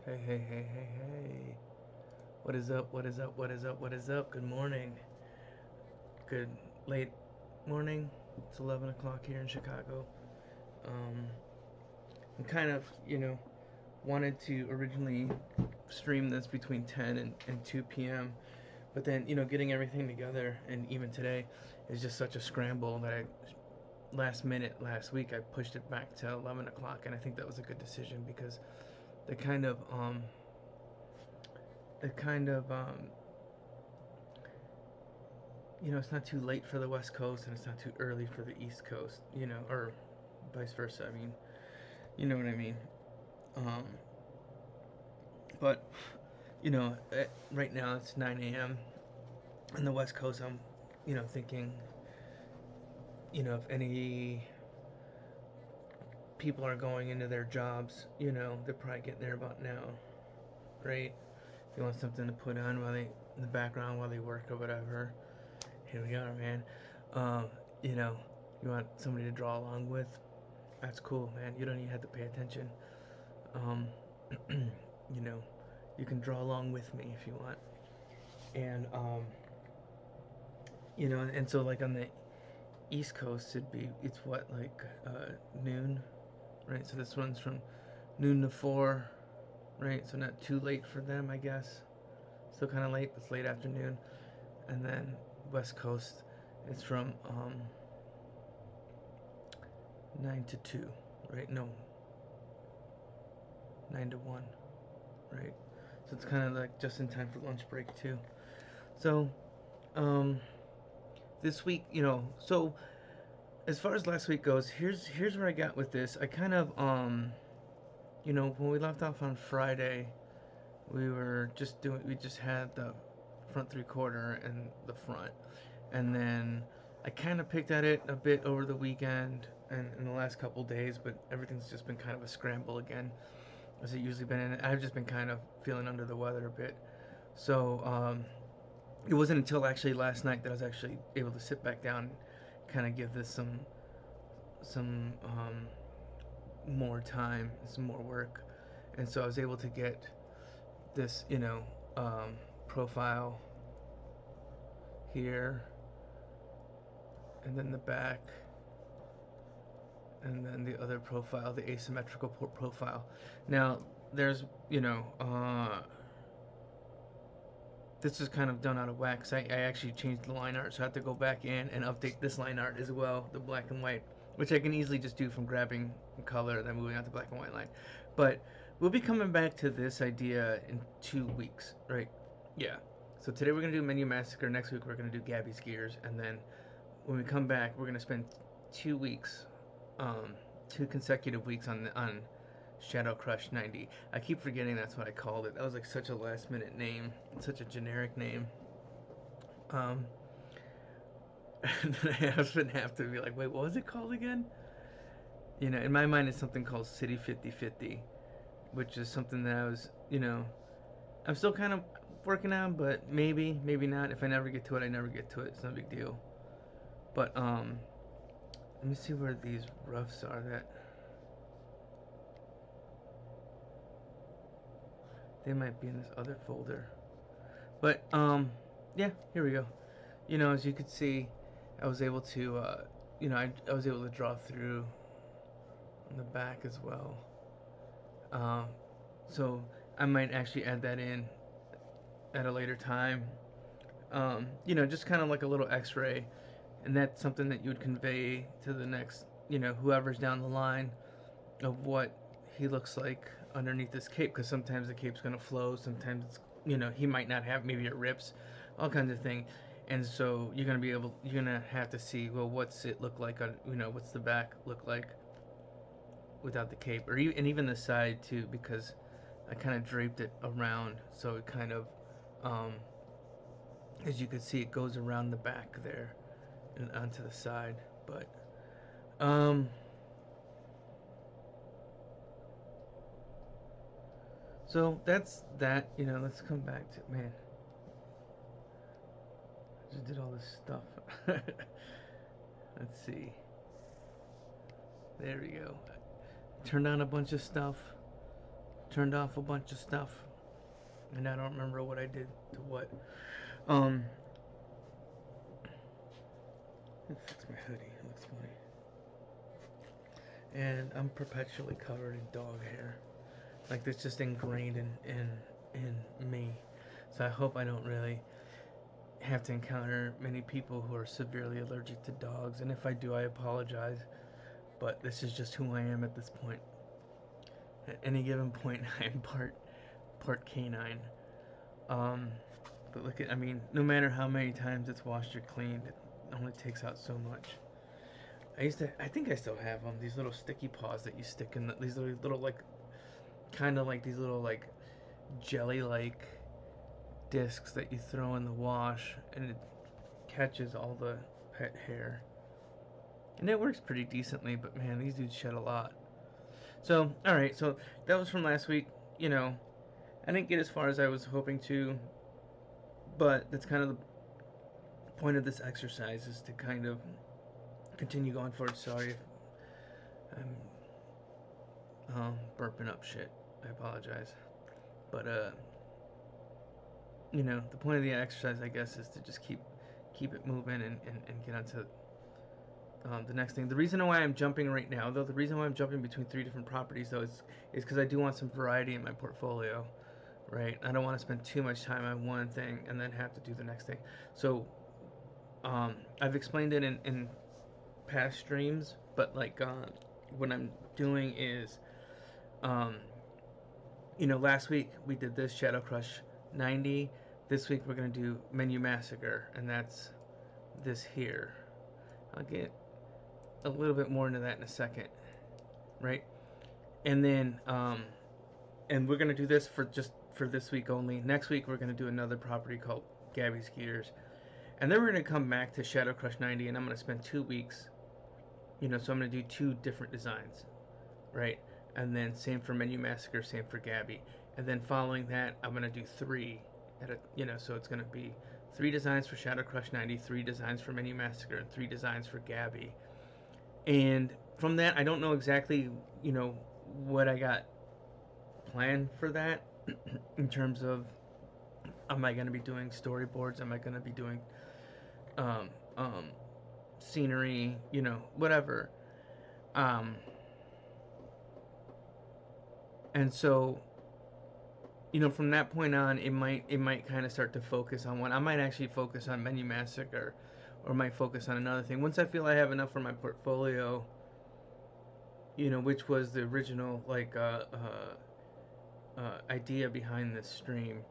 Hey, hey, hey, hey, hey. What is up? What is up? What is up? What is up? Good morning. Good late morning. It's 11 o'clock here in Chicago. Um, I'm kind of, wanted to originally stream this between 10 and 2 p.m. But then, getting everything together and even today is just such a scramble that last minute last week I pushed it back to 11 o'clock, and I think that was a good decision because the kind of, um, the kind of, it's not too late for the West Coast and it's not too early for the East Coast, or vice versa. I mean, you know what I mean. Um, but right now it's 9 a.m. on the West Coast. I'm, thinking, if any people are going into their jobs, they're probably getting there about now, right? If you want something to put on while they in the background while they work or whatever, here we are, man. Um, you know, you want somebody to draw along with, that's cool, man. You don't even have to pay attention. Um, you know, you can draw along with me if you want. And and so like on the East Coast, it's what like noon, right? So this one's from noon to 4, right? So not too late for them, I guess. Still kind of late. It's late afternoon. And then West Coast, it's from 9 to 2, right? No, 9 to 1, right? So it's kind of like just in time for lunch break too. So um, this week, so as far as last week goes, here's where I got with this. I kind of when we left off on Friday, we just had the front three quarter and the front, and then I kind of picked at it a bit over the weekend and in the last couple days, but everything's just been kind of a scramble again, as it usually been. And I've just been kind of feeling under the weather a bit, so it wasn't until actually last night that I was actually able to sit back down, and kind of give this some more time, some more work, and so I was able to get this profile here, and then the back, and then the other profile, the asymmetrical profile. Now there's this is kind of done out of whack. I actually changed the line art, so I have to go back in and update this line art as well, the black and white, which I can easily just do from grabbing color and then moving on to black and white line. But we'll be coming back to this idea in 2 weeks, right? Yeah. So today we're gonna do Menu Massacre. Next week we're gonna do Gabby's Gears, and then when we come back, we're gonna spend 2 weeks, um, 2 consecutive weeks on Shadow Crush 90. I keep forgetting that's what I called it. That was like such a last minute name, such a generic name. Um, and then I often have to be like, wait, what was it called again? In my mind, it's something called City 50/50, which is something that I'm still kind of working on, but maybe not. If I never get to it, I never get to it. It's no big deal. But let me see where these roughs are. That they might be in this other folder. But yeah, here we go. As you could see, I was able to, I was able to draw through on the back as well. Um, so I might actually add that in at a later time. Just kind of like a little X-ray, and that's something that you would convey to the next, whoever's down the line of what he looks like underneath this cape. Because sometimes the cape's gonna flow, sometimes it's, he might not have, maybe it rips, all kinds of things. And so you're gonna have to see, well, what's it look like on, what's the back look like without the cape, and even the side too, because I kind of draped it around, so it kind of, um, as you can see, it goes around the back there and onto the side. But um, so that's that. Let's come back to, man. I just did all this stuff. Let's see. There we go. Turned on a bunch of stuff. turned off a bunch of stuff, and I don't remember what I did to what. Um, Let's fix my hoodie. It looks funny. And I'm perpetually covered in dog hair. Like it's just ingrained in me. So I hope I don't really have to encounter many people who are severely allergic to dogs. And if I do, I apologize. But this is just who I am at this point. At any given point, I'm part canine. Um, but look at, I mean, no matter how many times it's washed or cleaned, it only takes out so much. I think I still have them. These little sticky paws that you stick in these little like, kind of like these little like jelly-like discs that you throw in the wash, and it catches all the pet hair. And it works pretty decently, but man, these dudes shed a lot. So, alright, so that was from last week. You know, I didn't get as far as I was hoping to, but that's kind of the point of this exercise, is to kind of continue going forward. Sorry if I'm burping up shit. I apologize. But, you know, the point of the exercise, I guess, is to just keep it moving and get onto the next thing. The reason why I'm jumping right now, though, the reason why I'm jumping between 3 different properties, though, is because I do want some variety in my portfolio, right? I don't want to spend too much time on one thing and then have to do the next thing. So, I've explained it in past streams, but like what I'm doing is, you know, last week we did this Shadow Crush 90. This week we're gonna do Menu Massacre, and that's this here. I'll get a little bit more into that in a second, right? And then, and we're gonna do this for this week only. Next week we're gonna do another property called Gabby's Gears, and then we're gonna come back to Shadow Crush 90, and I'm gonna spend 2 weeks. You know, so I'm gonna do 2 different designs, right? And then same for Menu Massacre, same for Gabby, and then following that I'm gonna do 3 at a, you know, so it's gonna be 3 designs for Shadow Crush 90, 3 designs for Menu Massacre, and 3 designs for Gabby. And from that, I don't know exactly, you know, what I got planned for that in terms of, am I gonna be doing storyboards? Am I gonna be doing um, um, scenery? You know, whatever. And so, you know, from that point on, it might kind of start to focus on one. I might actually focus on Menu Massacre, or might focus on another thing. Once I feel I have enough for my portfolio, you know, which was the original like idea behind this stream.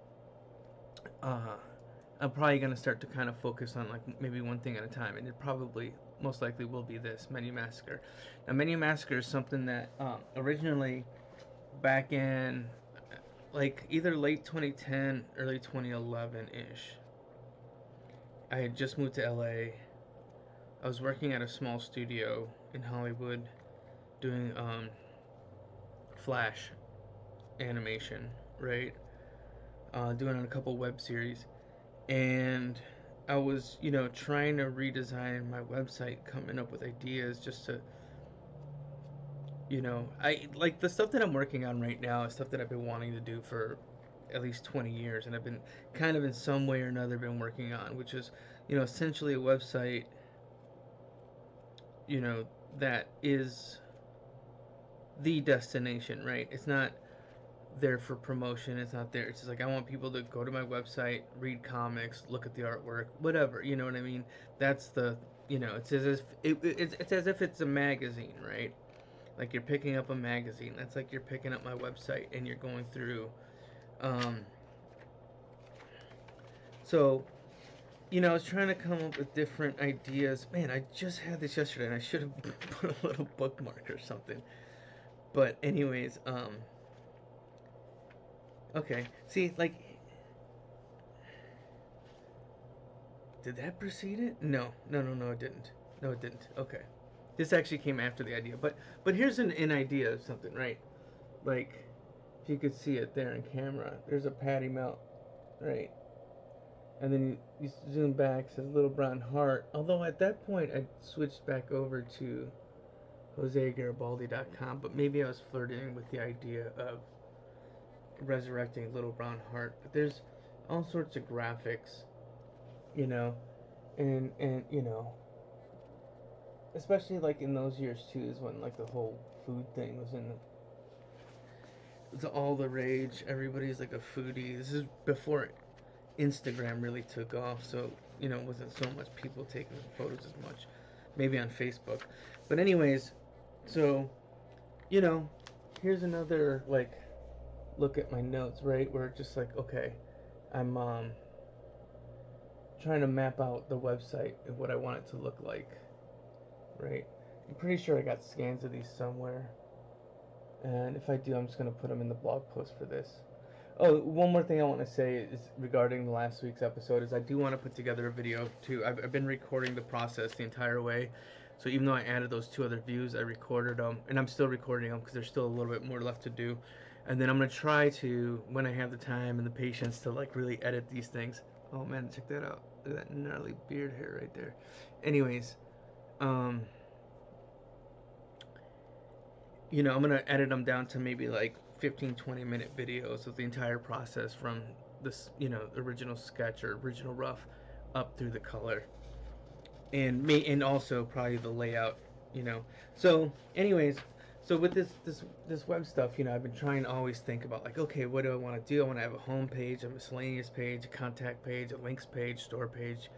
I'm probably gonna start to kind of focus on like maybe one thing at a time, and it probably most likely will be this Menu Massacre. Now, Menu Massacre is something that originally back in like either late 2010, early 2011 ish. I had just moved to LA. I was working at a small studio in Hollywood doing Flash animation, right? Doing a couple web series, and I was, you know, trying to redesign my website, coming up with ideas just to, you know, I like the stuff that I'm working on right now is stuff that I've been wanting to do for at least 20 years, and I've been kind of in some way or another been working on, which is, you know, essentially a website, you know, that is the destination, right? It's not there for promotion. It's not there. It's just like I want people to go to my website, read comics, look at the artwork, whatever. You know what I mean? That's the, you know, it's as if it's as if it's a magazine, right? Like you're picking up a magazine. That's like you're picking up my website and you're going through. Um, so, you know, I was trying to come up with different ideas. Man, I just had this yesterday, and I should have put a little bookmark or something. But anyways, okay. See, like, did that precede it? No, no, no, no, it didn't. No, it didn't. Okay, this actually came after the idea. But here's an idea of something, right? Like, if you could see it there in camera, there's a patty melt, right? And then you zoom back, it says little brown heart. Although at that point I switched back over to JoseGaribaldi.com, but maybe I was flirting with the idea of resurrecting Little Brown Heart, but there's all sorts of graphics, you know, and you know, especially like in those years too, is when like the whole food thing was in it's all the rage. Everybody's like a foodie. This is before Instagram really took off, so you know, it wasn't so much people taking photos as much. Maybe on Facebook, but anyways, so you know, here's another like look at my notes, right? Where it's just like, okay, I'm trying to map out the website and what I want it to look like, right? I'm pretty sure I got scans of these somewhere, and if I do, I'm just gonna put them in the blog post for this. Oh, one more thing I want to say is regarding last week's episode is I do want to put together a video too. I've been recording the process the entire way, so even though I added those 2 other views, I recorded them, and I'm still recording them because there's still a little bit more left to do. And then I'm gonna try to, when I have the time and the patience to like really edit these things. Oh man, check that out! Look at that gnarly beard hair right there. Anyways, um, you know, I'm gonna edit them down to maybe like 15-20 minute videos of the entire process from this, you know, original sketch or original rough up through the color, and also probably the layout, you know. So, anyways, so with this web stuff, you know, I've been trying to always think about like, okay, what do I want to do? I want to have a home page, a miscellaneous page, a contact page, a links page, store page,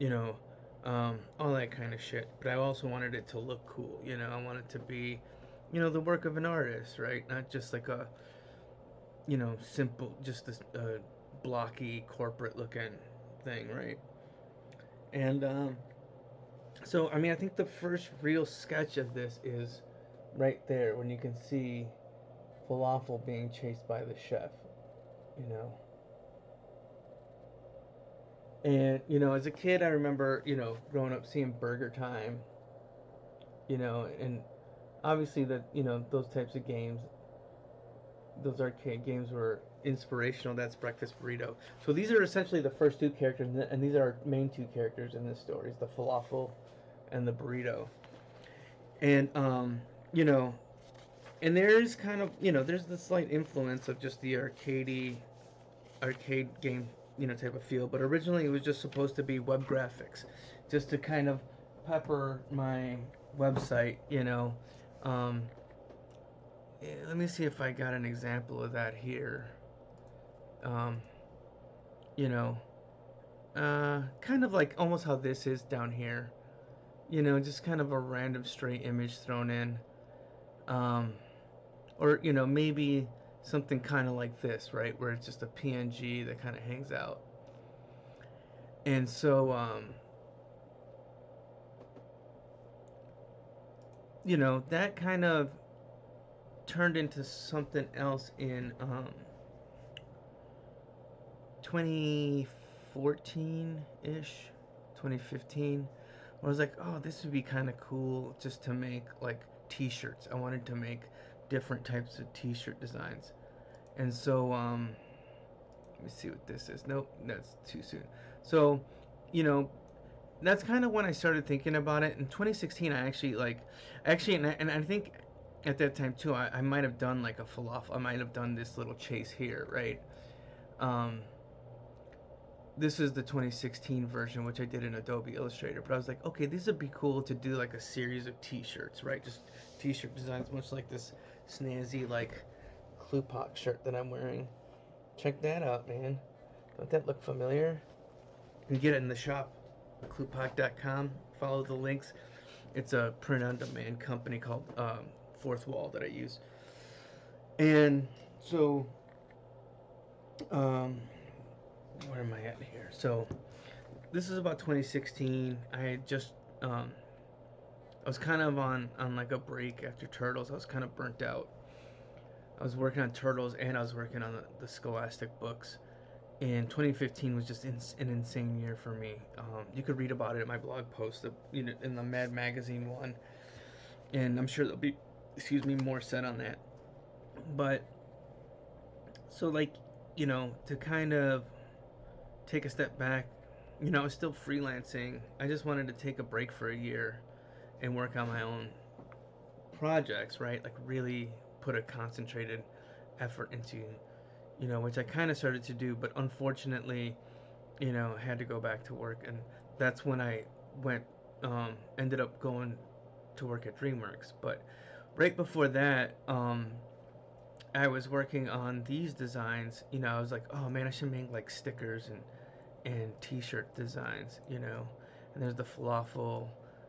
you know, all that kind of shit. But I also wanted it to look cool, you know. I want it to be, you know, the work of an artist, right? Not just like a, you know, simple, just this blocky corporate looking thing, right? And so, I mean, I think the first real sketch of this is right there when you can see Falafel being chased by the chef, you know. And, you know, as a kid, I remember, you know, growing up seeing Burger Time, you know, and obviously that, you know, those types of games, those arcade games were inspirational. That's Breakfast Burrito. So these are essentially the first 2 characters, and these are our main 2 characters in this story: is the falafel and the burrito. And you know, and there's kind of, you know, there's the slight influence of just the arcade game, you know, type of feel. But originally it was just supposed to be web graphics, just to kind of pepper my website, you know. Um, Let me see if I got an example of that here. Um, you know, kind of like almost how this is down here. You know, just kind of a random stray image thrown in. Um, or, you know, maybe something kind of like this, right? Where it's just a PNG that kind of hangs out. And so, you know, that kind of turned into something else in 2014 ish, 2015. I was like, oh, this would be kind of cool just to make like t-shirts. I wanted to make different types of t-shirt designs. And so let me see what this is. Nope, that's too soon. So, you know, that's kind of when I started thinking about it. In 2016, I actually and I think at that time too, I might have done like a falafel. I might have done this little chase here, right? Um, this is the 2016 version, which I did in Adobe Illustrator. But I was like, okay, this would be cool to do like a series of T-shirts, right? Just T-shirt designs, much like this snazzy like Klupak shirt that I'm wearing. Check that out, man. Don't that look familiar? You can get it in the shop, klupak.com. Follow the links. It's a print-on-demand company called Fourth Wall that I use. And so, um, where am I at here? So, this is about 2016. I had just, I was kind of on like a break after Turtles. I was kind of burnt out. I was working on Turtles and I was working on the Scholastic books. And 2015 was just an insane year for me. You could read about it in my blog post, you know, in the Mad Magazine one, and I'm sure there'll be, excuse me, more said on that. But so like, you know, to kind of take a step back, you know, I was still freelancing. I just wanted to take a break for a year and work on my own projects, right? Like really put a concentrated effort into which I kind of started to do, but unfortunately, had to go back to work, and that's when I went, ended up going to work at DreamWorks. But right before that, I was working on these designs. I was like, oh man, I should make like stickers and T-shirt designs. And there's the falafel,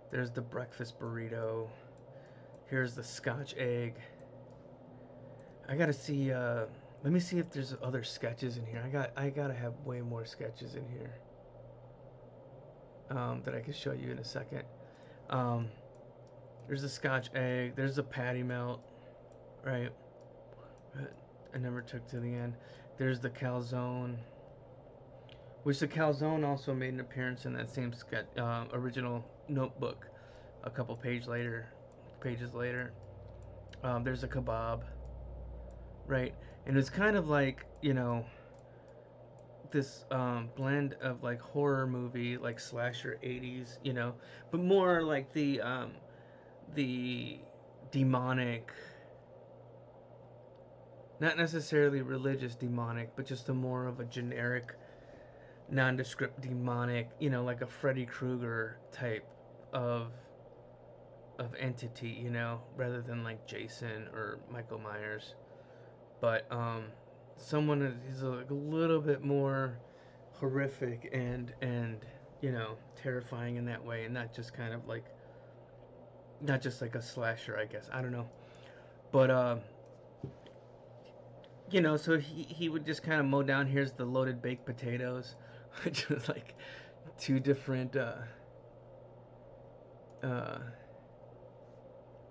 there's the breakfast burrito, here's the Scotch egg. I gotta see. Let me see if there's other sketches in here. I gotta have way more sketches in here, that I can show you in a second. Um, there's the Scotch egg. There's the patty melt, right? I never took to the end. There's the calzone, which the calzone also made an appearance in that same original notebook a couple pages later. There's a kebab, right? And it's kind of like, this blend of like horror movie, like slasher 80s, but more like the demonic, not necessarily religious demonic, but just a more of a generic, nondescript demonic, like a Freddy Krueger type of entity, rather than like Jason or Michael Myers. But someone is a little bit more horrific and terrifying in that way, and not just kind of like, not just like a slasher, I guess. I don't know. But so he would just kind of mow down. Here's the loaded baked potatoes, which was like two different uh,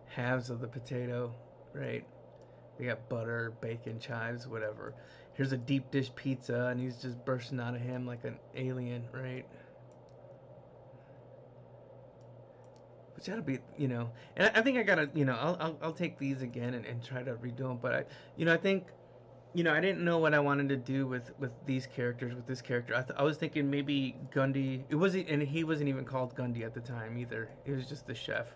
halves of the potato, right? They got butter, bacon, chives, whatever. Here's a deep dish pizza, and he's just bursting out of him like an alien, right? Which that'll be, and I think I gotta, I'll take these again and try to redo them. But I think, I didn't know what I wanted to do with these characters, with this character. I was thinking maybe Gundy. It wasn't, and he wasn't even called Gundy at the time either. It was just the chef.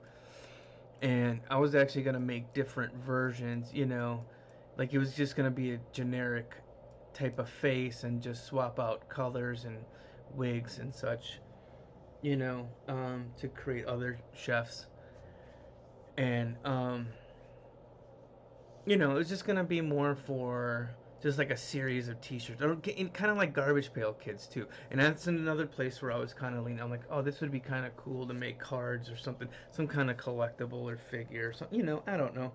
And I was actually gonna make different versions, like it was just gonna be a generic type of face and just swap out colors and wigs and such, to create other chefs. And it was just gonna be more for just like a series of T-shirts, or kind of like Garbage Pail Kids too. And that's another place where I was kind of leaning. I'm like, oh, this would be kind of cool to make cards or something, some kind of collectible or figure, or something. I don't know.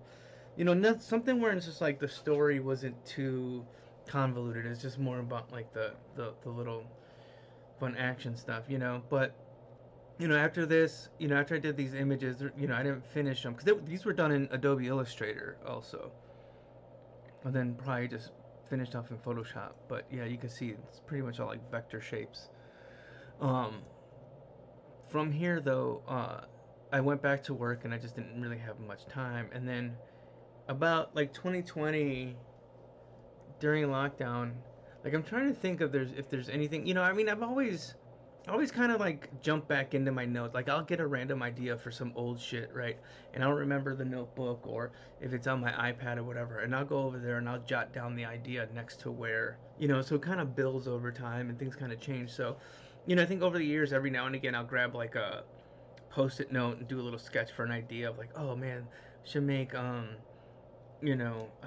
Not something where it's just like the story wasn't too convoluted. It's just more about like the little fun action stuff. But after this, after I did these images, I didn't finish them because these were done in Adobe Illustrator also, and then probably just finished off in Photoshop. But yeah, you can see it's pretty much all like vector shapes. Um, from here though, I went back to work and I just didn't really have much time. And then about like 2020, during lockdown, like I'm trying to think of if there's anything. I mean, I've always kind of like jump back into my notes. Like I'll get a random idea for some old shit, right? And I'll remember the notebook, or if it's on my iPad or whatever, and I'll go over there and I'll jot down the idea next to where, so it kind of builds over time and things kind of change. So, I think over the years, every now and again, I'll grab like a post-it note and do a little sketch for an idea of like, oh man, should make I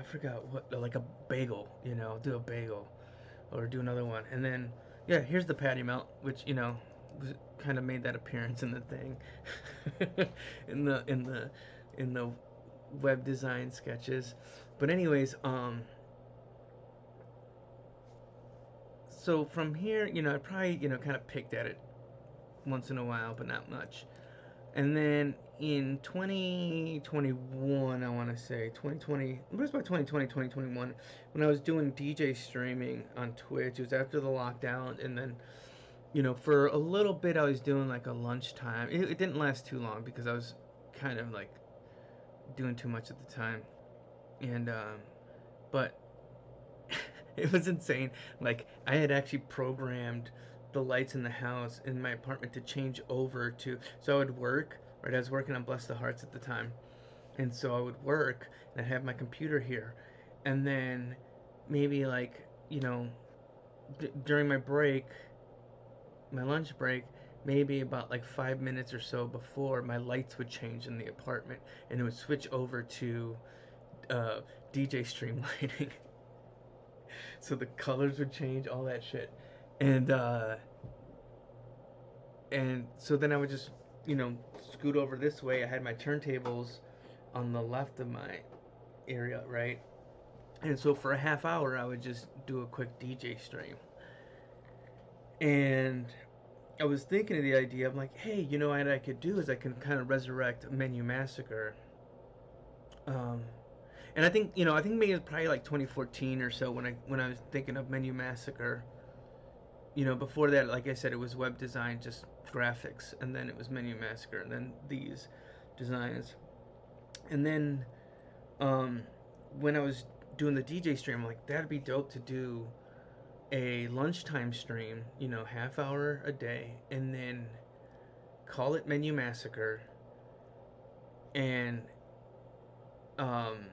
forgot what, like a bagel, do a bagel or do another one. And then, yeah, here's the patty melt, which kind of made that appearance in the thing, in the web design sketches. But anyways, so from here, I probably kind of picked at it once in a while, but not much. And then in 2021, I want to say 2020, it was about 2020, 2021, when I was doing DJ streaming on Twitch. It was after the lockdown, and then for a little bit I was doing like a lunchtime. It didn't last too long because I was kind of like doing too much at the time, and but it was insane. Like I had actually programmed the lights in the house in my apartment to change over to, so I would work, right? I was working on Bless the Hearts at the time, and so I would work and I'd have my computer here, and then maybe like you know, during my break, my lunch break, maybe about like 5 minutes or so before, my lights would change in the apartment, and it would switch over to uh, DJ stream lighting. So the colors would change, all that shit, and so then I would just, scoot over this way. I had my turntables on the left of my area, right? And so for a half hour, I would just do a quick DJ stream. And I was thinking of the idea. I'm like, hey, what I could do is I can kind of resurrect Menu Massacre. Um, and I think maybe it's probably like 2014 or so when I was thinking of Menu Massacre. Before that, like I said, it was web design, just graphics, and then it was Menu Massacre, and then these designs. And then um, when I was doing the DJ stream, I'm like, that'd be dope to do a lunchtime stream, half hour a day, and then call it Menu Massacre, and um,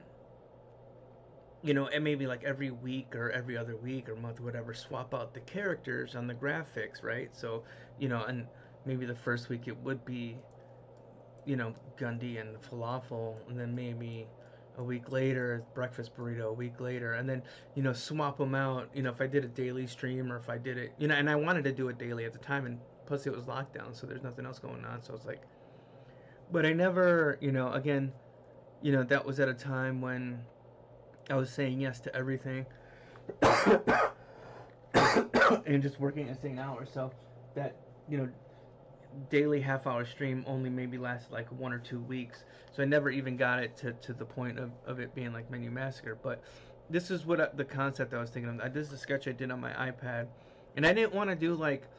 and maybe like every week or every other week or month, or whatever, swap out the characters on the graphics, right? So, and maybe the first week it would be, Gundy and falafel, and then maybe a week later, breakfast burrito, a week later, and then, swap them out, if I did a daily stream, or if I did it, and I wanted to do it daily at the time, and plus it was lockdown, so there's nothing else going on, so it's like, but I never, again, that was at a time when I was saying yes to everything and just working insane hours. So that, daily half hour stream only maybe lasted like 1 or 2 weeks. So I never even got it to the point of it being like Menu Massacre. But this is the concept I was thinking of. This is a sketch I did on my iPad. And I didn't want to do like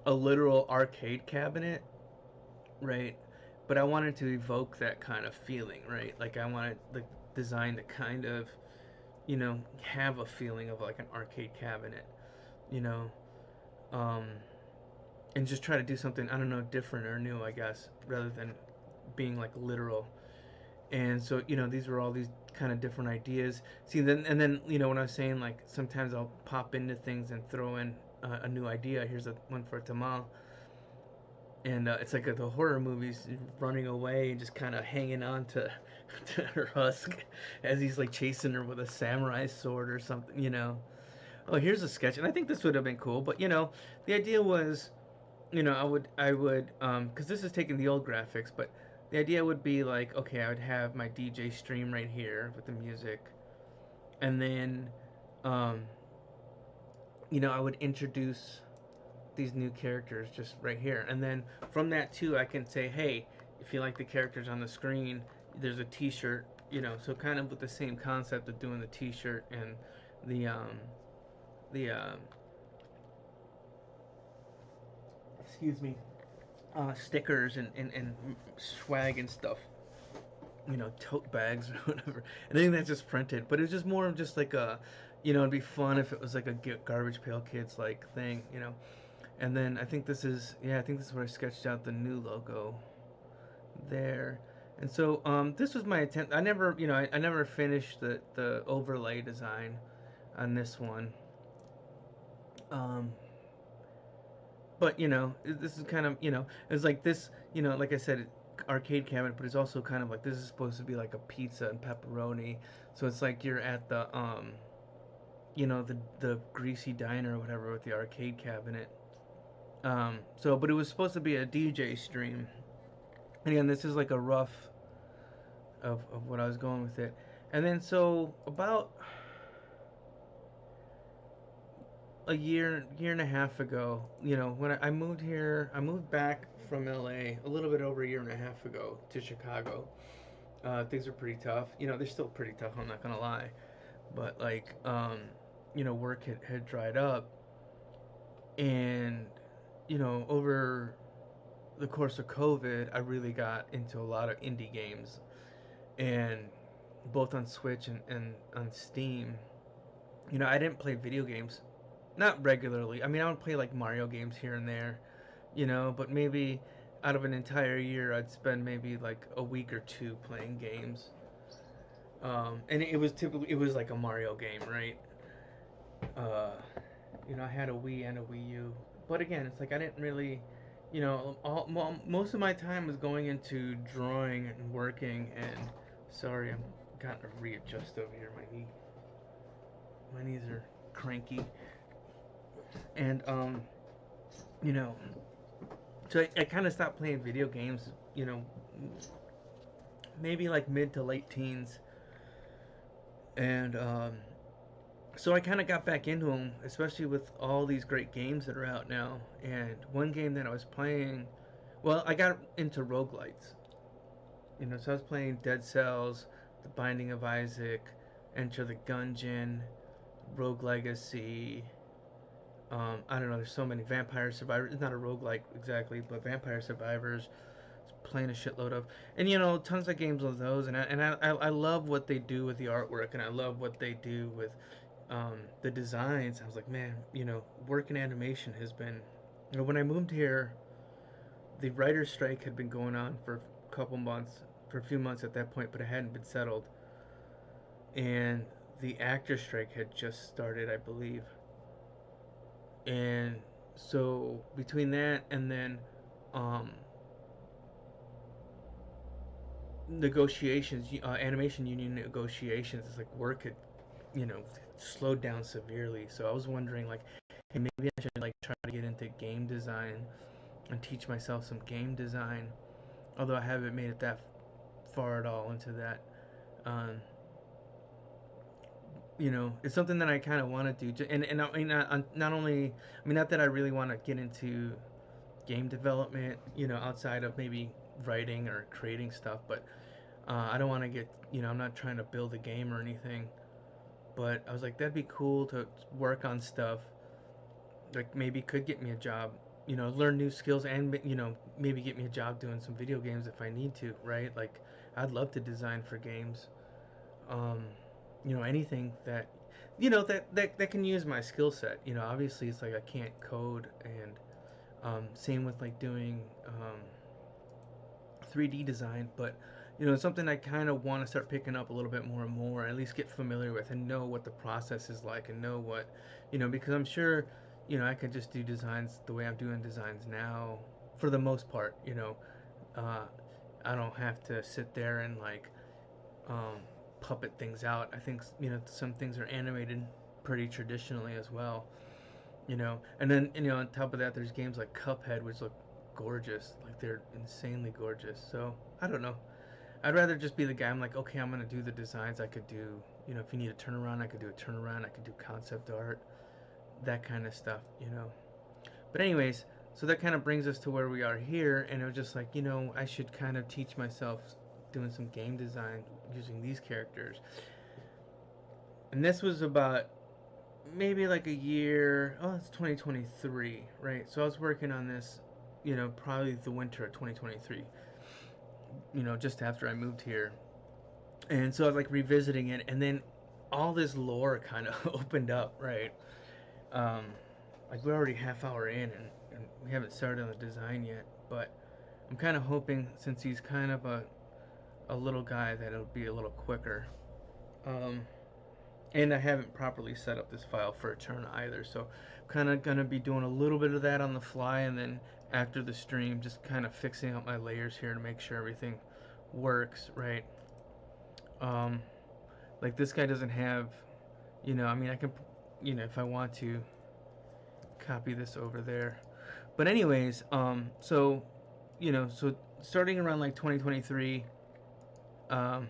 a literal arcade cabinet, right? But I wanted to evoke that kind of feeling, right? Like I wanted the design to kind of, have a feeling of like an arcade cabinet, you know, um, and just try to do something, I don't know, different or new, I guess, rather than being like literal. And so, these were all these kind of different ideas. See, then, when I was saying like sometimes I'll pop into things and throw in a new idea. Here's a one for Tamal. And it's like the horror movies, running away and just kind of hanging on to, to her husk as he's like chasing her with a samurai sword or something. Oh, here's a sketch, and I think this would have been cool. But the idea was, because this is taking the old graphics, but the idea would be like, okay, I would have my DJ stream right here with the music, and then, um, I would introduce these new characters just right here, and then from that too, I can say, hey, if you like the characters on the screen, there's a T-shirt, so kind of with the same concept of doing the T-shirt and the the excuse me, stickers and swag and stuff, tote bags or whatever. And I think that's just printed, but it's just more of just like a, it'd be fun if it was like a garbage pail kids like thing. And then I think this is where I sketched out the new logo there. And so this was my attempt. I never, I never finished the overlay design on this one. Um, but this is kind of, it's like this, like I said, arcade cabinet, but it's also kind of like this is supposed to be like a pizza and pepperoni. So it's like you're at the greasy diner or whatever with the arcade cabinet. But it was supposed to be a DJ stream. And again, this is like a rough of what I was going with it. And then so about a year and a half ago, when I moved here, I moved back from LA a little bit over a year and a half ago to Chicago. Things are pretty tough. They're still pretty tough, I'm not gonna lie. But like, work had dried up, and over the course of COVID, I really got into a lot of indie games, and both on Switch and on Steam. I didn't play video games, not regularly. I mean, I would play like Mario games here and there, but maybe out of an entire year, I'd spend maybe like a week or two playing games. And it was like a Mario game, right? Uh, I had a Wii and a Wii U, but again, it's like I didn't really, most of my time was going into drawing and working. And sorry, I'm got to readjust over here. My knees are cranky, and you know, so I kind of stopped playing video games. Maybe like mid to late teens, and so I kind of got back into them, especially with all these great games that are out now. And one game that I was playing, well, I got into roguelites. So I was playing Dead Cells, The Binding of Isaac, Enter the Gungeon, Rogue Legacy. I don't know. There's so many. Vampire Survivors. It's not a roguelike exactly, but Vampire Survivors. Playing a shitload of, and tons of games of those. And I love what they do with the artwork, and I love what they do with the designs. I was like, man, work in animation has been. When I moved here, the writer's strike had been going on for a couple months, for a few months at that point, but it hadn't been settled. And the actor strike had just started, I believe. And so between that and then um, negotiations, animation union negotiations, it's like work had, slowed down severely. So I was wondering, like, hey, maybe I should like try to get into game design and teach myself some game design. Although I haven't made it that far at all into that. Um, it's something that I kind of want to do. And I mean, not only, I mean, not that I really want to get into game development, outside of maybe writing or creating stuff, but I don't want to get, I'm not trying to build a game or anything. But I was like, that'd be cool to work on stuff. Like maybe could get me a job, learn new skills, and maybe get me a job doing some video games if I need to, right? Like I'd love to design for games. Um, anything that, that can use my skill set. Obviously it's like I can't code, and same with like doing 3D design, but it's something I kind of want to start picking up a little bit more and more, at least get familiar with and know what the process is like, and know what, because I'm sure, I could just do designs the way I'm doing designs now for the most part. Uh, I don't have to sit there and like um, puppet things out. I think some things are animated pretty traditionally as well. And then on top of that, there's games like Cuphead, which look gorgeous, like they're insanely gorgeous. So I don't know. I'd rather just be the guy. I'm like, okay, I'm gonna do the designs. I could do, if you need a turnaround, I could do a turnaround. I could do concept art, that kind of stuff. But anyways, so that kind of brings us to where we are here, and it was just like, I should kind of teach myself doing some game design using these characters. And this was about maybe like a year. Oh, it's 2023, right? So I was working on this, probably the winter of 2023. Just after I moved here, and so I was like revisiting it, and then all this lore kind of opened up, right? Um, like we're already half hour in, and we haven't started on the design yet, but I'm kind of hoping, since he's kind of a little guy, that it'll be a little quicker. Um, and I haven't properly set up this file for a turn either, so kind of gonna be doing a little bit of that on the fly, and then after the stream, just kind of fixing up my layers here to make sure everything works right. Um, like this guy doesn't have, I mean, I can, if I want to, copy this over there. But anyways, so starting around like 2023, um,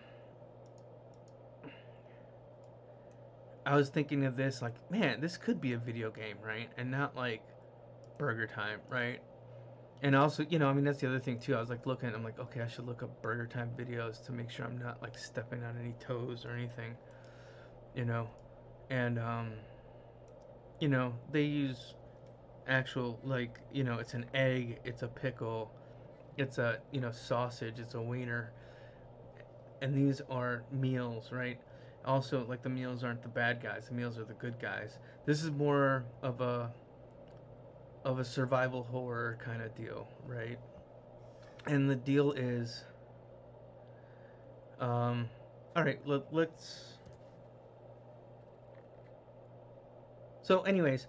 I was thinking of this like, man, this could be a video game, right? And not like Burger Time, right? And also, I mean, that's the other thing too. I was like looking, I'm like, okay, I should look up Burger Time videos to make sure I'm not like stepping on any toes or anything, you know. And they use actual, like, it's an egg, it's a pickle, it's a, sausage, it's a wiener, and these are meals, right? Also, like, the meals aren't the bad guys, the meals are the good guys. This is more of a survival horror kind of deal, right? And the deal is, um, all right, let's. So, anyways,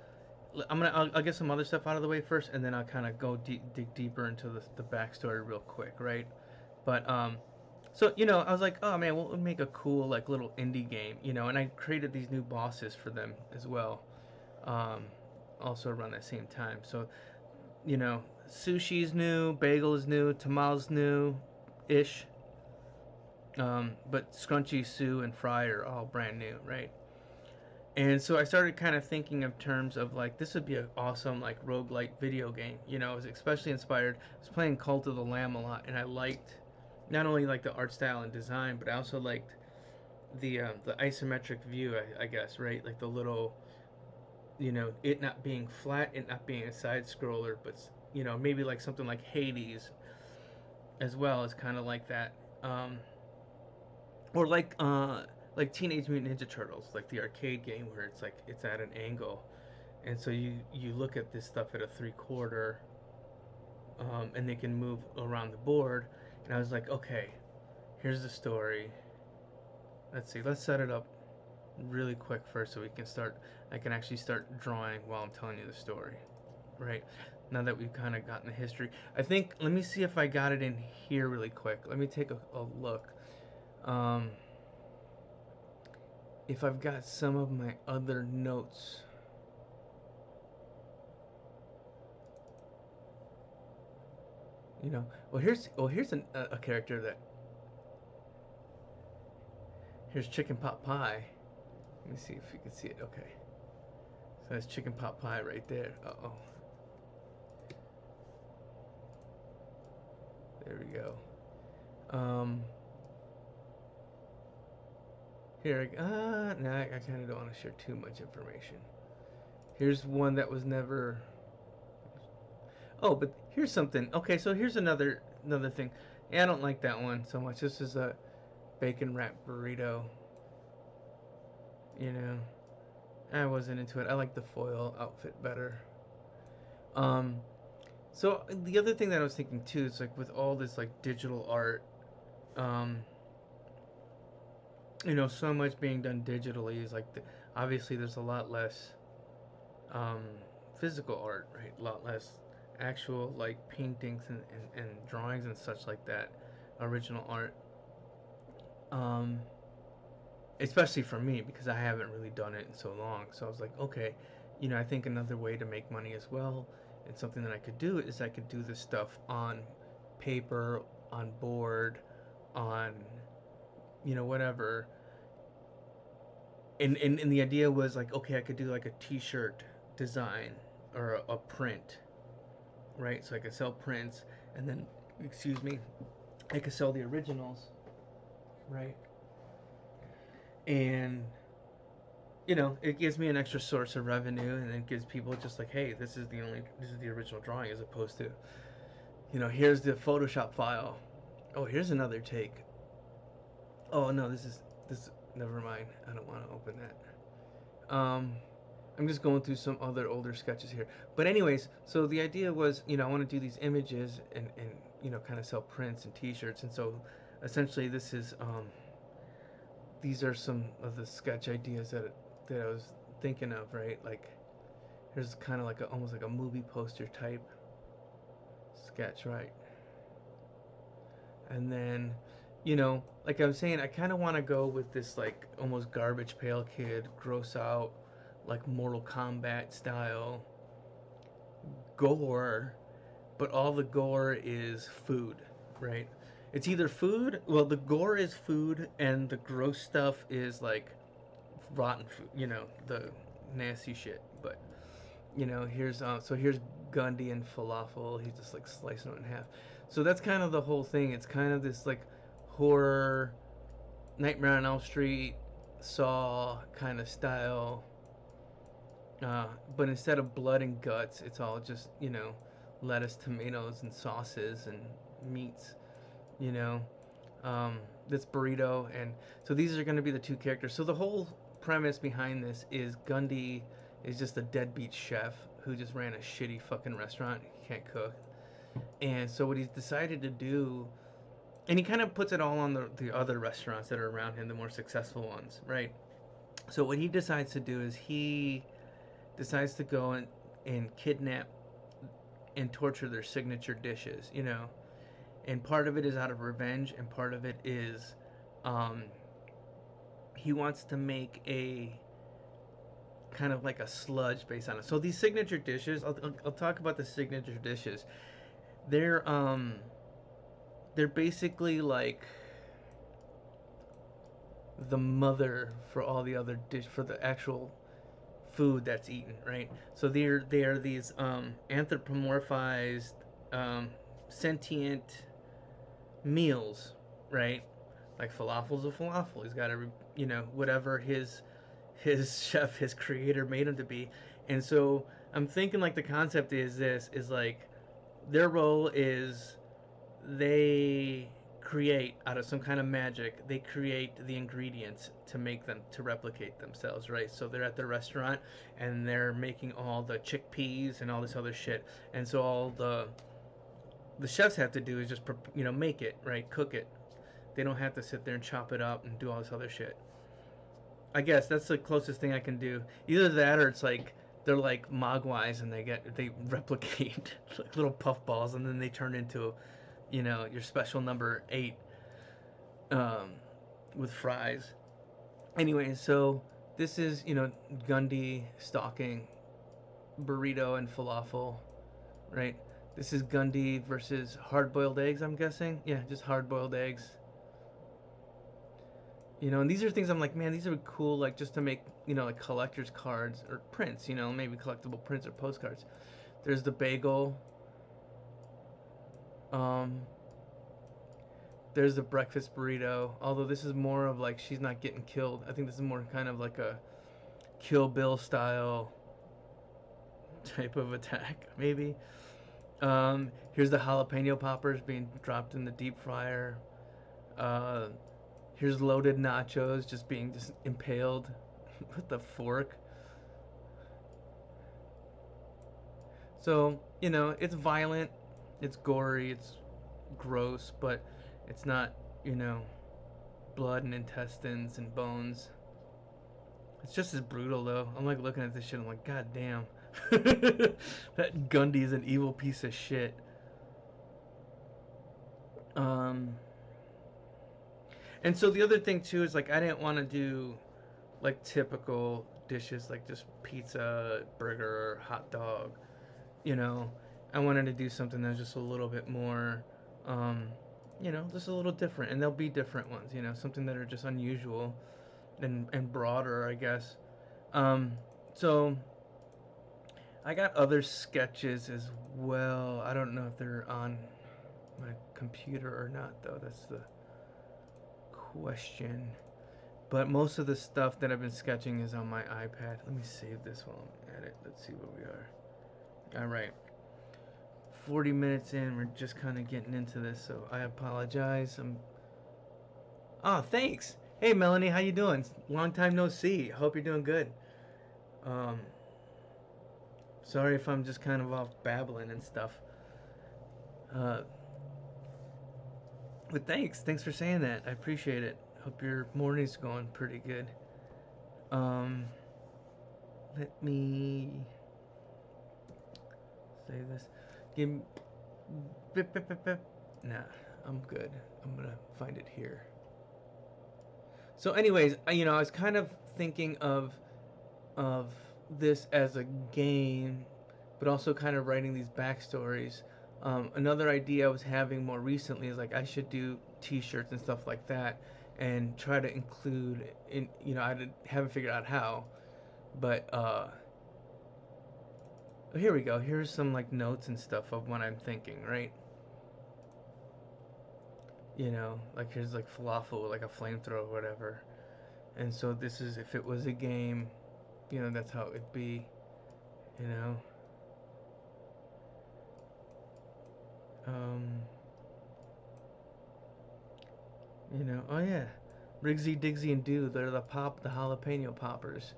I'll get some other stuff out of the way first, and then I'll kind of dig deeper into the backstory real quick, right? But so I was like, oh man, we'll make a cool like little indie game, and I created these new bosses for them as well, um, also around that same time. So sushi's new, bagel is new, tamal's new, ish. But Scrunchy, Sue, and Fry are all brand new, right? And so I started kind of thinking of terms of like this would be an awesome like roguelike video game. I was especially inspired. I was playing Cult of the Lamb a lot, and I liked not only like the art style and design, but I also liked the isometric view. I guess right, like the little it not being flat, it not being a side scroller, but maybe like something like Hades as well as kind of like that. Or like Teenage Mutant Ninja Turtles, like the arcade game where it's like it's at an angle, and so you look at this stuff at a 3/4, and they can move around the board. And I was like, okay, here's the story. Let's see, let's set it up really quick first so we can start. I can actually start drawing while I'm telling you the story, right? Now that we've kind of gotten the history, I think let me see if I got it in here really quick. Let me take a look. Um, if I've got some of my other notes. Here's a character that here's Chicken Pot Pie. Let me see if you can see it. Okay, so that's Chicken Pot Pie right there. There we go. Um, here, nah, I kind of don't want to share too much information. Here's one that was never. Oh, but here's something. Okay, so here's another thing. Yeah, I don't like that one so much. This is a bacon wrap burrito. You know, I wasn't into it. I like the foil outfit better. Um, so the other thing that I was thinking too is like with all this like digital art, um, so much being done digitally is like obviously there's a lot less um, physical art, right? A lot less actual like paintings and drawings and such like that, original art. Um, Especially for me because I haven't really done it in so long. So I was like, okay, I think another way to make money as well, and something that I could do is I could do this stuff on paper, on board, on whatever. And the idea was like, okay, I could do like a T-shirt design or a print, right? So I could sell prints, and then, excuse me, I could sell the originals, right? And it gives me an extra source of revenue, and it gives people just like, hey, this is the original drawing, as opposed to, here's the Photoshop file. Oh, here's another take. Oh no, this. Never mind. I don't want to open that. I'm just going through some other older sketches here. But anyways, so the idea was, I want to do these images and kind of sell prints and T-shirts, and so essentially this is these are some of the sketch ideas that I was thinking of, right? Like here's kind of like almost like a movie poster type sketch, right? And then, like I was saying, I kind of want to go with this like almost Garbage Pail Kid, gross out, like Mortal Kombat style gore, but all the gore is food, right? It's either food, well, the gore is food, and the gross stuff is like rotten food, the nasty shit. But here's Gundy and falafel. He's just like slicing it in half. So that's kind of the whole thing. It's kind of this like horror, Nightmare on Elm Street, Saw kind of style. But instead of blood and guts, it's all just lettuce, tomatoes, and sauces and meats. You know, this burrito, and so these are going to be the two characters. So the whole premise behind this is Gundy is just a deadbeat chef who just ran a shitty fucking restaurant. He can't cook, and so what he's decided to do, and he kind of puts it all on the other restaurants that are around him, the more successful ones, right? So what he decides to do is he decides to go and kidnap and torture their signature dishes, you know. And part of it is out of revenge, and part of it is um, he wants to make a kind of like a sludge based on it. So these signature dishes, I'll talk about the signature dishes. They're um, they're basically like the mother for all the other dish for the actual food that's eaten, right? So they are these anthropomorphized, um, sentient meals, right? Like falafel's a falafel. He's got every, you know, whatever his chef, his creator made him to be. And so I'm thinking like the concept is this is like their role is they create out of some kind of magic, they create the ingredients to make them to replicate themselves, right? So they're at the restaurant and they're making all the chickpeas and all this other shit, and so all the chefs have to do is just, you know, make it, right, cook it. They don't have to sit there and chop it up and do all this other shit. I guess that's the closest thing I can do. Either that or it's like they're like mogwais and they replicate like little puff balls and then they turn into, you know, your special number 8, um, with fries. Anyway, so this is, you know, Gundy stalking burrito and falafel, right? This is Gundy versus hard boiled eggs, I'm guessing. Yeah, just hard boiled eggs. You know, and these are things I'm like, man, these are cool, like just to make, you know, like collector's cards or prints, you know, maybe collectible prints or postcards. There's the bagel. Um, there's the breakfast burrito. Although this is more of like she's not getting killed. I think this is more kind of like a Kill Bill style type of attack, maybe. Here's the jalapeno poppers being dropped in the deep fryer. Uh, here's loaded nachos just being just impaled with the fork. So, you know, it's violent, it's gory, it's gross, but it's not, you know, blood and intestines and bones. It's just as brutal though. I'm like looking at this shit, I'm like, god damn. That Gundy is an evil piece of shit. Um and so the other thing too is like I didn't want to do like typical dishes like just pizza, burger, hot dog, you know. I wanted to do something that's just a little bit more, um, you know, just a little different, and there'll be different ones, you know, something that are just unusual and broader, I guess. Um, so I got other sketches as well. I don't know if they're on my computer or not, though. That's the question. But most of the stuff that I've been sketching is on my iPad. Let me save this while I'm at it. Let's see where we are. All right. 40 minutes in, we're just kind of getting into this, so I apologize. Oh, thanks. Hey, Melanie, how you doing? Long time no see. Hope you're doing good. Um, sorry if I'm just kind of off babbling and stuff. Uh, but thanks for saying that. I appreciate it. Hope your morning's going pretty good. Um, let me save this. Give me, bip, bip, bip, bip. Nah, I'm good. I'm gonna find it here. So, anyways, you know, I was kind of thinking of this as a game, but also kind of writing these backstories. Another idea I was having more recently is like I should do T-shirts and stuff like that, and try to include in, you know, haven't figured out how, but here we go. Here's some like notes and stuff of what I'm thinking, right? You know, like here's like falafel with like a flamethrower or whatever. And so this is if it was a game, you know, that's how it'd be, you know. Um, you know, oh yeah, Rigsy, Digsy, and Doo, they're the jalapeno poppers,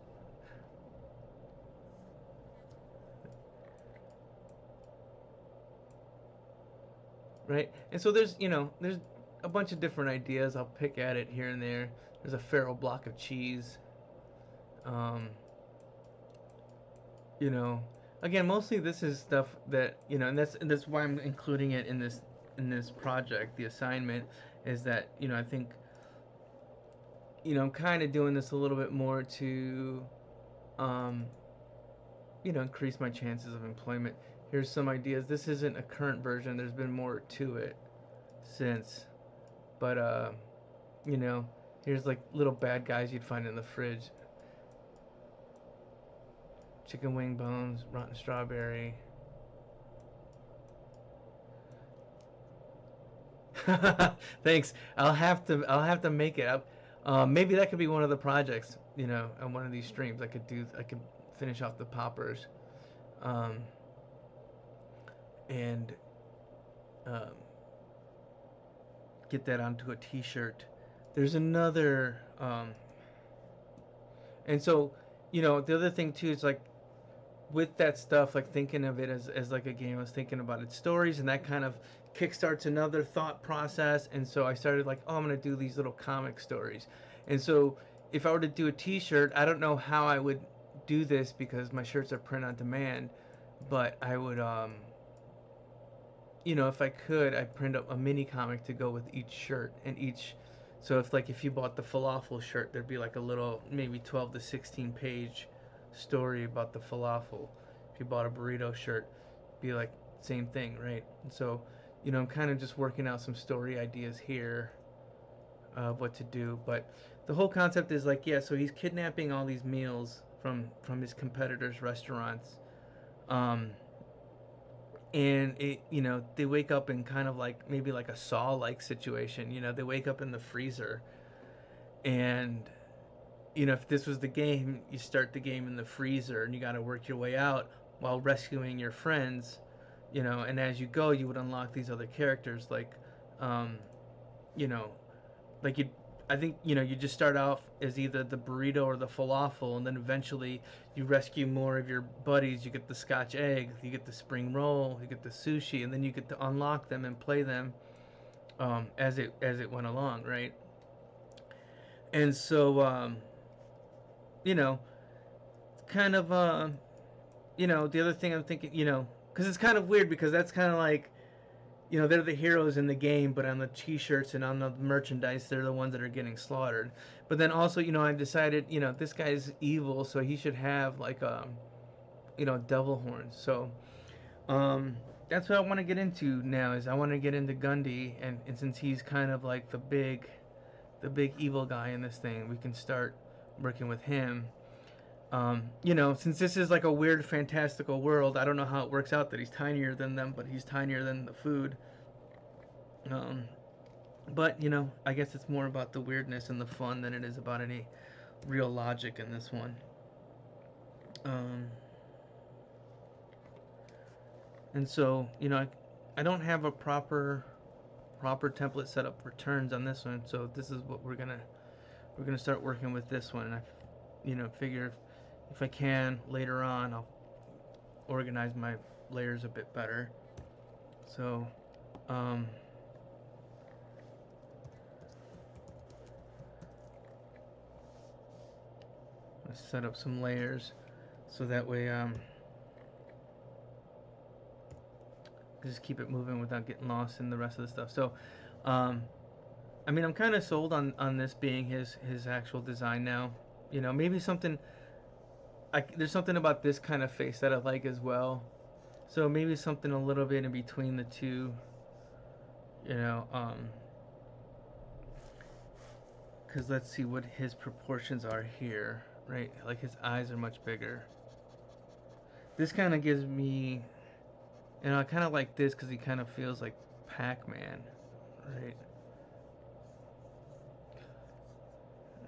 right? And so there's, you know, there's a bunch of different ideas. I'll pick at it here and there. There's a feral block of cheese. Um, you know, again, mostly this is stuff that, and that's why I'm including it in this project. The assignment is that, I think, I'm kind of doing this a little bit more to, um, increase my chances of employment. Here's some ideas. This isn't a current version. There's been more to it since, but you know, here's like little bad guys you'd find in the fridge. Chicken wing bones, rotten strawberry. Thanks. I'll have to make it up. Maybe that could be one of the projects. On one of these streams, I could finish off the poppers, um, and um, get that onto a T-shirt. There's another, and so, the other thing too is like with that stuff, like thinking of it as like a game, I was thinking about its stories, and that kind of kickstarts another thought process. And so I started like, oh, I'm gonna do these little comic stories. And so if I were to do a T-shirt, I don't know how I would do this because my shirts are print on demand, but I would, if I could, I'd print up a mini comic to go with each shirt and each. So if you bought the falafel shirt, there'd be like a little maybe 12 to 16 page story about the falafel. If you bought a burrito shirt, it'd be like same thing, right? And so, I'm kind of just working out some story ideas here of what to do. But the whole concept is like, yeah, so he's kidnapping all these meals from his competitors' restaurants. Um, and they wake up in kind of like maybe like a Saw like situation. They wake up in the freezer, and if this was the game, you start the game in the freezer and you got to work your way out while rescuing your friends. And as you go, you would unlock these other characters like, um, you know like you I think you just start off as either the burrito or the falafel, and then eventually you rescue more of your buddies. You get the Scotch egg, you get the spring roll, you get the sushi, and then you get to unlock them and play them, as it went along, right? And so, you know, kind of, the other thing I'm thinking, because it's kind of weird because that's kind of like, they're the heroes in the game, but on the T-shirts and on the merchandise, they're the ones that are getting slaughtered. But then also, I decided, this guy's evil, so he should have like, devil horns. So, that's what I want to get into now. Is I want to get into Gundy, and since he's kind of like the big evil guy in this thing, we can start working with him. Since this is like a weird fantastical world, I don't know how it works out that he's tinier than them, but he's tinier than the food. Um, but I guess it's more about the weirdness and the fun than it is about any real logic in this one. Um, and so I don't have a proper template set up for turns on this one, so this is what we're gonna start working with this one. And I figure if I can later on, I'll organize my layers a bit better. So, um, let's set up some layers so that way just keep it moving without getting lost in the rest of the stuff. So, um, I'm kind of sold on this being his actual design now. Maybe something. There's something about this kind of face that I like as well. So maybe something a little bit in between the two. You know, um, because let's see what his proportions are here, right? Like his eyes are much bigger. This kind of gives me, I kind of like this because he kind of feels like Pac-Man, right?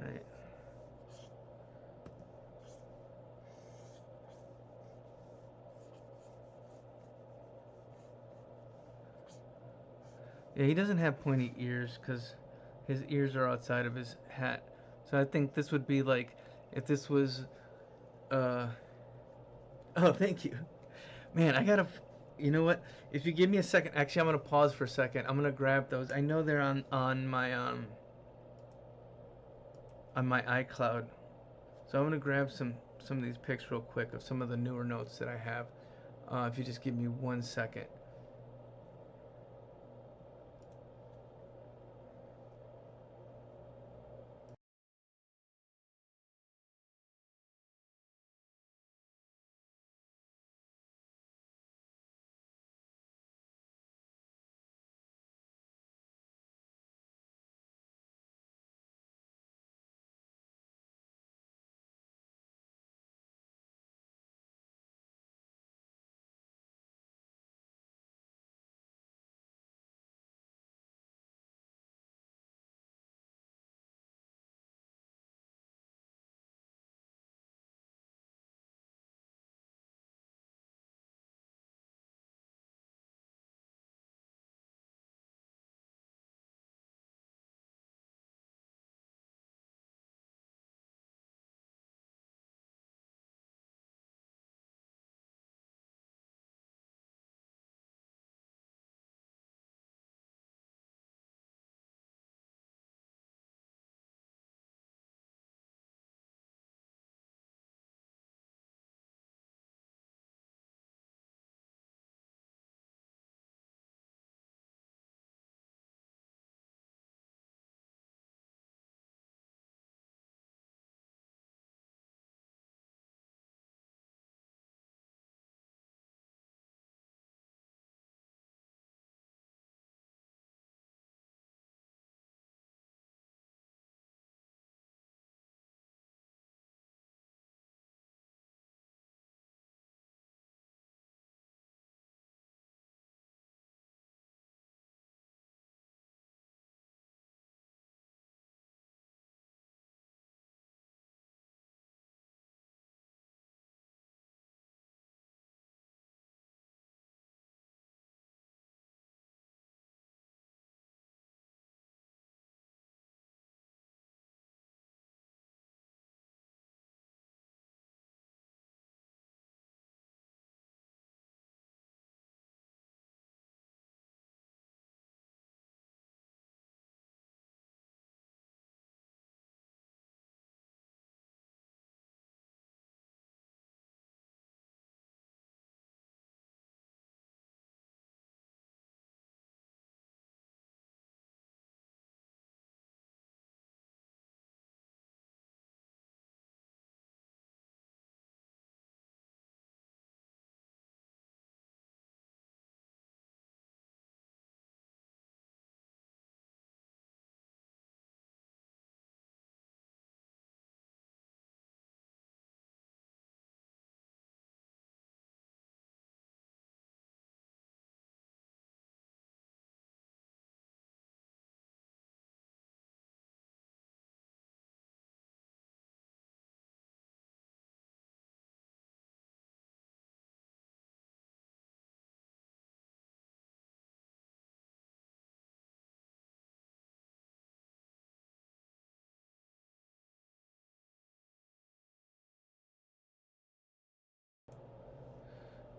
Right. Yeah, he doesn't have pointy ears because his ears are outside of his hat. So I think this would be like if this was. Uh, oh, thank you, man. I gotta. You know what? If you give me a second, actually, I'm gonna pause for a second. I'm gonna grab those. I know they're on my iCloud, so I'm gonna grab some of these pics real quick of some of the newer notes that I have. If you just give me 1 second.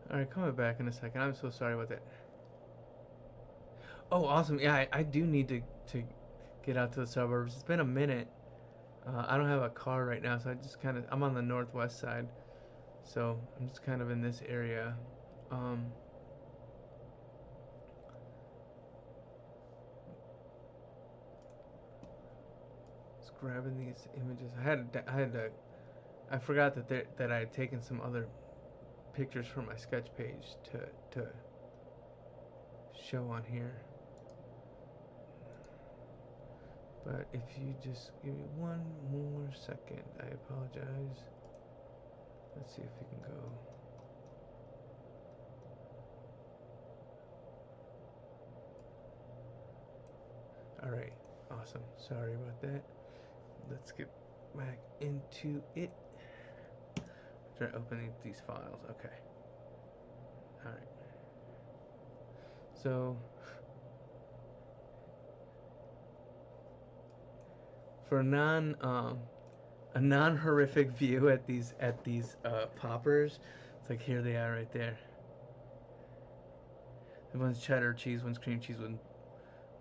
All right, coming back in a second. I'm so sorry about that. Oh, awesome. Yeah, I do need to get out to the suburbs. It's been a minute. I don't have a car right now, so I'm on the northwest side, so I'm just kind of in this area. Um, just grabbing these images. I forgot that I had taken some other pictures from my sketch page to show on here. But if you just give me 1 more second, I apologize. Let's see if we can go. All right, awesome. Sorry about that. Let's get back into it. Try opening these files. Okay. All right. So for a non horrific view at these poppers, it's like here they are right there. One's cheddar cheese, one's cream cheese, one's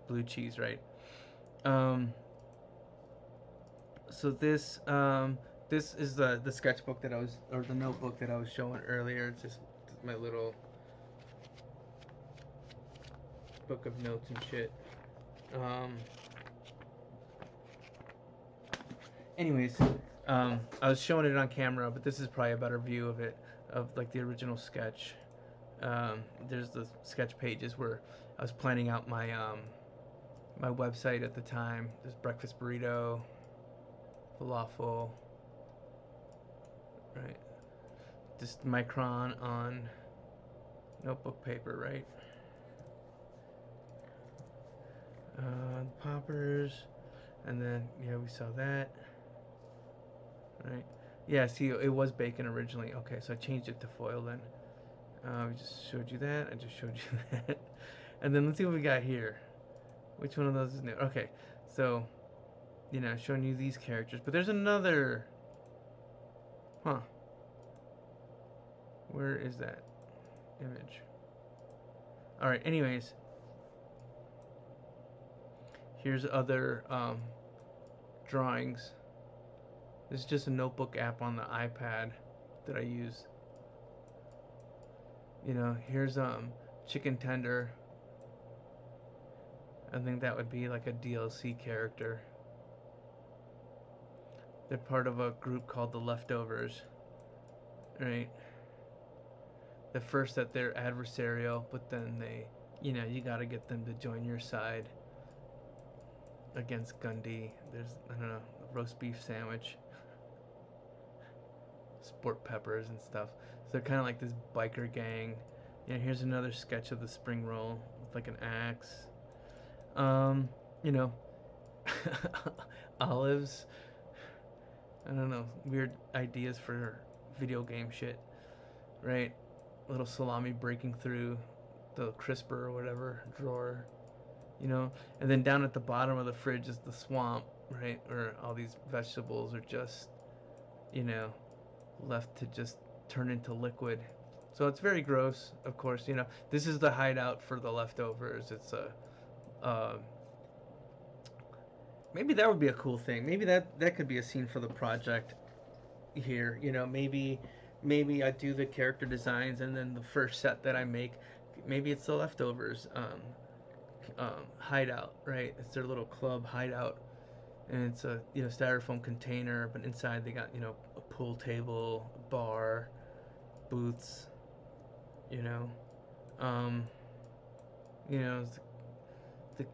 blue cheese, right? Um, so this this is the sketchbook that I was, or the notebook that I was showing earlier. It's just my little book of notes and shit. Um, anyways, I was showing it on camera, but this is probably a better view of it, of like the original sketch. There's the sketch pages where I was planning out my website at the time. There's breakfast burrito, falafel, right? Just micron on notebook paper, right? Poppers, and then yeah, we saw that, right? Yeah, see, it was bacon originally. Okay, so I changed it to foil then. We just showed you that. I just showed you that, and then let's see what we got here. Which one of those is new? Okay, so showing you these characters, but there's another. Huh? Where is that image? All right. Anyways, here's other drawings. This is just a notebook app on the iPad that I use. Here's chicken tender. I think that would be like a DLC character. They're part of a group called the Leftovers, right? At first that they're adversarial, but then you got to get them to join your side against Gundy. There's, I don't know, a roast beef sandwich, sport peppers and stuff. So they're kind of like this biker gang. Here's another sketch of the spring roll with like an axe. You know, olives. I don't know, weird ideas for video game shit, right? Little salami breaking through the crisper or whatever drawer, and then down at the bottom of the fridge is the swamp, right? Where all these vegetables are just, you know, left to just turn into liquid. So it's very gross, of course. This is the hideout for the leftovers. It's uh, maybe that would be a cool thing. Maybe that could be a scene for the project here. Maybe I do the character designs and then the first set that I make, maybe it's the leftovers hideout, right? It's their little club hideout, and it's a styrofoam container, but inside they got a pool table, a bar, booths, you know, um, the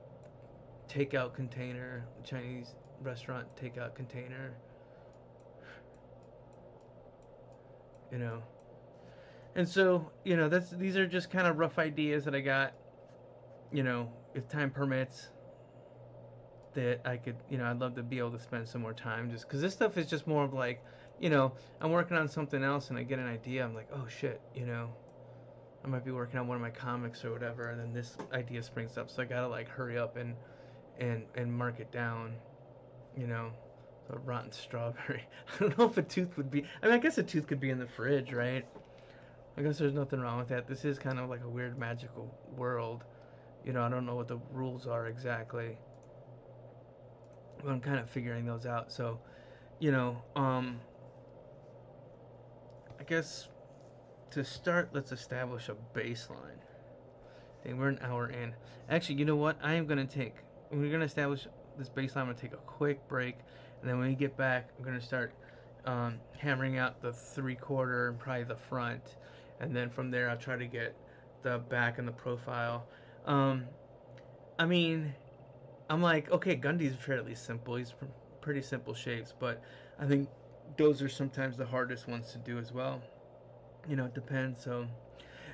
takeout container, Chinese restaurant takeout container, you know. And so, these are just kind of rough ideas that I got, if time permits, that I could, I'd love to be able to spend some more time just because this stuff is just more of like, I'm working on something else and I get an idea. I'm like, oh shit, I might be working on one of my comics or whatever, and then this idea springs up. So I gotta like hurry up and mark it down, you know. So rotten strawberry. I don't know if a tooth would be. I mean, I guess a tooth could be in the fridge, right? I guess there's nothing wrong with that. This is kind of like a weird magical world. I don't know what the rules are exactly. But I'm kind of figuring those out. So, you know, um, I guess to start, let's establish a baseline. Dang, we're an hour in. Actually, you know what? We're gonna establish this baseline. I'm gonna take a quick break, and then when we get back, I'm gonna start hammering out the 3/4 and probably the front, and then from there I'll try to get the back and the profile. Um, I mean, I'm like, okay, Gundy's fairly simple. He's pretty simple shapes, but I think those are sometimes the hardest ones to do as well. It depends. So,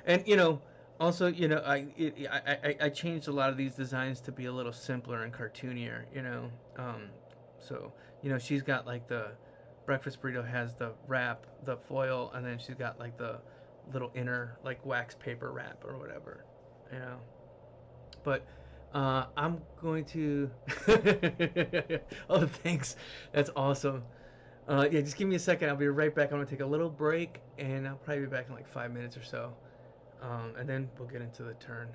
and also, I changed a lot of these designs to be a little simpler and cartoonier. So she's got like the breakfast burrito has the wrap, the foil, and then she's got like the little inner like wax paper wrap or whatever. You know, but I'm going to. Oh, thanks. That's awesome. Yeah, just give me a second. I'll be right back. I'm gonna take a little break, and I'll probably be back in like 5 minutes or so, and then we'll get into the turn.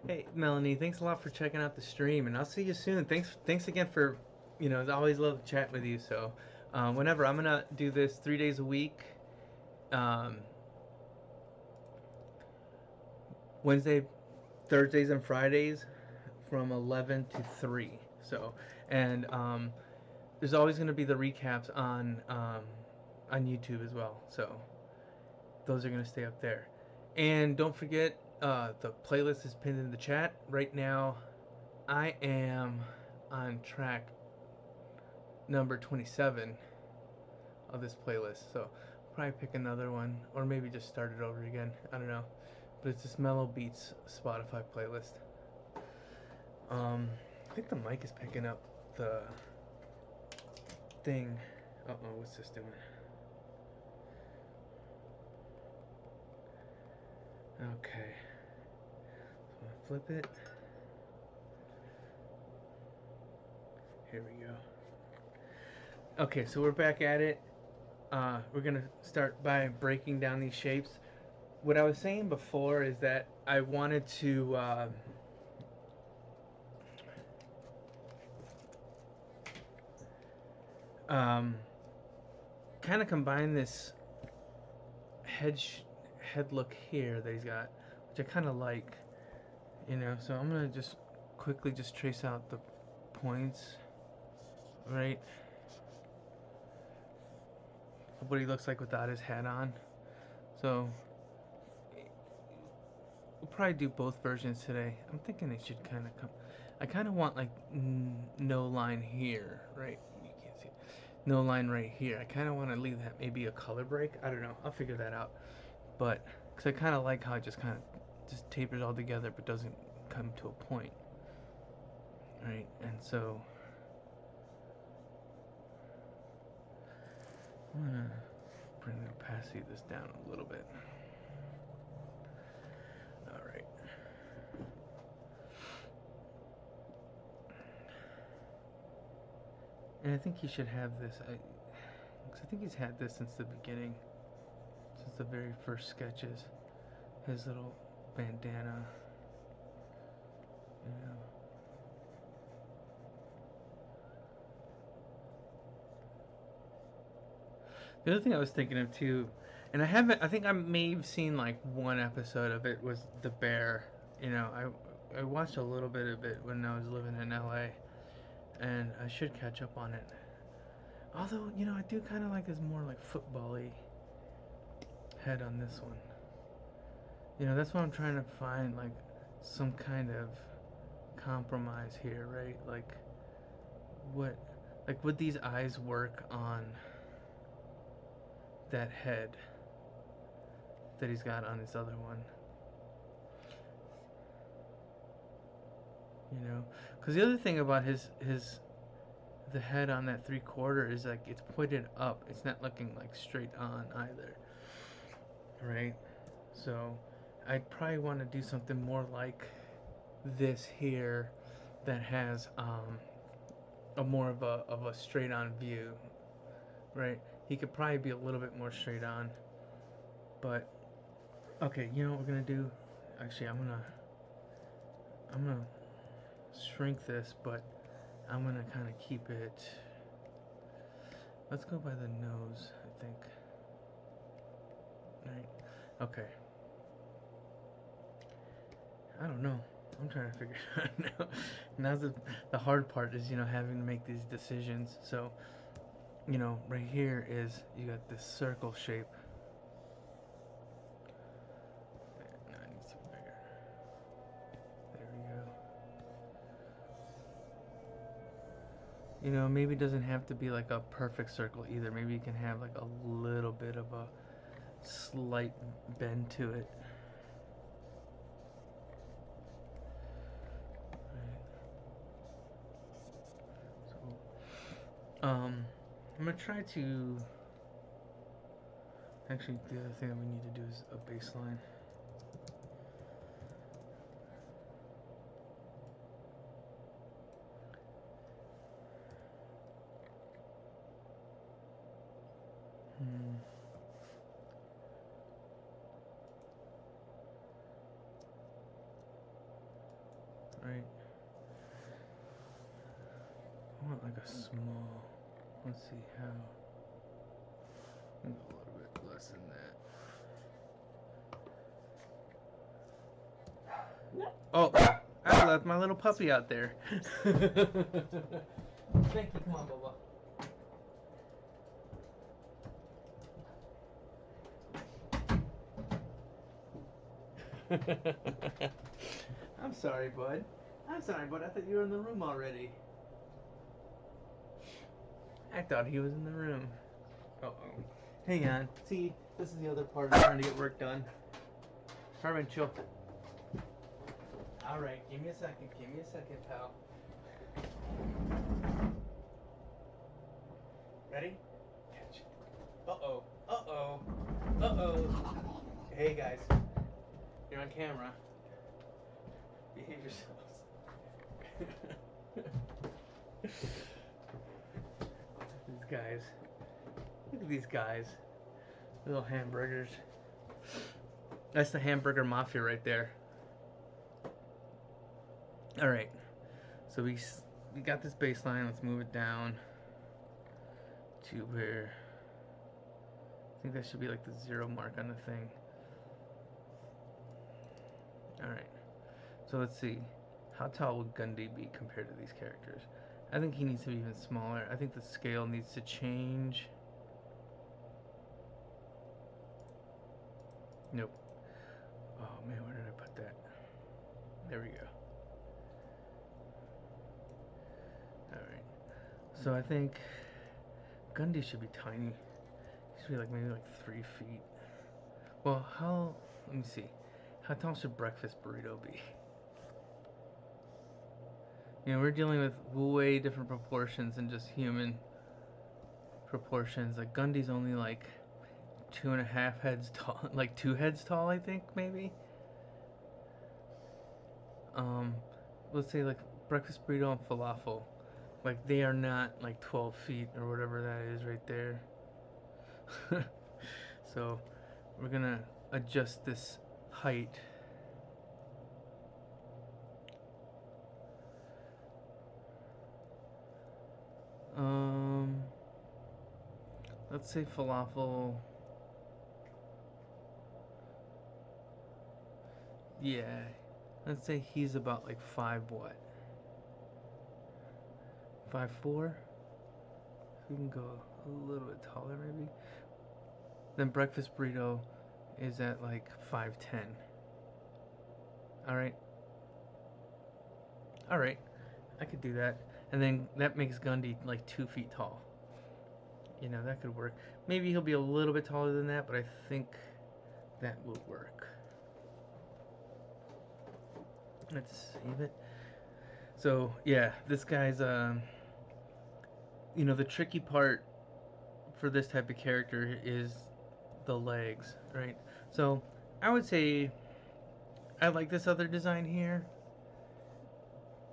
Hey, Melanie, thanks a lot for checking out the stream, and I'll see you soon. Thanks again for, I always love to chat with you. So, whenever I'm gonna do this 3 days a week, um, Wednesday, Thursdays, and Fridays, from 11 to 3. So, and there's always gonna be the recaps on YouTube as well. So those are gonna stay up there, and don't forget the playlist is pinned in the chat right now. I am on track number 27 of this playlist, so I'll probably pick another one or maybe just start it over again. I don't know, but it's this Mellow Beats Spotify playlist. I think the mic is picking up the thing. What's this doing? Okay, so I flip it. Here we go. Okay, so we're back at it. We're gonna start by breaking down these shapes. What I was saying before is that I wanted to um, kind of combine this head head look here that he's got, which I kind of like, So I'm gonna just quickly just trace out the points, right? What he looks like without his hat on. So we'll probably do both versions today. I'm thinking they should kind of come. I kind of want like no line here, right? You can't see it. No line right here. I kind of want to leave that maybe a color break. I don't know. I'll figure that out. But because I kind of like how it just kind of just tapers all together, but doesn't come to a point, right? And so I'm gonna bring the opacity of this down a little bit. All right. And I think he should have this. I think he's had this since the beginning, since the very first sketches. His little bandana, you know. The other thing I was thinking of too, and I think I may have seen like one episode of it, was the bear. I watched a little bit of it when I was living in LA, and I should catch up on it. Although, I do kind of like his more like football-y head on this one. That's what I'm trying to find, like some kind of compromise here, right? What, would these eyes work on that head that he's got on his other one? Because the other thing about the head on that 3/4 is like it's pointed up. It's not looking like straight on either, right? So I'd probably want to do something more like this here that has a more of a straight on view, right? He could probably be a little bit more straight on, but okay. You know what we're gonna do? Actually, I'm gonna shrink this, but I'm gonna kind of keep it. Let's go by the nose, I think. Right. Okay. I don't know. I'm trying to figure it out now. Now the hard part is, having to make these decisions. So, right here is you got this circle shape. No, it needs to be bigger. There we go. Maybe it doesn't have to be like a perfect circle either. Maybe you can have like a little bit of a slight bend to it. So, I'm gonna try to. Actually, the other thing that we need to do is a baseline. right? I want like a small. Let's see how. A little bit less than that. Oh, I left my little puppy out there. Thank you. Come on, Bubba. I'm sorry, bud. I'm sorry, bud. I thought you were in the room already. I thought he was in the room. Uh-oh. Hang on. See, this is the other part of trying to get work done. Herman, chill. Alright, give me a second. Give me a second, pal. Ready? Catch. Uh-oh. Uh-oh. Uh-oh. Hey, guys. You're on camera. Behave yourselves. These guys. Look at these guys. Little hamburgers. That's the hamburger mafia right there. Alright. So we got this baseline. Let's move it down to where I think that should be like the 0 mark on the thing. Alright. So let's see. How tall would Gundy be compared to these characters? I think he needs to be even smaller. I think the scale needs to change. Nope. Oh man, where did I put that? There we go. Alright. So I think Gundy should be tiny. He should be like maybe like 3 feet. Well, let me see. How tall should Breakfast Burrito be? You know, we're dealing with way different proportions than just human proportions. Like Gundy's only like 2.5 heads tall, like 2 heads tall, I think maybe. Let's say like Breakfast Burrito and Falafel, like they are not like 12 feet or whatever that is right there. So we're gonna adjust this height. Let's say Falafel. Yeah, let's say he's about like 5 what? 5'4"? We can go a little bit taller maybe. Then Breakfast Burrito is at like 5'10". Alright. Alright. I could do that. And then that makes Gundy like 2 feet tall. You know, that could work. Maybe he'll be a little bit taller than that, but I think that will work. Let's save it. So, yeah, this guy's, you know, the tricky part for this type of character is the legs, right? So, I would say I like this other design here,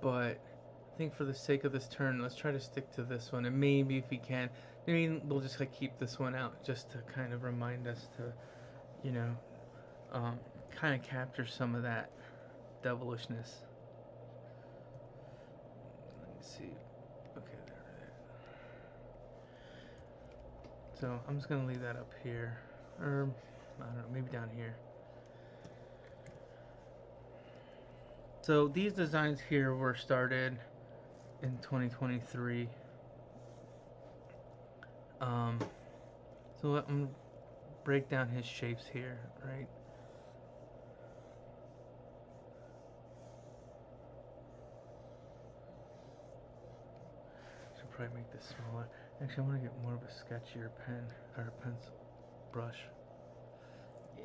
but I think for the sake of this turn, let's try to stick to this one, and maybe if we can, maybe we'll just like keep this one out just to kind of remind us to, you know, kind of capture some of that devilishness. Let me see. Okay, there. So I'm just gonna leave that up here, or I don't know, maybe down here. So these designs here were started in 2023. So let me break down his shapes here, right? Should probably make this smaller. Actually, I want to get more of a sketchier pen or pencil brush. Yeah.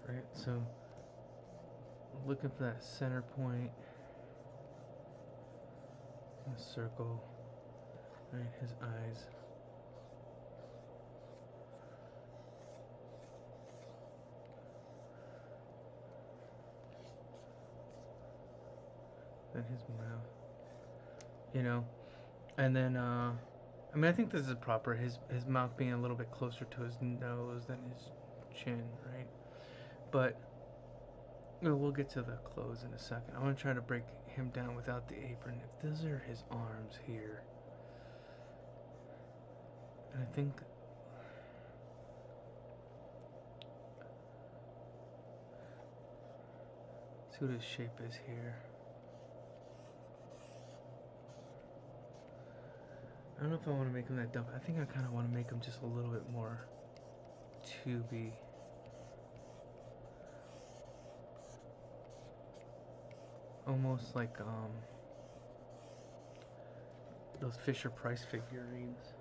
Right. So looking for that center point. A circle. Right. His eyes. Then his mouth. You know, and then I mean, I think this is proper. His mouth being a little bit closer to his nose than his chin, right? But we'll get to the clothes in a second. I want to try to break him down without the apron. If those are his arms here, and I think see what his shape is here. I don't know if I want to make him that dump. I think I kind of want to make him just a little bit more tubey. Almost like those Fisher Price figurines.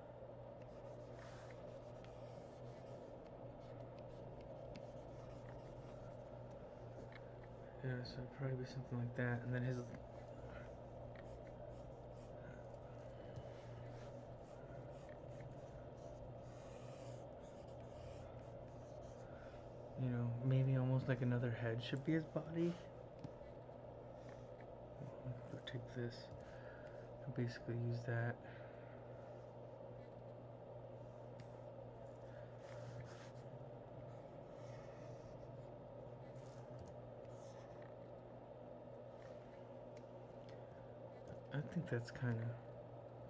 Yeah, so it'd probably be something like that. And then his, maybe almost like another head should be his body. We'll take this and basically use that. I think that's kind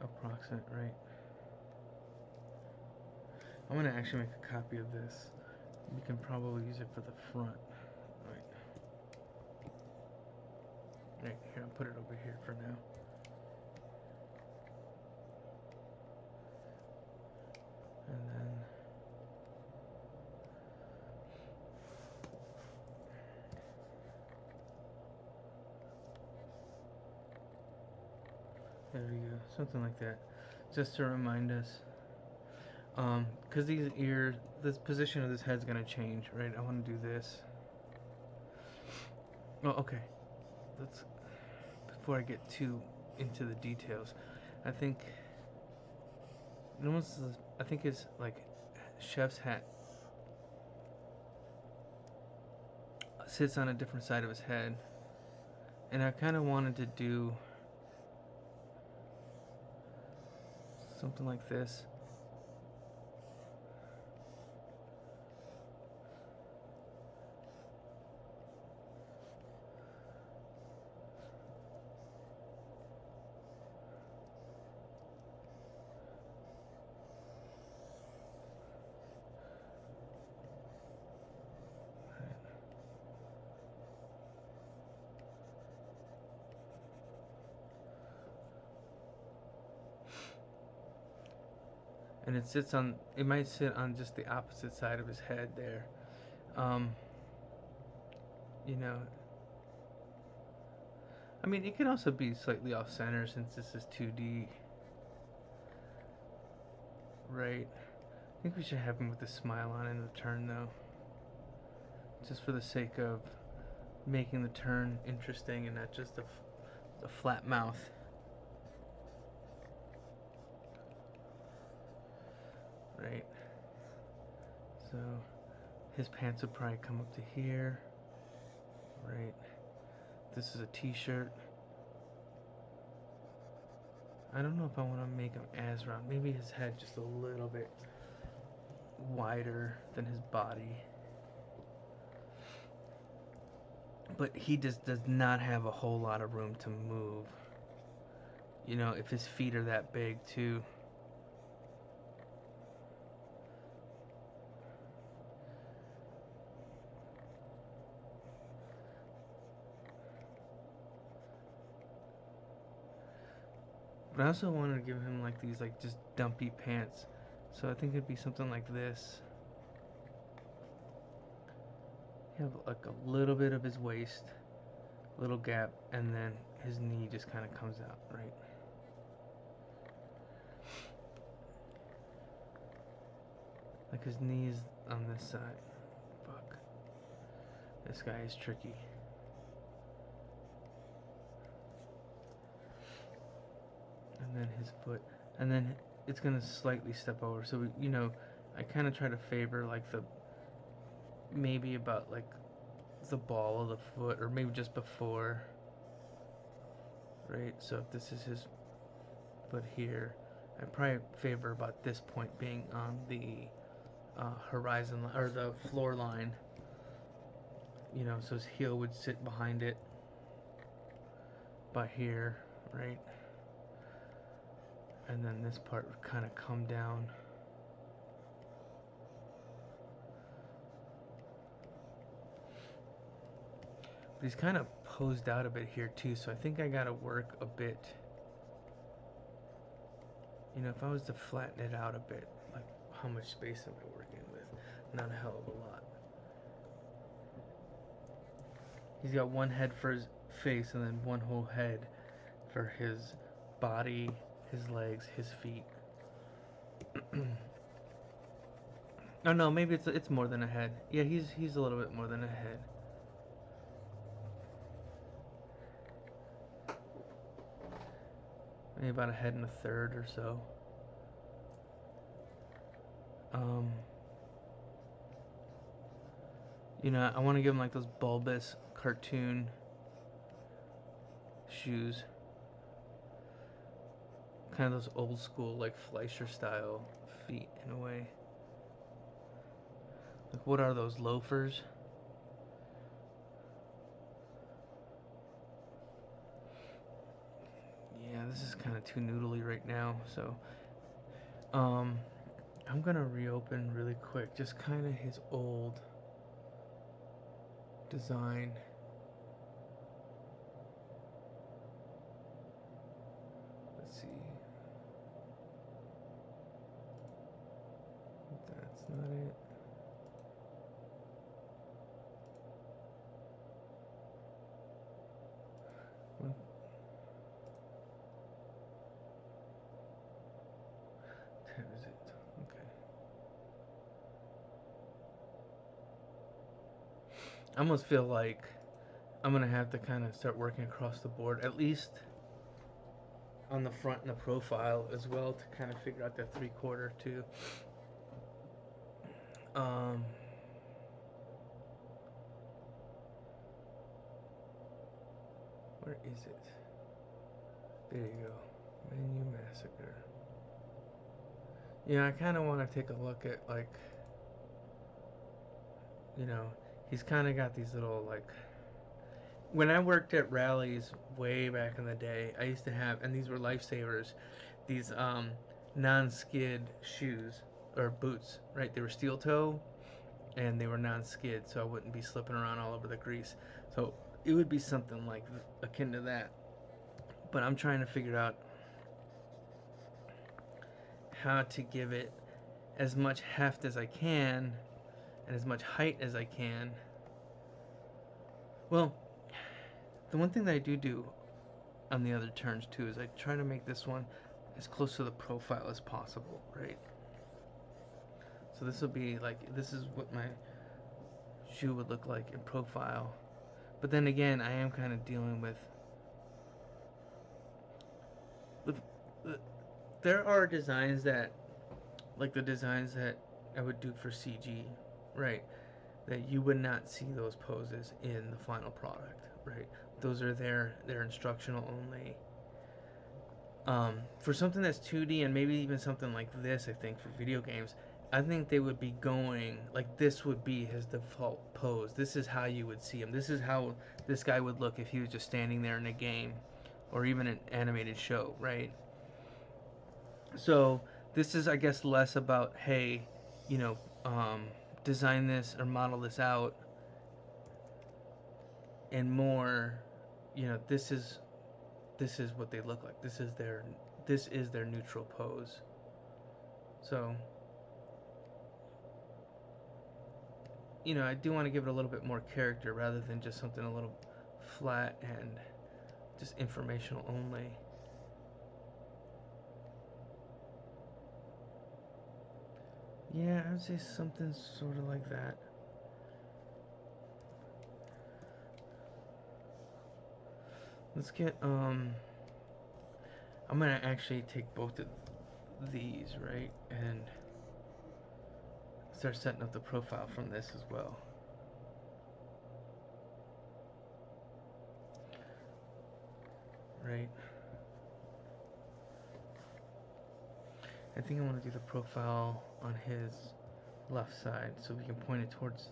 of approximate, right? I'm gonna actually make a copy of this. We can probably use it for the front. Right here, I'll put it over here for now. And then there we go, something like that, just to remind us. Because these ears, this position of this head's gonna change, right? I want to do this. Oh, okay. Let's, before I get too into the details, I think I think his like chef's hat sits on a different side of his head, and I kind of wanted to do something like this. And it might sit on just the opposite side of his head there. Um, you know, I mean, it can also be slightly off center since this is 2D, right? I think we should have him with a smile on in the turn though, just for the sake of making the turn interesting and not just a flat mouth. Right? So his pants would probably come up to here. Right? This is a t-shirt. I don't know if I want to make him as round. Maybe his head just a little bit wider than his body. But he just does not have a whole lot of room to move. If his feet are that big too. But I also wanted to give him like these like just dumpy pants. So I think it'd be something like this. You have like a little bit of his waist, little gap, and then his knee just kind of comes out, right? Like his knee's on this side. Fuck. This guy is tricky. And then his foot. And then it's gonna slightly step over. So, I kind of try to favor like maybe about like the ball of the foot, or maybe just before. Right? So if this is his foot here, I probably favor about this point being on the horizon or the floor line. You know, so his heel would sit behind it by here, right? And then this part would kind of come down. But he's kind of posed out a bit here too, so I think I gotta work a bit. You know, if I was to flatten it out a bit, like how much space am I working with? Not a hell of a lot. He's got one head for his face and then one whole head for his body, his legs, his feet. Oh no, maybe it's more than a head. Yeah, he's a little bit more than a head. Maybe about a head and a third or so. You know, I want to give him like those bulbous cartoon shoes. Kind of those old school, like Fleischer style feet in a way. Like, what are those, loafers? Yeah, this is kind of too noodly right now, so I'm gonna reopen really quick, just kind of his old design. Let's see. That's not it. What tab is it? Okay. I almost feel like I'm gonna have to kind of start working across the board, at least on the front and the profile as well, to kind of figure out that 3/4 too. Um, where is it? There you go. Menu Massacre. Yeah, I kind of want to take a look at, like, you know, he's kind of got these little, like, when I worked at rallies way back in the day, I used to have, and these were lifesavers, these non-skid shoes or boots, right? They were steel toe and they were non-skid, so I wouldn't be slipping around all over the grease. So it would be something like akin to that. But I'm trying to figure out how to give it as much heft as I can and as much height as I can. Well, the one thing that I do on the other turns too is I try to make this one as close to the profile as possible, right? So this will be like, this is what my shoe would look like in profile. But then again, I am kind of dealing with the, the there are designs that, like the designs that I would do for CG, right? That you would not see those poses in the final product, right? Those are they're instructional only. For something that's 2D and maybe even something like this, I think for video games, I think they would be going like this would be his default pose. This is how you would see him. This is how this guy would look if he was just standing there in a game or even an animated show, right? So this is, I guess, less about, hey, you know, design this or model this out, and more, you know, this is what they look like. This is their neutral pose. So, you know, I do want to give it a little bit more character rather than just something a little flat and just informational only. Yeah, I would say something sort of like that. Let's get I'm gonna actually take both of these, right, and start setting up the profile from this as well. Right. I think I want to do the profile on his left side so we can point it towards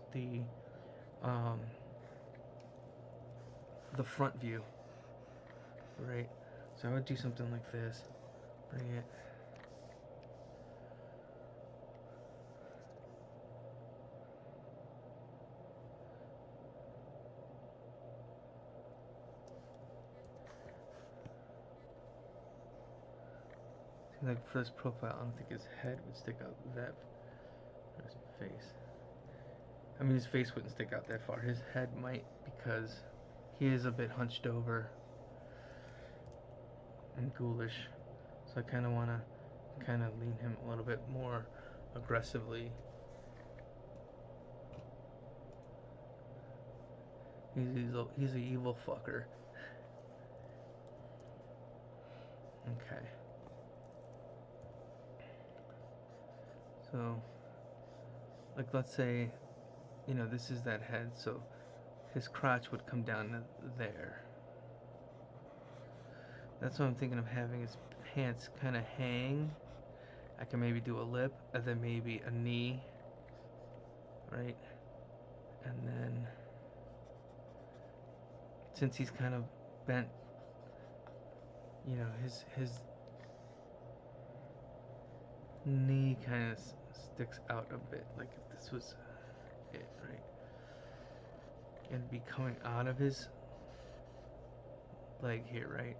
um, the front view, right? So I would do something like this, bring it. Like for this profile, I don't think his head would stick out that far. His face. I mean, his face wouldn't stick out that far. His head might because he is a bit hunched over and ghoulish. So I kind of want to kind of lean him a little bit more aggressively. He's an evil fucker. Okay. So, like, let's say, this is that head, so his crotch would come down to there. That's what I'm thinking of, having his pants kind of hang. I can maybe do a lip, and then maybe a knee, right? And then, since he's kind of bent, his knee kind of sticks out a bit, like if this was it, right? It'd be coming out of his leg here, right?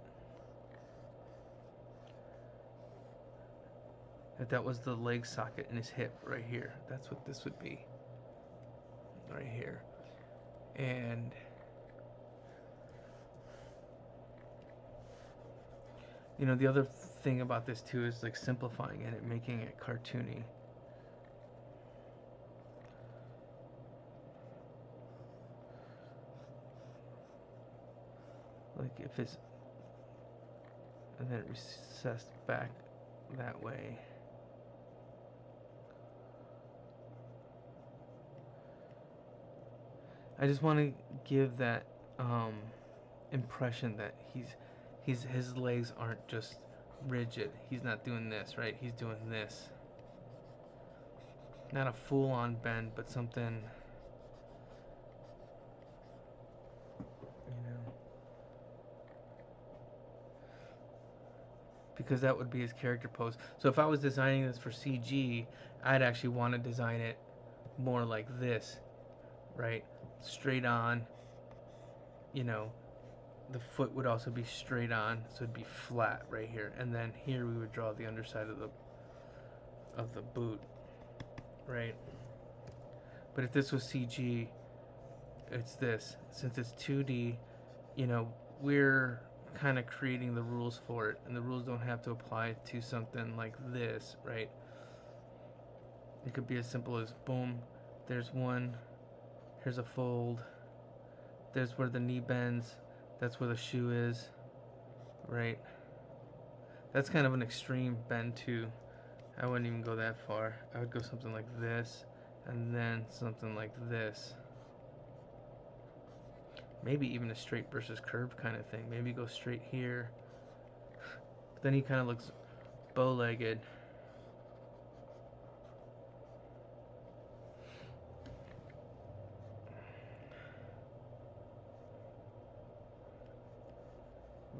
If that was the leg socket in his hip right here, that's what this would be, right here. And the other thing about this too is like simplifying it and making it cartoony. Like if it's, and then it recessed back that way. I just want to give that impression that his legs aren't just rigid. He's not doing this, right? He's doing this. Not a full-on bend, but something, because that would be his character pose. So if I was designing this for CG, I'd actually want to design it more like this, right? Straight on, the foot would also be straight on, so it'd be flat right here. And then here we would draw the underside of the boot, right? But if this was CG, it's this. Since it's 2D, we're kind of creating the rules for it, and the rules don't have to apply to something like this, right? It could be as simple as boom, there's one, here's a fold, there's where the knee bends, that's where the shoe is, right? That's kind of an extreme bend too. I wouldn't even go that far. I would go something like this, and then something like this. Maybe even a straight versus curved kind of thing. Maybe go straight here. But then he kind of looks bow-legged.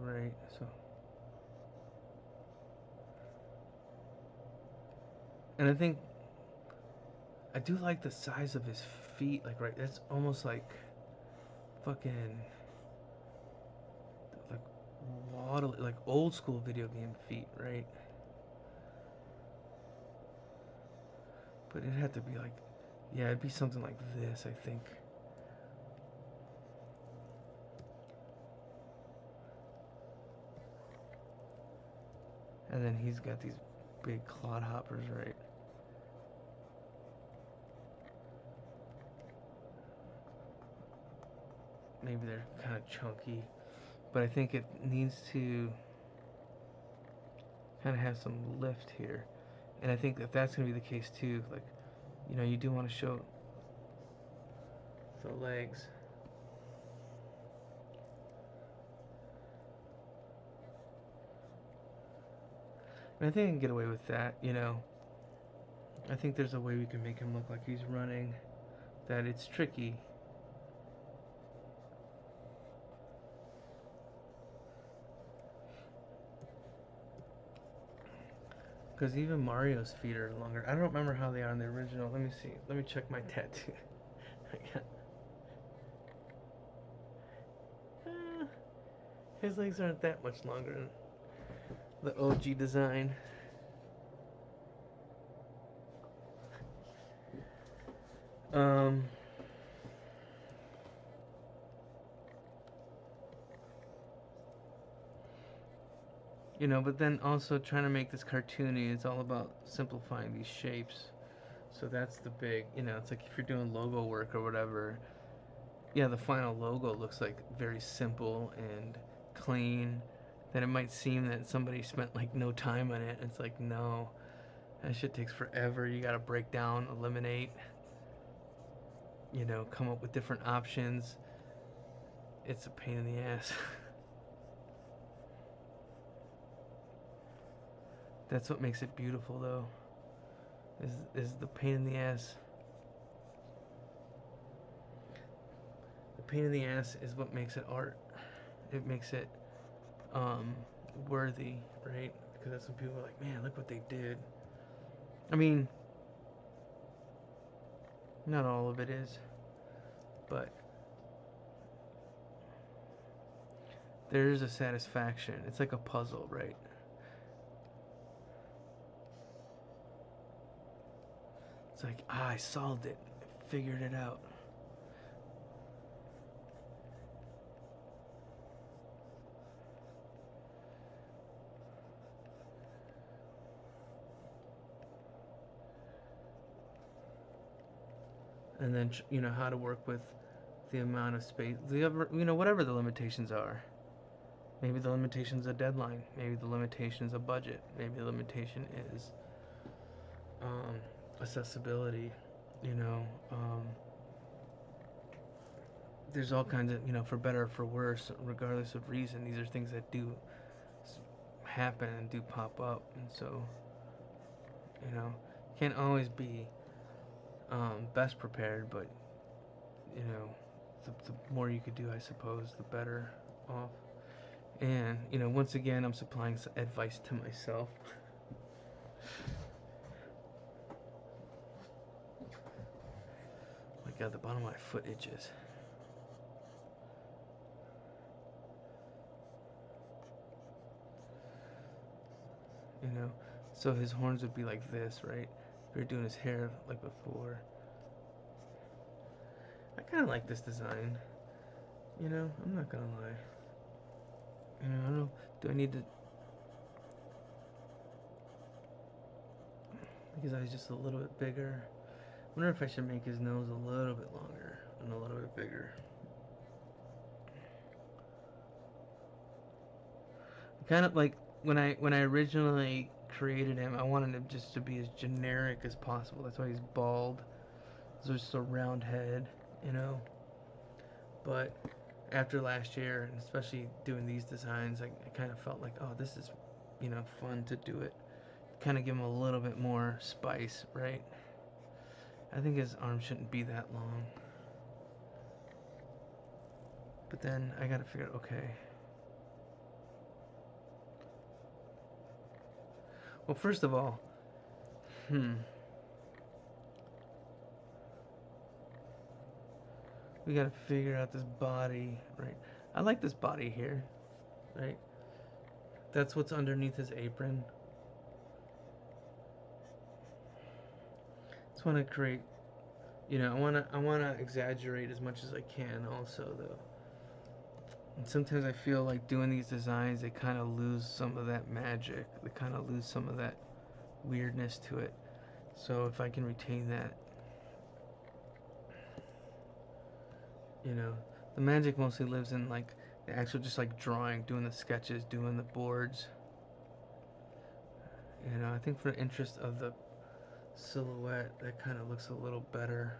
Right, so. And I think I do like the size of his feet. Like, right, that's almost like fucking like waddle, like old school video game feet, right? But it had to be like, yeah, it'd be something like this, I think. And then he's got these big clod hoppers, right? Maybe they're kind of chunky, but I think it needs to kind of have some lift here. And I think that that's going to be the case too. Like, you do want to show the legs. And I think I can get away with that, you know. I think there's a way we can make him look like he's running. That it's tricky. Because even Mario's feet are longer. I don't remember how they are in the original. Let me see. Let me check my tattoo. uh, his legs aren't that much longer than the OG design. Um, you know, but then also trying to make this cartoony is all about simplifying these shapes. So that's the big, you know, it's like if you're doing logo work or whatever, yeah, the final logo looks like very simple and clean. Then it might seem that somebody spent like no time on it. It's like, no, that shit takes forever. You gotta break down, eliminate, you know, come up with different options. It's a pain in the ass. That's what makes it beautiful, though. Is the pain in the ass. The pain in the ass is what makes it art. It makes it um, worthy, right? Because that's when people are like, man, look what they did. I mean, not all of it is, but there is a satisfaction. It's like a puzzle, right? It's like, I solved it, figured it out. And then, you know, how to work with the amount of space, you know, whatever the limitations are. Maybe the limitation is a deadline. Maybe the limitation is a budget. Maybe the limitation is um, accessibility. You know, there's all kinds of, you know, for better or for worse, regardless of reason. These are things that do happen and do pop up, and so, you know, can't always be best prepared, but you know, the more you could do, I suppose, the better off. And you know, once again, I'm supplying advice to myself. My God, the bottom of my foot itches. You know, so his horns would be like this, right? If we were doing his hair like before. I kind of like this design. You know, I'm not gonna lie. You know, I don't know. Do I need to? Because I was just a little bit bigger. I wonder if I should make his nose a little bit longer and a little bit bigger. Kind of like when I originally created him, I wanted him just to be as generic as possible. That's why he's bald. So just a round head, you know. But after last year, and especially doing these designs, I kind of felt like, oh, this is, you know, fun to do it. Kind of give him a little bit more spice, right? I think his arm shouldn't be that long. But then I gotta figure out, okay. Well, first of all, we gotta figure out this body, right? I like this body here, right? That's what's underneath his apron. Just want to create, you know, I wanna exaggerate as much as I can. Also, though, and sometimes I feel like doing these designs, they kind of lose some of that magic. They kind of lose some of that weirdness to it. So if I can retain that, you know, the magic mostly lives in like the actual just like drawing, doing the sketches, doing the boards. You know, I think for the interest of the silhouette, that kind of looks a little better.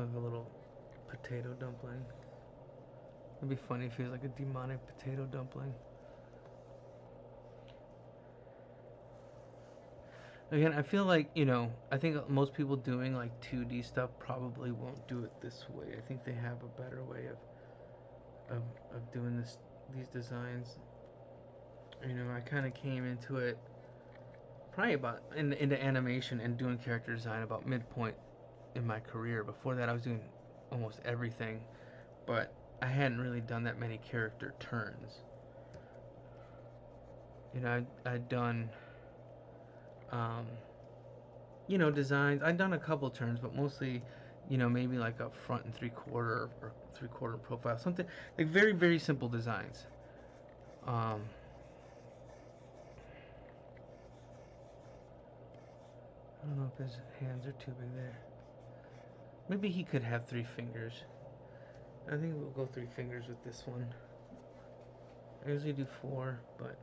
like a little potato dumpling. It'd be funny if he was like a demonic potato dumpling. Again, I feel like, I think most people doing like 2D stuff probably won't do it this way. I think they have a better way of doing these designs. I kind of came into it probably about into animation and doing character design about midpoint in my career. Before that, I was doing almost everything, but I hadn't really done that many character turns. I'd done, um, designs. I'd done a couple turns, but mostly, maybe like a front and 3/4 or 3/4 profile, something like very, very simple designs. I don't know if his hands are too big there. Maybe he could have 3 fingers. I think we'll go 3 fingers with this one. I usually do 4, but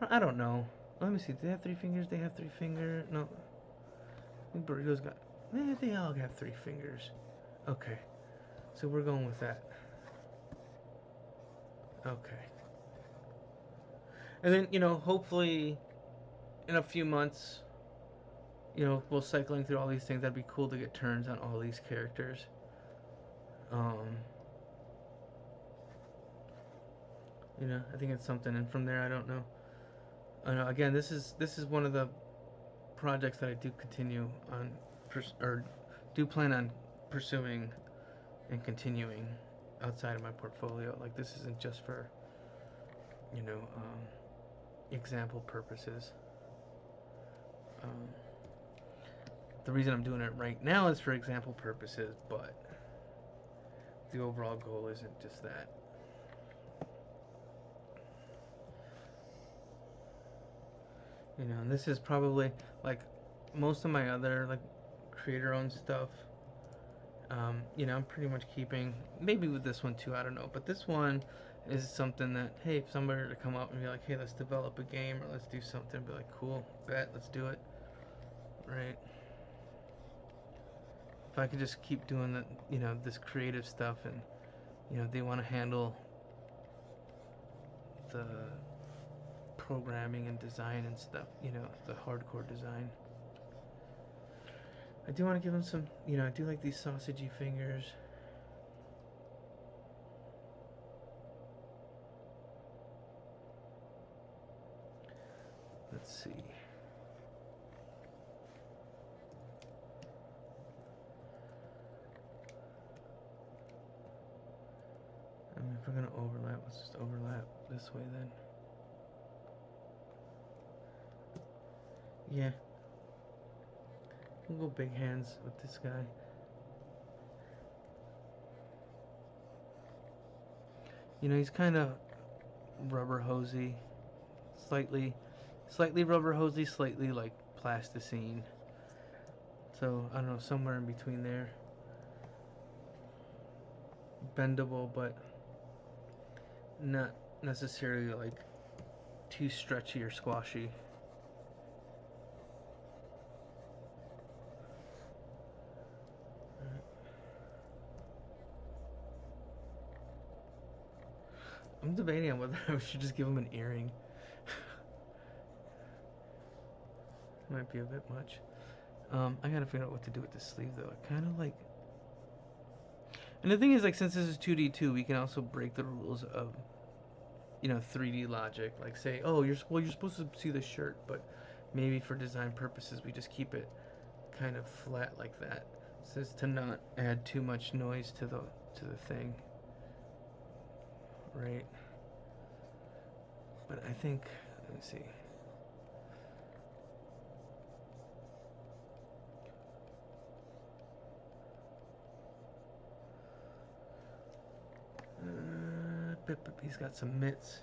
I don't know. Let me see. Do they have 3 fingers? They have 3 finger. No. I think burritos got. They all have 3 fingers. Okay. So we're going with that. Okay. And then, hopefully in a few months, we'll cycling through all these things. That'd be cool to get turns on all these characters. I think it's something. And from there, I don't know. Again, this is one of the projects that I do continue on, or do plan on pursuing and continuing outside of my portfolio. Like, this isn't just for, example purposes. The reason I'm doing it right now is for example purposes, but the overall goal isn't just that. And this is probably like most of my other like creator-owned stuff. I'm pretty much keeping, maybe with this one too, I don't know, but this one is something that, hey, if somebody were to come up and be like, hey, let's develop a game or let's do something, be like, cool, bet, let's do it, right? If I could just keep doing the, this creative stuff, and they want to handle the programming and design and stuff, the hardcore design. I do want to give them some, I do like these sausagey fingers. Let's see. I mean, if we're going to overlap, let's just overlap this way then. Yeah. We'll go big hands with this guy. He's kind of rubber hosey. Slightly rubber hosey, slightly like plasticine. So, I don't know, somewhere in between there. Bendable, but not necessarily like too stretchy or squashy. I'm debating on whether I should just give him an earring. Might be a bit much. I gotta figure out what to do with the sleeve though. I kind of like. And the thing is, like, since this is 2D too, we can also break the rules of, 3D logic. Like, say, oh, you're supposed to see the shirt, but maybe for design purposes, we just keep it kind of flat like that, so as to not add too much noise to the thing, right? But I think, let me see. He's got some mitts.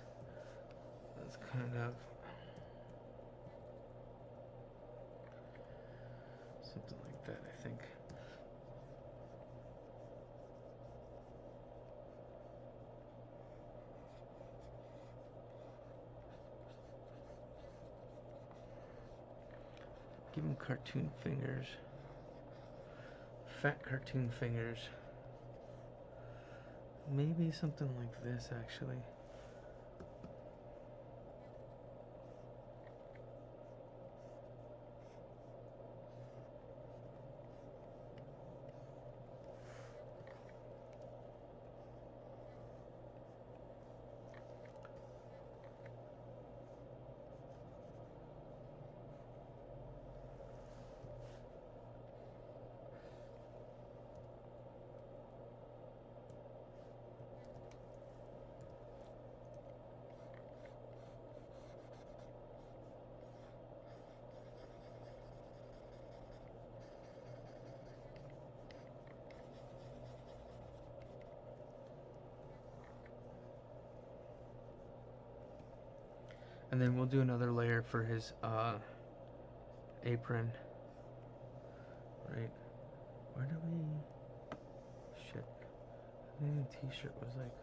That's kind of something like that, I think. Give him cartoon fingers. fat cartoon fingers. Maybe something like this, actually. And then we'll do another layer for his apron. Right. Where do we... Shit. I think the t-shirt was like...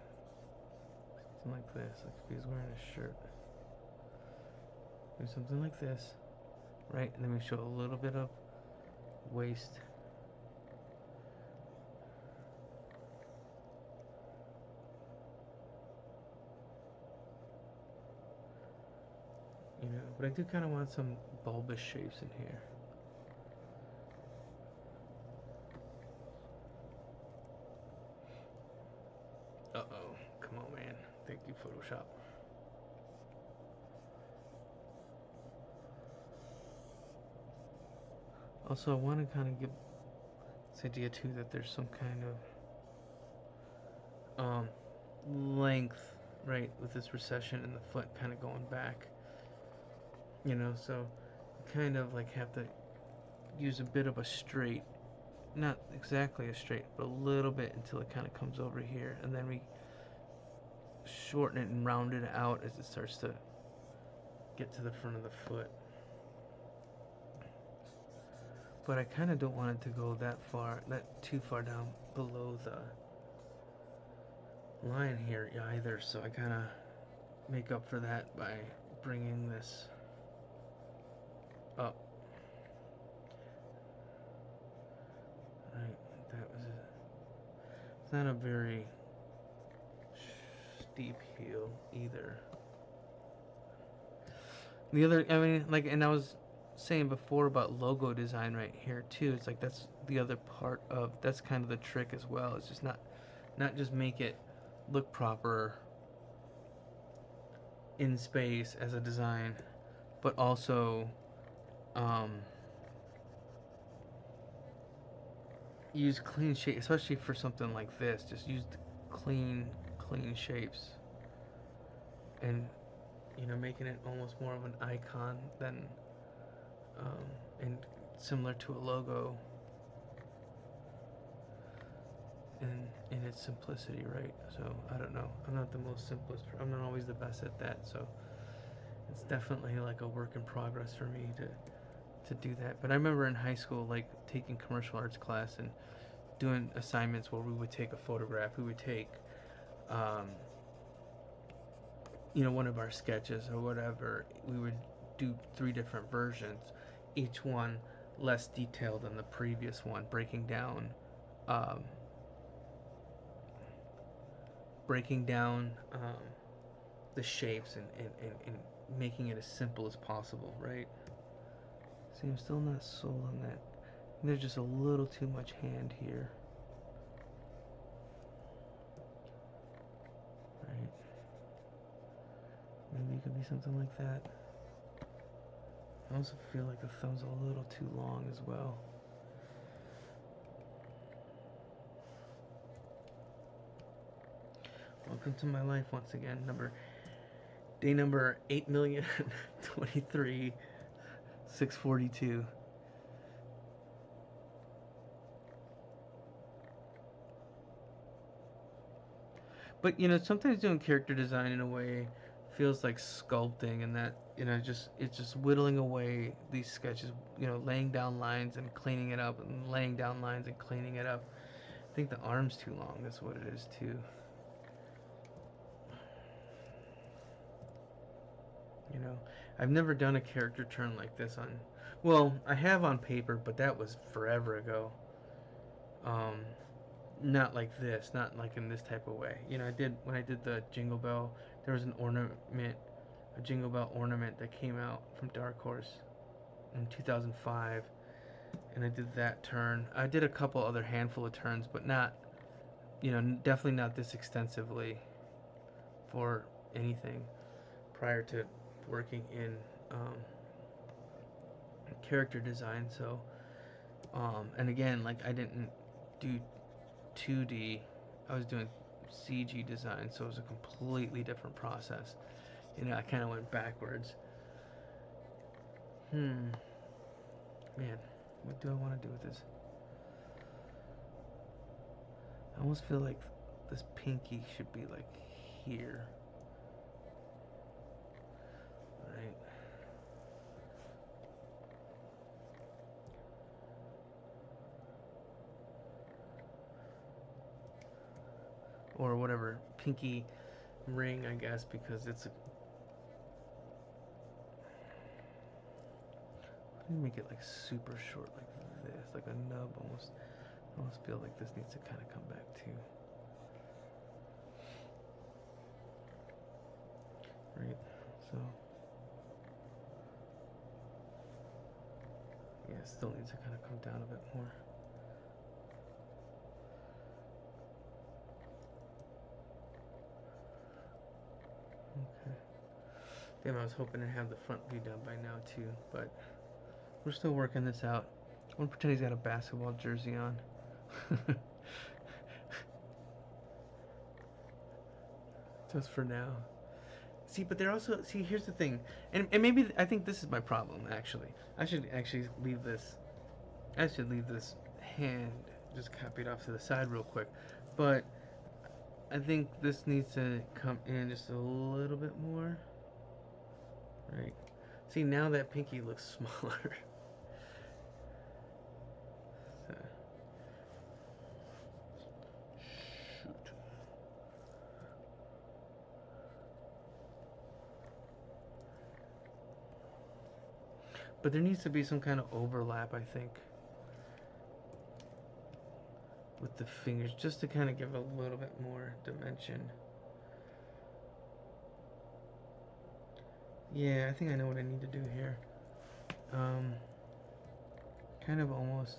something like this. Like if he's wearing a shirt. Do something like this. Right. And then we show a little bit of waist. You know, but I do kind of want some bulbous shapes in here. Uh-oh. Come on, man. Thank you, Photoshop. Also, I want to kind of give this idea, too, that there's some kind of length, right, with this recession in the foot kind of going back. You know, so you kind of like have to use a bit of a straight, not exactly a straight, but a little bit until it kind of comes over here, and then we shorten it and round it out as it starts to get to the front of the foot. But I kind of don't want it to go that too far down below the line here either, so I kind of make up for that by bringing this up. Right, that was it's not a very steep heel either. The other, I mean, like, and I was saying before about logo design right here too. It's like that's the other part of that's kind of the trick as well. It's just not just make it look proper in space as a design, but also um, use clean shape, especially for something like this. Just use clean shapes, and you know, making it almost more of an icon than and similar to a logo in its simplicity, right? So I don't know. I'm not the most simplest. I'm not always the best at that. So it's definitely like a work in progress for me to do that. But I remember in high school, like taking commercial arts class and doing assignments where we would take a photograph. We would take, um, you know, one of our sketches or whatever. We would do 3 different versions, each one less detailed than the previous one, um, breaking down the shapes and making it as simple as possible, right? See, I'm still not sold on that. There's just a little too much hand here. Right? Maybe it could be something like that. I also feel like the thumb's a little too long as well. Welcome to my life once again. Day number 8,023,642. But you know, sometimes doing character design in a way feels like sculpting, and that you know, it's just whittling away these sketches. You know, laying down lines and cleaning it up, and laying down lines and cleaning it up. I think the arm's too long. That's what it is too. You know, I've never done a character turn like this on. Well, I have on paper, but that was forever ago. Um, not like this, not like in this type of way. You know, I did when I did the Jingle Bell. There was an ornament, a Jingle Bell ornament that came out from Dark Horse in 2005, and I did that turn. I did a couple other handful of turns, but not, you know, definitely not this extensively for anything prior to working in character design. So, and again, like I didn't do 2D. I was doing CG design, so it was a completely different process. You know, I kind of went backwards. Man, what do I want to do with this? I almost feel like this pinky should be like here, right? Or whatever, pinky ring, I guess, because it's a. Make it like super short, like this, like a nub almost. I almost feel like this needs to kind of come back too, right? So, yeah, it still needs to kind of come down a bit more. Okay. Damn, I was hoping to have the front view done by now too, but we're still working this out. I'm gonna pretend he's got a basketball jersey on. Just for now. See, but they're also see. Here's the thing, and maybe I think this is my problem. Actually, I should actually leave this. I should leave this hand just copied off to the side real quick, but I think this needs to come in just a little bit more. Right. See, now that pinky looks smaller. So, shoot. But there needs to be some kind of overlap, I think, with the fingers, just to kind of give a little bit more dimension. Yeah, I think I know what I need to do here. Kind of almost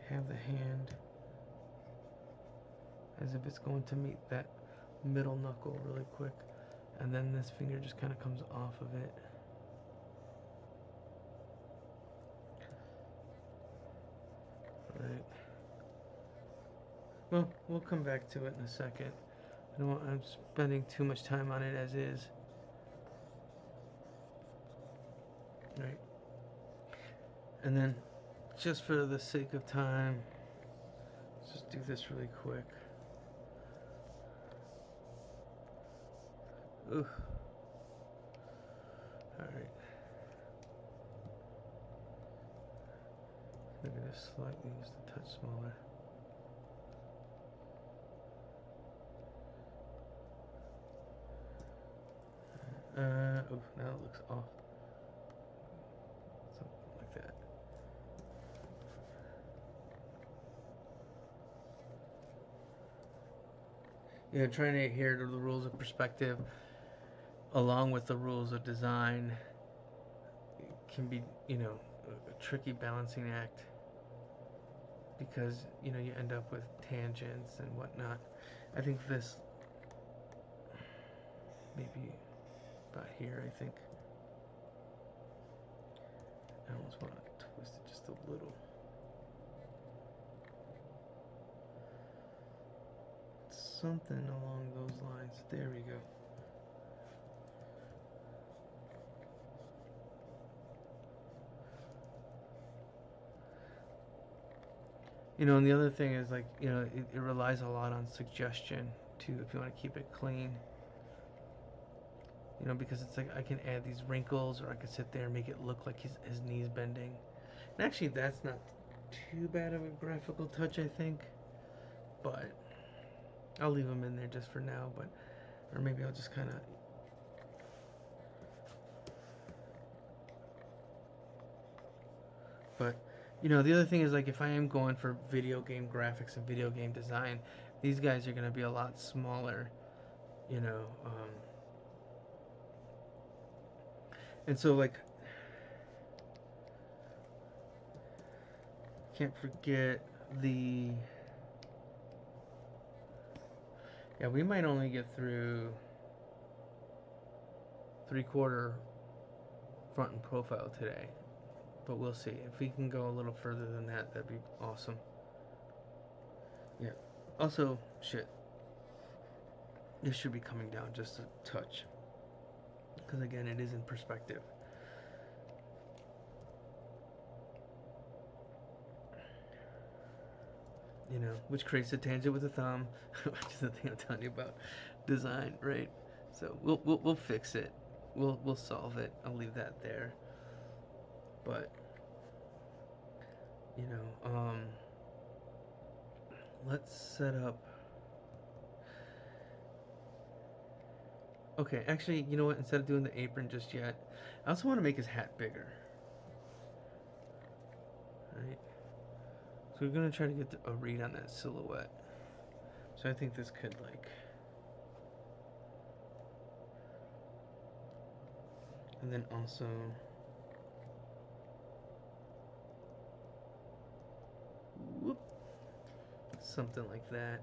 have the hand as if it's going to meet that middle knuckle really quick, and then this finger just kind of comes off of it. Right. Well, we'll come back to it in a second. I'm spending too much time on it as is. Right. And then, just for the sake of time, let's just do this really quick. Ooh. Alright. Make it just slightly just a touch smaller. Oh, now it looks off. Something like that. Yeah, trying to adhere to the rules of perspective along with the rules of design can be, a tricky balancing act because, you end up with tangents and whatnot. I think this maybe about here, I think. I almost want to twist it just a little. Something along those lines. There we go. And the other thing is like, it relies a lot on suggestion too if you want to keep it clean. Because it's like I can add these wrinkles or I could sit there and make it look like his knees bending. And actually that's not too bad of a graphical touch, I think. But I'll leave them in there just for now, or maybe I'll just kind of. But You know, the other thing is like if I am going for video game graphics and video game design, these guys are going to be a lot smaller. You know, and so like can't forget the yeah, we might only get through 3/4 front and profile today, but we'll see. If we can go a little further than that, that'd be awesome. Yeah. Also, shit, this should be coming down just a touch, because again, it is in perspective. You know, which creates a tangent with a thumb, which is the thing I'm telling you about design, right? So we'll fix it. We'll solve it. I'll leave that there. But you know, let's set up. Okay, actually, you know what? Instead of doing the apron just yet, I also want to make his hat bigger. Right. So we're gonna try to get a read on that silhouette. So I think this could like, and then also. Whoop, something like that.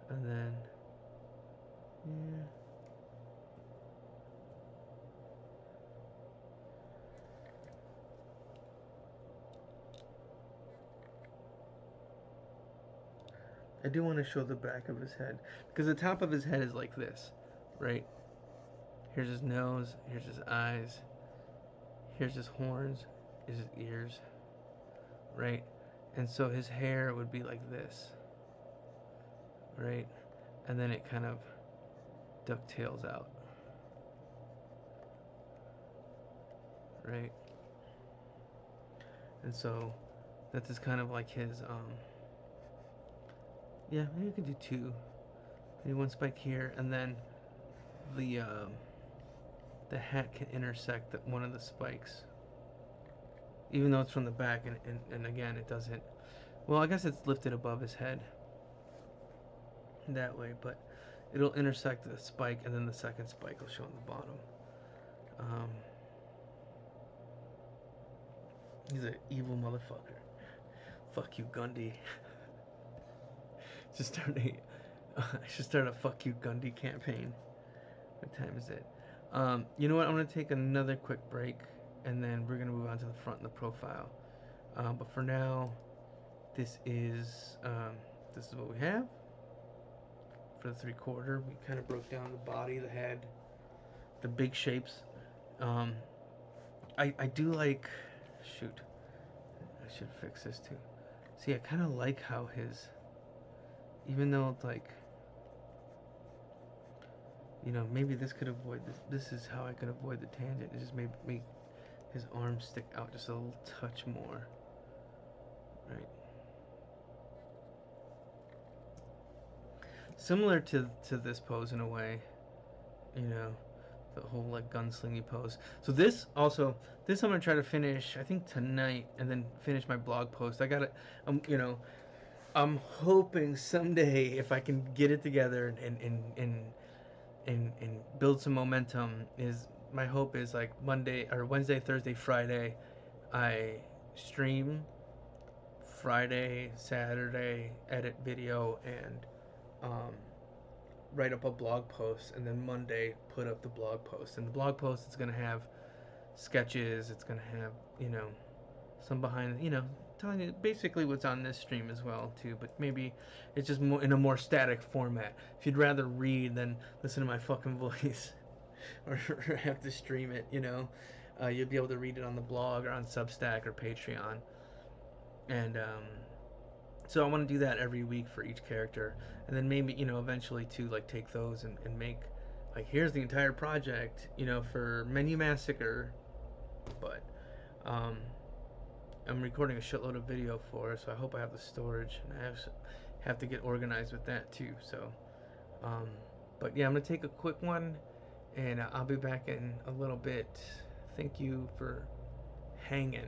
And then, yeah. I do want to show the back of his head because the top of his head is like this, right? Here's his nose, here's his eyes, here's his horns, here's his ears, right? And so his hair would be like this, right? And then it kind of ducktails out, right? And so that is kind of like his yeah, maybe we could do two. Maybe one spike here, and then the the hat can intersect one of the spikes, even though it's from the back, and again it doesn't. Well, I guess it's lifted above his head that way, but it'll intersect the spike, and then the second spike will show on the bottom. Um, he's an evil motherfucker. Fuck you, Gundy. Just start a, I should start a fuck you, Gundy campaign. What time is it? You know what? I'm gonna take another quick break, and then we're gonna move on to the front and the profile. But for now, this is what we have for the 3/4. We kind of broke down the body, the head, the big shapes. Um, I do like. Shoot, I should fix this too. See, I kind of like how his, even though it's like, you know, maybe this could avoid this. This is how I could avoid the tangent. It just make his arms stick out just a little touch more, right? Similar to this pose in a way, you know, the whole like gunslingy pose. So this also, this I'm gonna try to finish I think tonight, and then finish my blog post. I got it. You know, I'm hoping someday if I can get it together and build some momentum. Is my hope is like Monday or Wednesday, Thursday, Friday, I stream. Friday, Saturday, edit video and um, write up a blog post, and then Monday put up the blog post. And the blog post is going to have sketches. It's going to have, you know, some behind, you know, telling you basically what's on this stream as well too. But maybe it's just more in a more static format. If you'd rather read than listen to my fucking voice, or have to stream it, you know, you'll be able to read it on the blog or on Substack or Patreon. And so I want to do that every week for each character, and then maybe, you know, eventually to like take those and make like, here's the entire project, you know, for Menu Massacre. But um, I'm recording a shitload of video for it, so I hope I have the storage, and I have to get organized with that too. So but yeah, I'm gonna take a quick one, and I'll be back in a little bit. Thank you for hanging.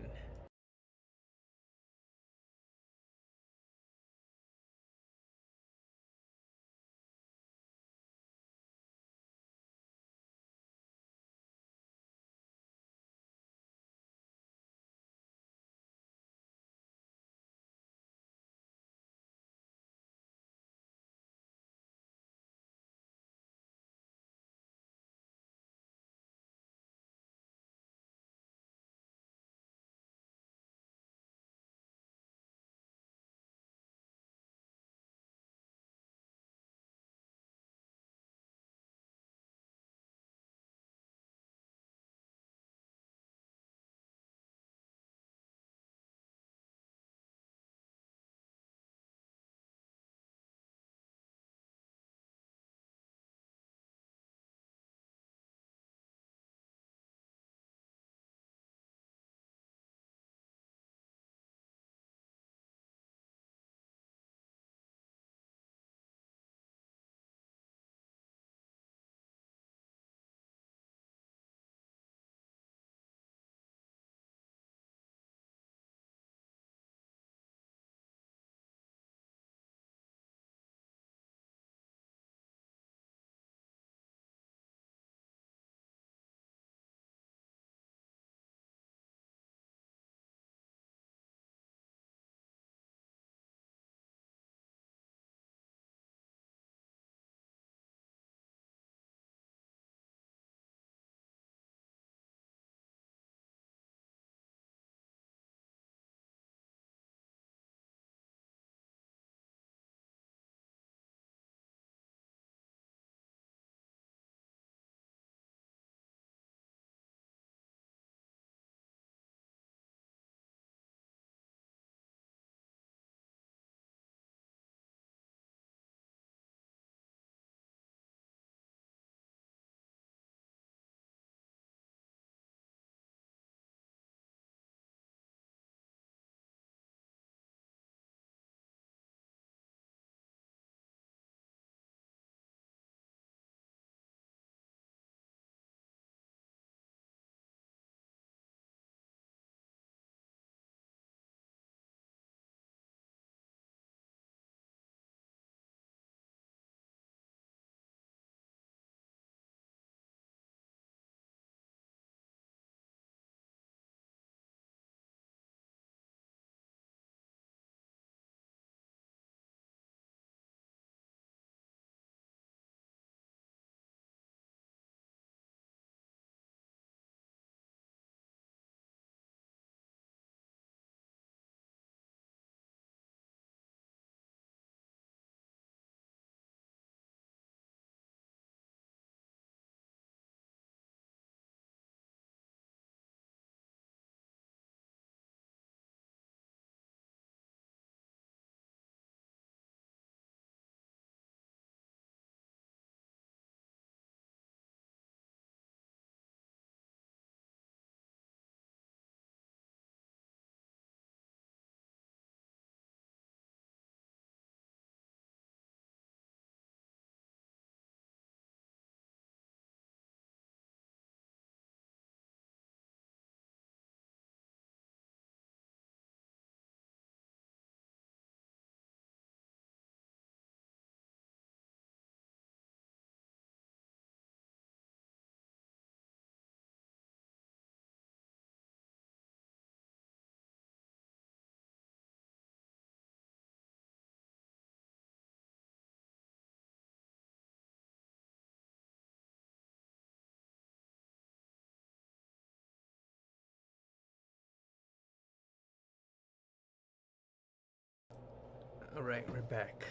All right, we're back.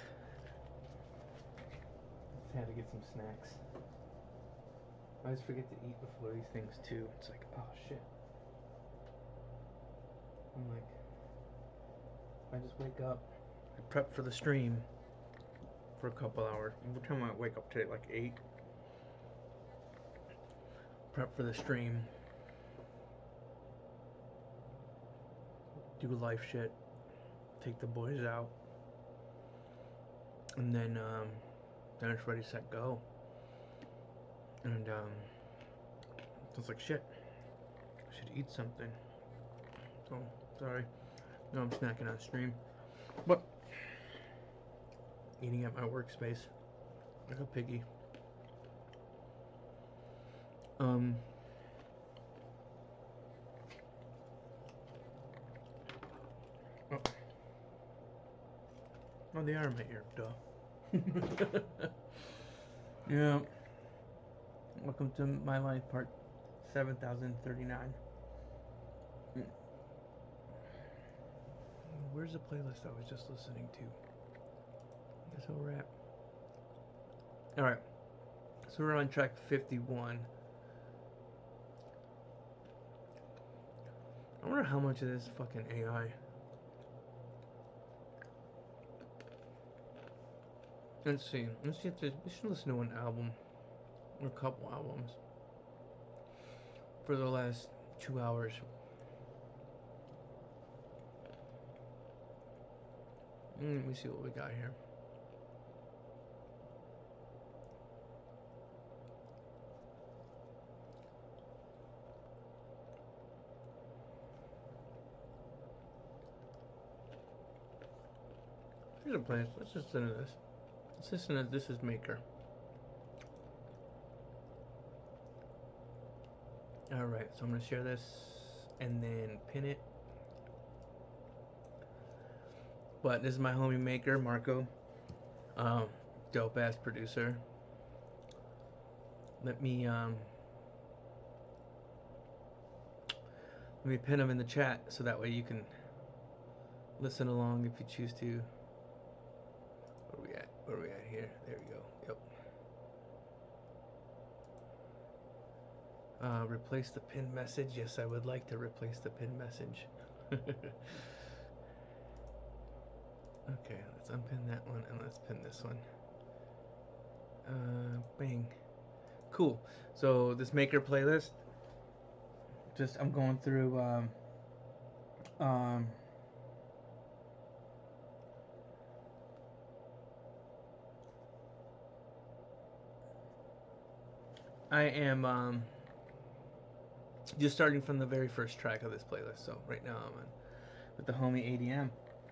Had to get some snacks. I always forget to eat before these things too. It's like, oh shit. I'm like, I just wake up, I prep for the stream for a couple hours. Every time I wake up today, like 8, prep for the stream, do life shit, take the boys out, and then it's ready, set, go. And it's like shit. should eat something. So, sorry. No, I'm snacking on stream. But, eating at my workspace. Like a piggy. Um. Oh, oh they are in my ear, duh. Yeah. Welcome to my life, part 7039. Where's the playlist I was just listening to? That's where we're at. Alright. So we're on track 51. I wonder how much of this is fucking AI. Let's see. Let's see if we should listen to an album. Or a couple albums. For the last 2 hours. Let me see what we got here. Here's a place. Let's just listen to this. Let's listen to This Is Maker. Alright, so I'm going to share this and then pin it. But this is my homie Maker, Marco. Dope ass producer. Let me pin him in the chat so that way you can listen along if you choose to. Where are we at? Where are we at here? There we go. Yep. Replace the pinned message. Yes, I would like to replace the pinned message. Okay, let's unpin that one and let's pin this one. Bang. Cool. So this Maker playlist, just I'm going through I am just starting from the very first track of this playlist. So right now I'm on with the homie ADM.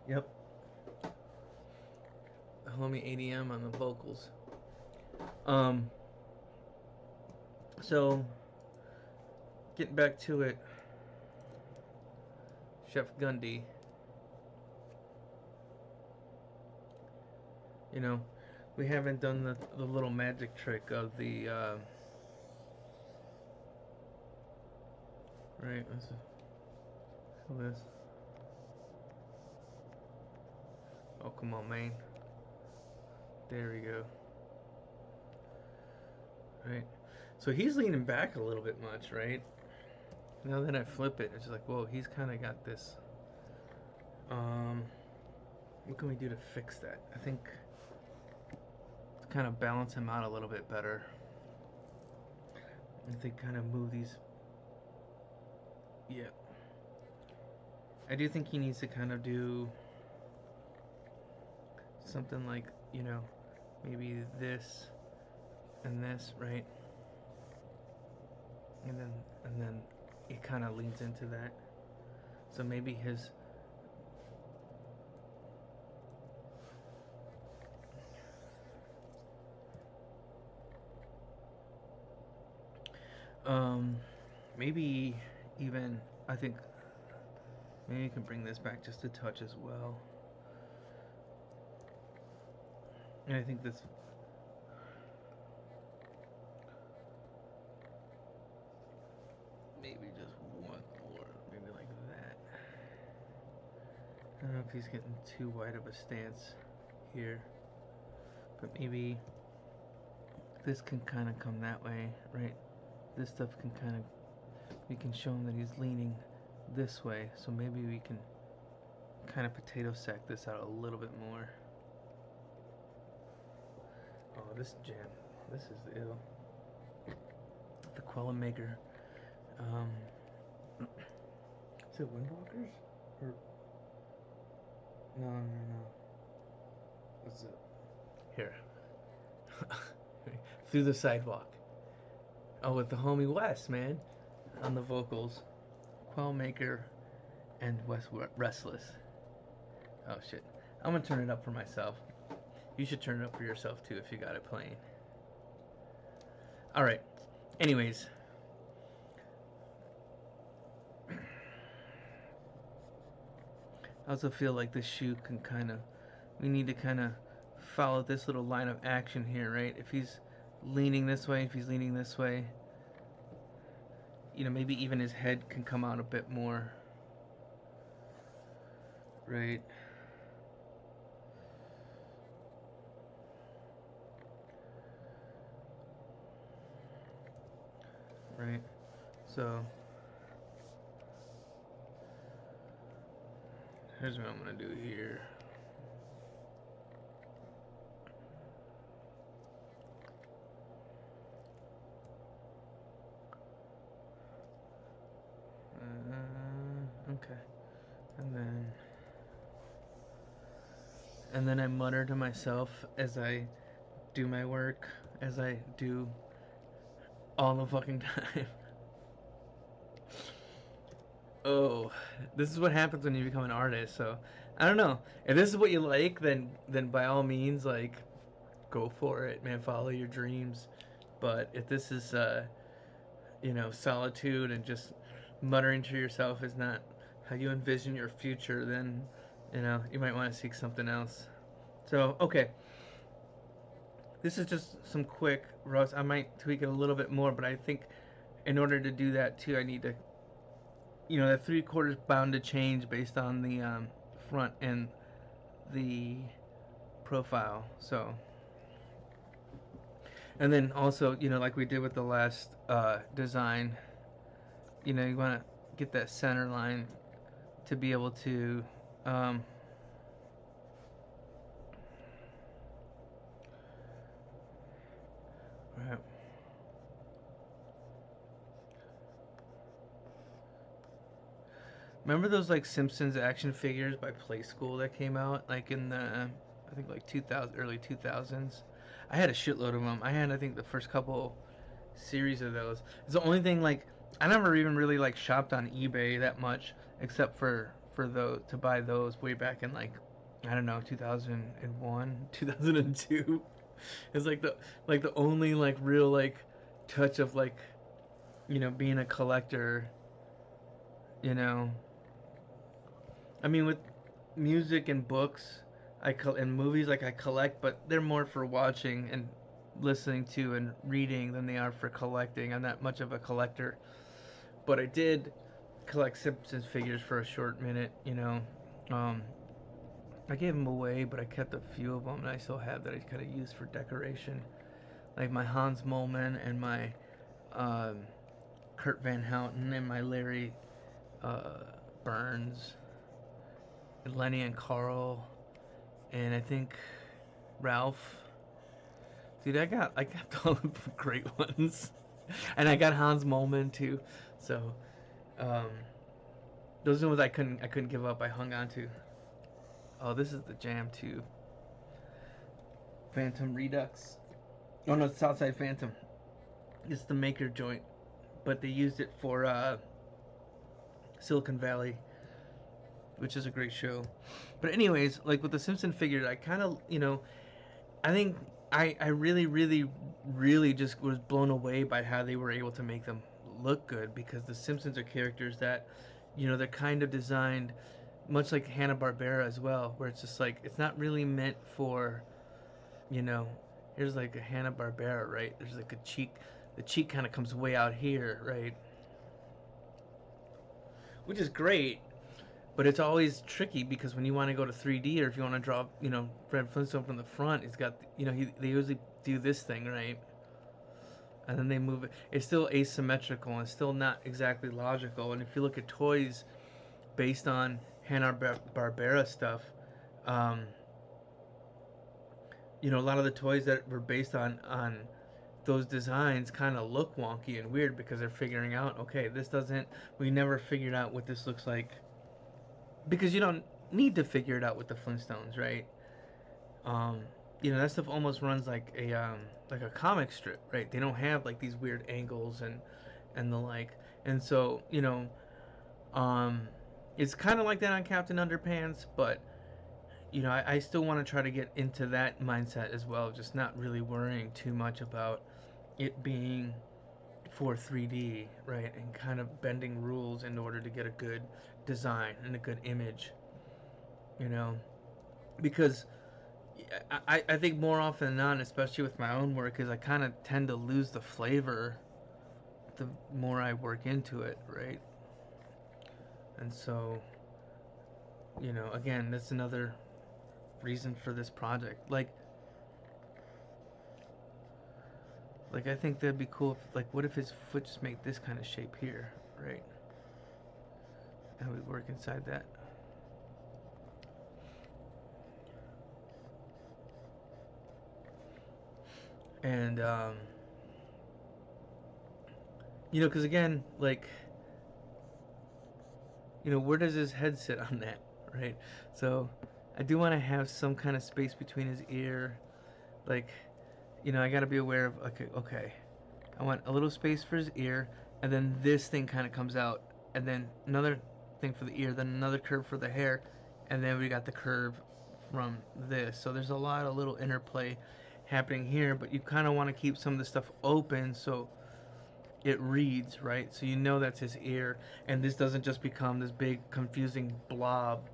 Yep. The homie ADM on the vocals. So getting back to it, Chef Gundy. You know, we haven't done the little magic trick of the right. Let's show this. Oh, come on, man. There we go. Right. So he's leaning back a little bit much, right? Now that I flip it, it's just like, whoa, he's kind of got this. What can we do to fix that? I think to kind of balance him out a little bit better. I think kind of move these. Yeah. I do think he needs to kind of do something like, you know, maybe this and this, right? And then it kind of leans into that. So maybe his maybe even I think maybe you can bring this back just a touch as well. And I think this maybe just one more, maybe like that. I don't know if he's getting too wide of a stance here, but maybe this can kind of come that way, right? This stuff can kind of, we can show him that he's leaning this way, so maybe we can kind of potato sack this out a little bit more. Oh, this jam, this is ill. The Quella Maker. Is it Windwalkers? Or no. What's it? Here. Through the Sidewalk. Oh, with the homie Wes, man, on the vocals. Quell Maker and West Restless. Oh shit. I'm gonna turn it up for myself. You should turn it up for yourself too if you got it playing. Alright. Anyways. I also feel like this shoe can kind of. We need to kind of follow this little line of action here, right? If he's leaning this way, if he's leaning this way, you know, maybe even his head can come out a bit more. Right. Right. So here's what I'm gonna do here. Okay. And then I mutter to myself as I do my work, as I do all the fucking time. Oh, this is what happens when you become an artist. So I don't know. If this is what you like, then by all means, like, go for it, man. Follow your dreams. But if this is you know, solitude and just muttering to yourself is not how you envision your future, then you know you might want to seek something else. So okay, this is just some quick Russ. I might tweak it a little bit more, but I think in order to do that too, I need to, you know, that 3/4 bound to change based on the front and the profile. So, and then also, you know, like we did with the last design, you know, you want to get that center line to be able to um, right. Remember those like Simpsons action figures by Play School that came out like in the I think like 2000 early 2000s. I had a shitload of them. I had I think the first couple series of those. It's the only thing like I never even really like shopped on eBay that much except for those to buy those way back in like I don't know 2001 2002. It's like the only like real like touch of like you know being a collector, you know. I mean with music and books and movies like I collect, but they're more for watching and listening to and reading than they are for collecting. I'm not much of a collector, but I did collect Simpsons figures for a short minute. You know, um, I gave them away, but I kept a few of them, and I still have that I kind of use for decoration, like my Hans Moleman and my um, Kurt Van Houten and my Larry uh, Burns, and Lenny and Carl, and I think Ralph. Dude, I got all the great ones, and I got Hans Moleman too. So, um, those are the ones I couldn't give up. I hung on to. Oh, this is the jam too. Phantom Redux. Oh no, it's Southside Phantom. It's the maker joint, but they used it for Silicon Valley, which is a great show. But anyways, like with the Simpson figures, I kind of you know I think I really really just was blown away by how they were able to make them look good because the Simpsons are characters that you know they're kind of designed much like Hanna-Barbera as well, where it's just like it's not really meant for you know here's like a Hanna-Barbera, right? There's like a cheek, the cheek kind of comes way out here, right? Which is great, but it's always tricky because when you want to go to 3D or if you want to draw, you know, Fred Flintstone from the front, it's got, you know, they usually do this thing, right? And then they move it. It's still asymmetrical and it's still not exactly logical. And if you look at toys based on Hanna-Barbera stuff, um, you know, a lot of the toys that were based on those designs kind of look wonky and weird because they're figuring out, okay, this doesn't, we never figured out what this looks like because you don't need to figure it out with the Flintstones, right? Um, you know that stuff almost runs like a comic strip, right? They don't have like these weird angles and the like, and so you know Um, it's kind of like that on Captain Underpants, but you know, I still want to try to get into that mindset as well, just not really worrying too much about it being for 3D, right? And kind of bending rules in order to get a good design and a good image, you know? Because I think more often than not, especially with my own work, is I kind of tend to lose the flavor the more I work into it, right? And so, you know, again, that's another reason for this project. Like I think that'd be cool if, like, what if his foot just made this kind of shape here, right? And we work inside that. And, you know, because again, like, you know, where does his head sit on that, right? So I do want to have some kind of space between his ear. Like, you know, I got to be aware of, okay, I want a little space for his ear, and then this thing kind of comes out, and then another thing for the ear, then another curve for the hair, and then we got the curve from this. So there's a lot of little interplay happening here, but you kind of want to keep some of the stuff open so it reads, right? So you know that's his ear, and this doesn't just become this big confusing blob,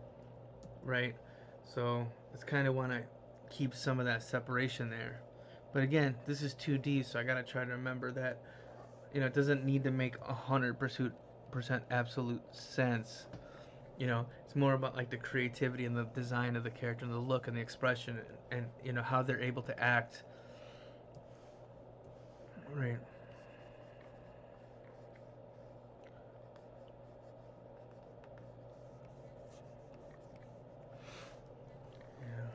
right? So it's kind of want to keep some of that separation there. But again, this is 2D, so I gotta try to remember that, you know, it doesn't need to make 100% absolute sense. You know, it's more about like the creativity and the design of the character and the look and the expression, and you know how they're able to act. Right. Yeah.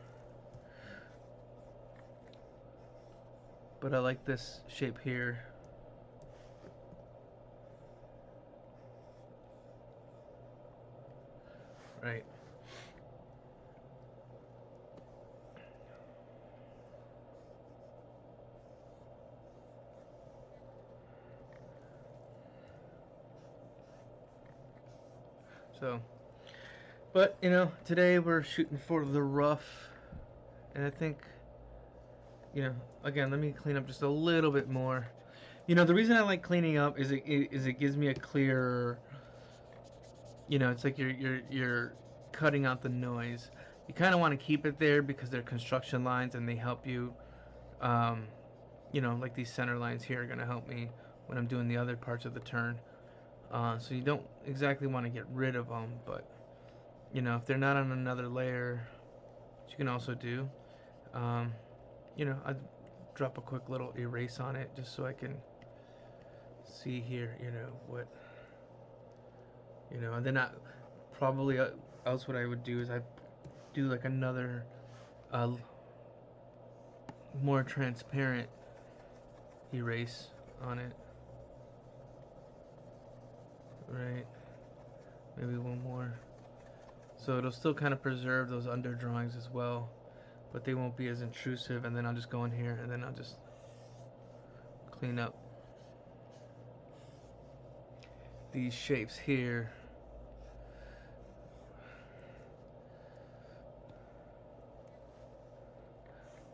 But I like this shape here. Right. So, but you know, today we're shooting for the rough, and I think, you know, again, let me clean up just a little bit more. You know, the reason I like cleaning up is it gives me a clearer, you know, it's like you're cutting out the noise. You kind of want to keep it there because they're construction lines and they help you. Um, you know, like these center lines here are gonna help me when I'm doing the other parts of the turn. So you don't exactly want to get rid of them, but you know, if they're not on another layer, which you can also do, um, you know, I drop a quick little erase on it just so I can see here, you know, what, you know, and then I probably else what I would do is I do like another uh, more transparent erase on it, right? Maybe one more. So it'll still kind of preserve those under drawings as well, but they won't be as intrusive. And then I'll just go in here and then I'll just clean up these shapes here.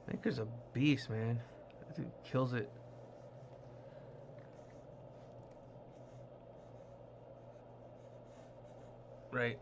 Maker's a beast, man. That dude kills it. Right.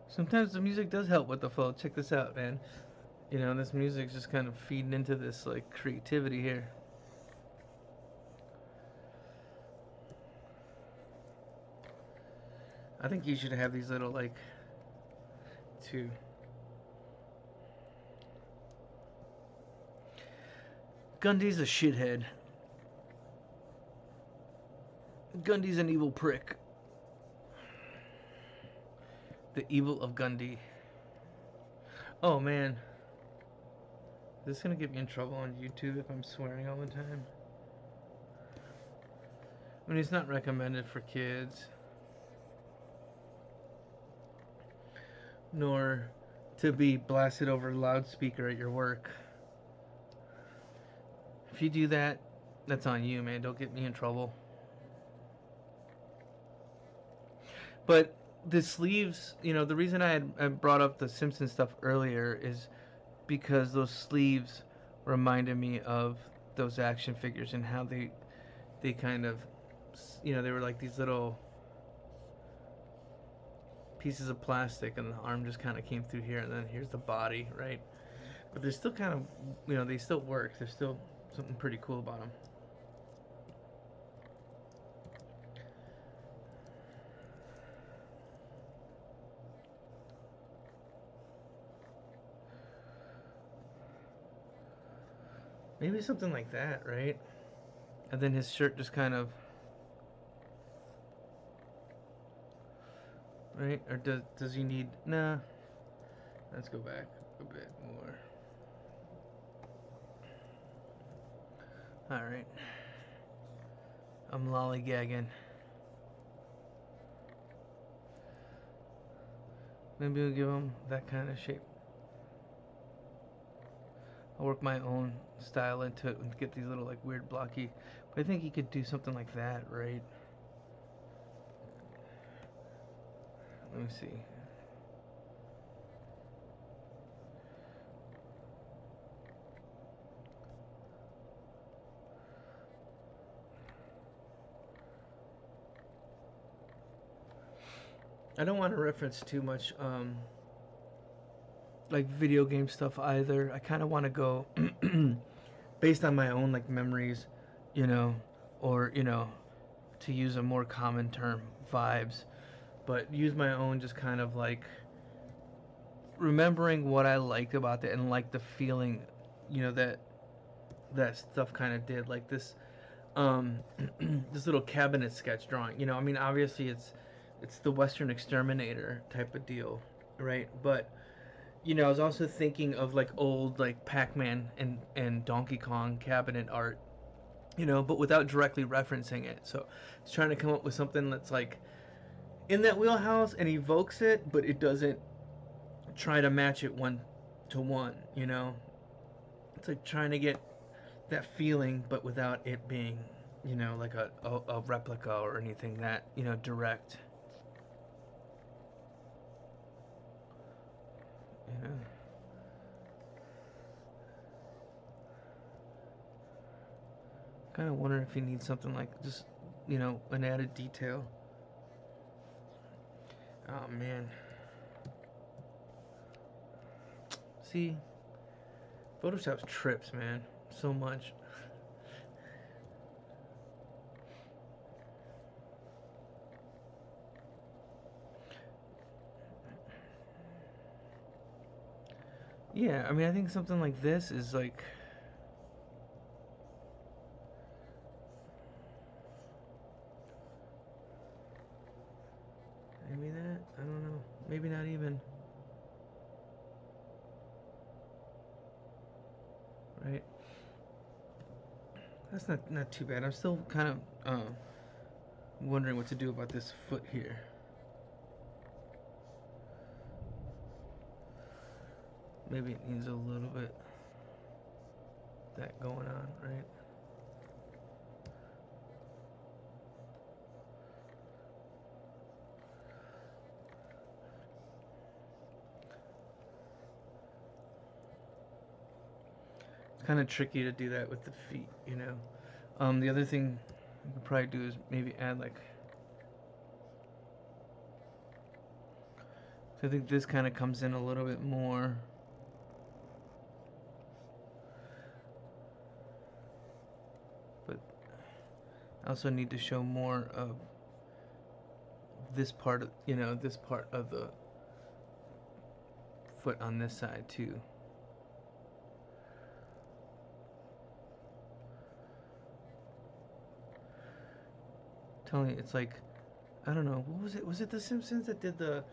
Sometimes the music does help with the flow. Check this out, man. You know, this music's just kind of feeding into this like creativity here. I think you should have these little like two. Gundy's a shithead. Gundy's an evil prick. The evil of Gundy. Oh man, Is this gonna get me in trouble on YouTube if I'm swearing all the time? I mean, it's not recommended for kids, nor to be blasted over a loudspeaker at your work. If you do that, that's on you, man. Don't get me in trouble. But the sleeves, the reason I brought up the Simpsons stuff earlier is because those sleeves reminded me of those action figures and how they kind of, they were like these little pieces of plastic, and the arm just kind of came through here, and then here's the body, right? But they're still kind of, they still work. There's still something pretty cool about them. Maybe something like that, right? And then his shirt just kind of, right? Or does he need? Nah. Let's go back a bit more. All right. I'm lollygagging. Maybe we'll give him that kind of shape. I'll work my own style into it and get these little like weird blocky. But I think he could do something like that, right? Let me see. I don't want to reference too much like video game stuff either. I kind of want to go based on my own like memories, you know, or to use a more common term, vibes, but use my own just kind of like remembering what I liked about it and like the feeling, that stuff kind of did. Like this this little cabinet sketch drawing. I mean, obviously it's the Western Exterminator type of deal, right? But I was also thinking of like old like Pac-Man and Donkey Kong cabinet art, but without directly referencing it. So it's trying to come up with something that's like in that wheelhouse and evokes it, but it doesn't try to match it one to one. It's like trying to get that feeling, but without it being, like a replica or anything that direct. You know. Kind of wondering if you need something like just, an added detail. Oh man. See, Photoshop's trips, man. So much. Yeah, I mean, I think something like this is like. Maybe that? I don't know. Maybe not even. Right? That's not too bad. I'm still kind of wondering what to do about this foot here. Maybe it needs a little bit that going on, right? It's kind of tricky to do that with the feet. The other thing we could probably do is maybe add like. So I think this kind of comes in a little bit more. But I also need to show more of this part this part of the foot on this side too. I'm telling you, it's like, I don't know, what was it? Was it The Simpsons that did the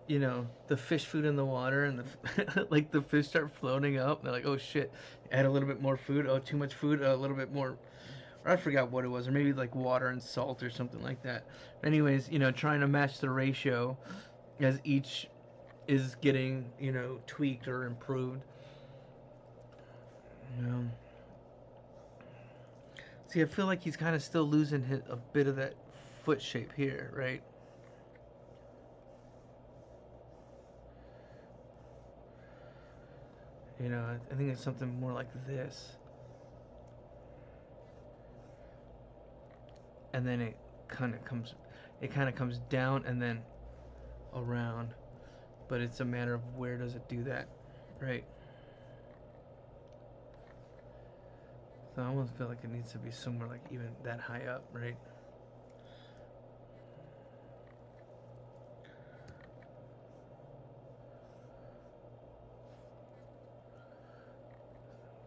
you know, the fish food in the water, and the like the fish start floating up. And they're like, oh shit, add a little bit more food. Oh, too much food. A little bit more. Or I forgot what it was, or maybe like water and salt or something like that. Anyways, you know, trying to match the ratio as each is getting, you know, tweaked or improved. You know. See, I feel like he's kind of still losing a bit of that foot shape here, right? You know, I think it's something more like this. And then it kind of comes down and then around. But it's a matter of where does it do that, right? So I almost feel like it needs to be somewhere like even that high up, right?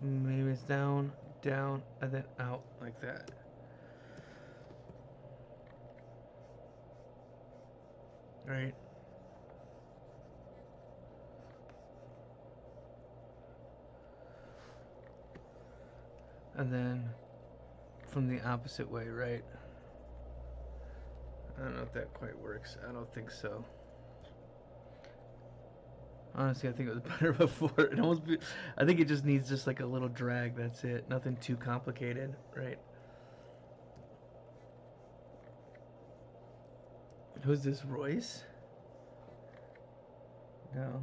Maybe it's down, down, and then out like that. Right? And then from the opposite way, right? I don't know if that quite works. I don't think so. Honestly, I think it was better before. I think it just needs just like a little drag. That's it. Nothing too complicated, right? Who's this, Royce? No.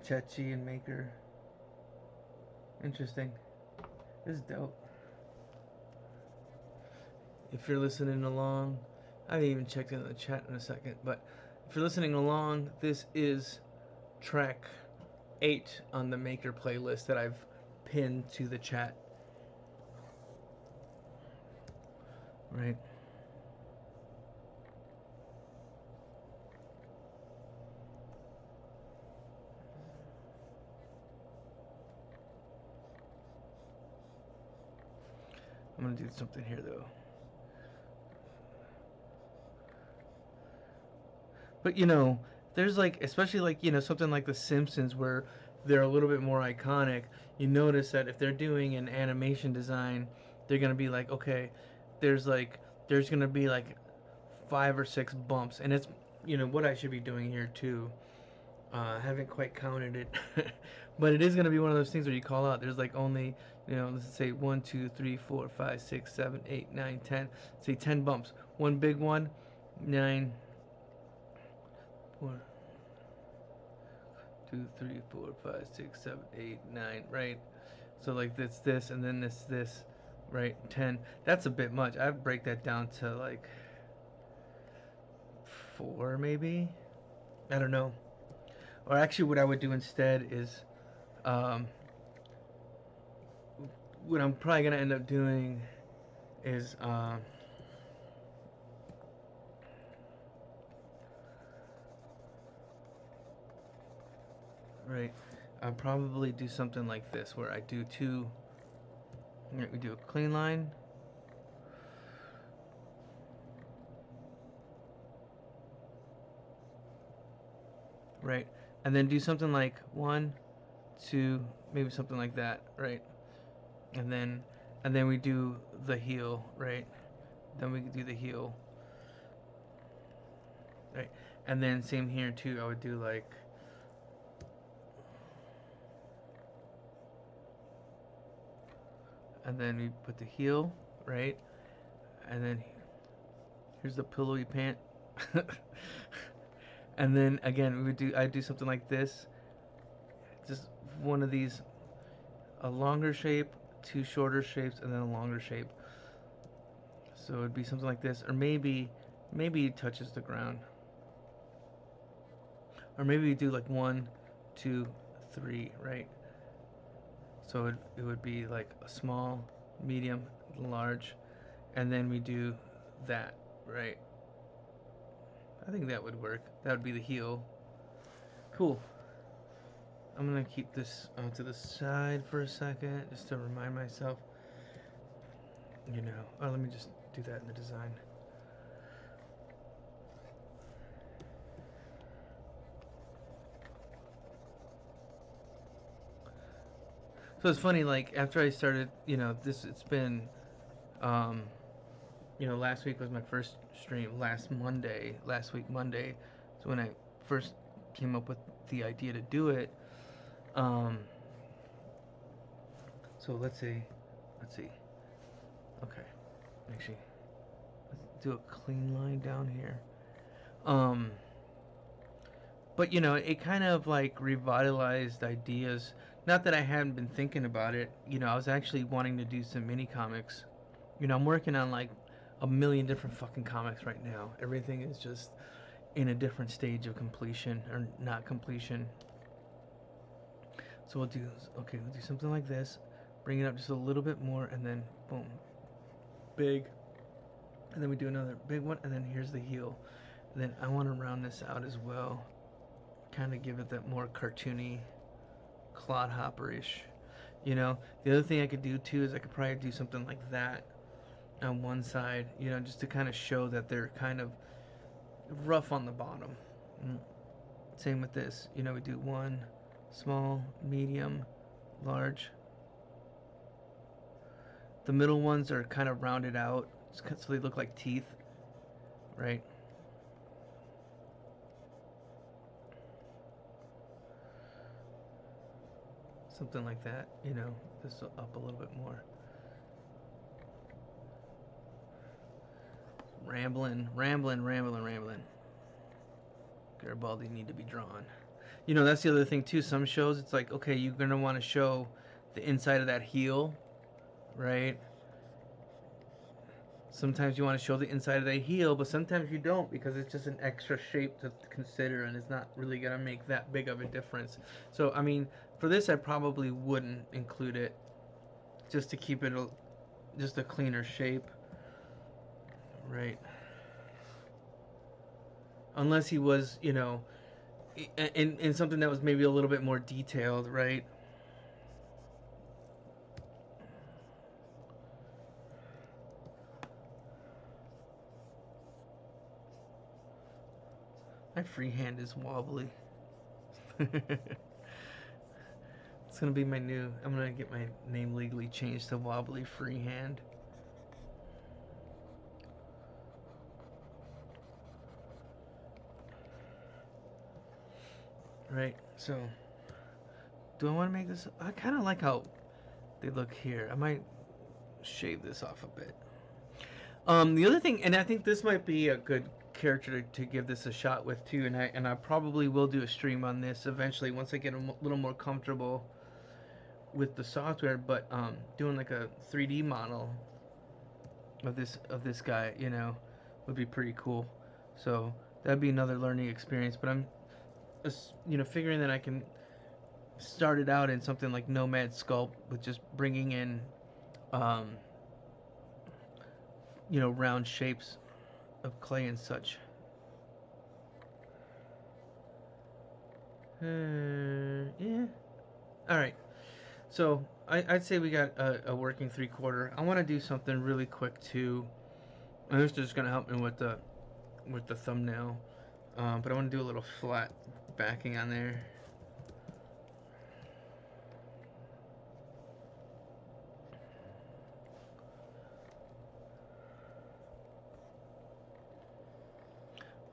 Chechi and Maker. Interesting. This is dope. If you're listening along, I haven't even checked into the chat in a second, but if you're listening along, this is track 8 on the Maker playlist that I've pinned to the chat. Right? I'm gonna do something here though. But you know, there's like, especially like, you know, something like The Simpsons where they're a little bit more iconic. You notice that if they're doing an animation design, they're gonna be like, okay, there's like, there's gonna be like 5 or 6 bumps, and it's, you know, what I should be doing here too. I haven't quite counted it, but it is gonna be one of those things where you call out. There's like only, you know, let's say 1, 2, 3, 4, 5, 6, 7, 8, 9, 10. Say 10 bumps. One big one, 9, 4, 2, 3, 4, 5, 6, 7, 8, 9. Right. So like this, and then this, right? 10. That's a bit much. I break that down to like 4 maybe. I don't know. Or actually, what I would do instead is, um, what I'm probably gonna end up doing is, right. I'll probably do something like this, where I do two. We do a clean line, right, and then do something like 1, 2, maybe something like that, right, and then we do the heel, right. Then we do the heel, right, and then same here too. I would do like, and then we put the heel, right, and then here's the pillowy pant. And then again, I do something like this, just one of these, a longer shape, 2 shorter shapes, and then a longer shape. So it'd be something like this, or maybe it touches the ground, or maybe we do like 1, 2, 3, right? So it would be like a small, medium, large, and then we do that, right? I think that would work. That would be the heel. Cool. I'm gonna keep this to the side for a second, just to remind myself. You know, oh, let me just do that in the design. So it's funny, like after I started, it's been, um, last week was my first stream. Last week Monday, so when I first came up with the idea to do it. Um, so let's see. Okay, actually, let's do a clean line down here. Um, but it kind of like revitalized ideas. Not that I hadn't been thinking about it. I was actually wanting to do some mini comics. I'm working on like a million different fucking comics right now. Everything is just in a different stage of completion or not completion. So we'll do something like this. Bring it up just a little bit more, and then boom, big, and then we do another big one, and then here's the heel. And then I want to round this out as well, kind of give it that more cartoony, clodhopper-ish. The other thing I could do too is I could probably do something like that on one side, just to kind of show that they're kind of rough on the bottom. Same with this. We do one, small, medium, large. The middle ones are kind of rounded out, so they look like teeth, right? Something like that, this up a little bit more. Rambling. Garibaldi need to be drawn. That's the other thing too. Some shows, it's like, okay, you're gonna want to show the inside of that heel, right? Sometimes you want to show the inside of that heel, but sometimes you don't because it's just an extra shape to consider and it's not really gonna make that big of a difference. So I mean, for this I probably wouldn't include it, just to keep it just a cleaner shape, right? Unless he was, in something that was maybe a little bit more detailed, right? My freehand is wobbly. It's gonna be my new. I'm gonna get my name legally changed to Wobbly Freehand. Right. So, do I want to make this? I kind of like how they look here. I might shave this off a bit. The other thing, and I think this might be a good character to give this a shot with too, and I probably will do a stream on this eventually once I get a little more comfortable with the software. But doing like a 3D model of this guy, would be pretty cool. So that'd be another learning experience. But I'm, figuring that I can start it out in something like Nomad Sculpt with just bringing in, um, round shapes of clay and such. Yeah. All right. So I'd say we got a working 3/4. I want to do something really quick too. And this is just gonna help me with the thumbnail. But I want to do a little flat backing on there.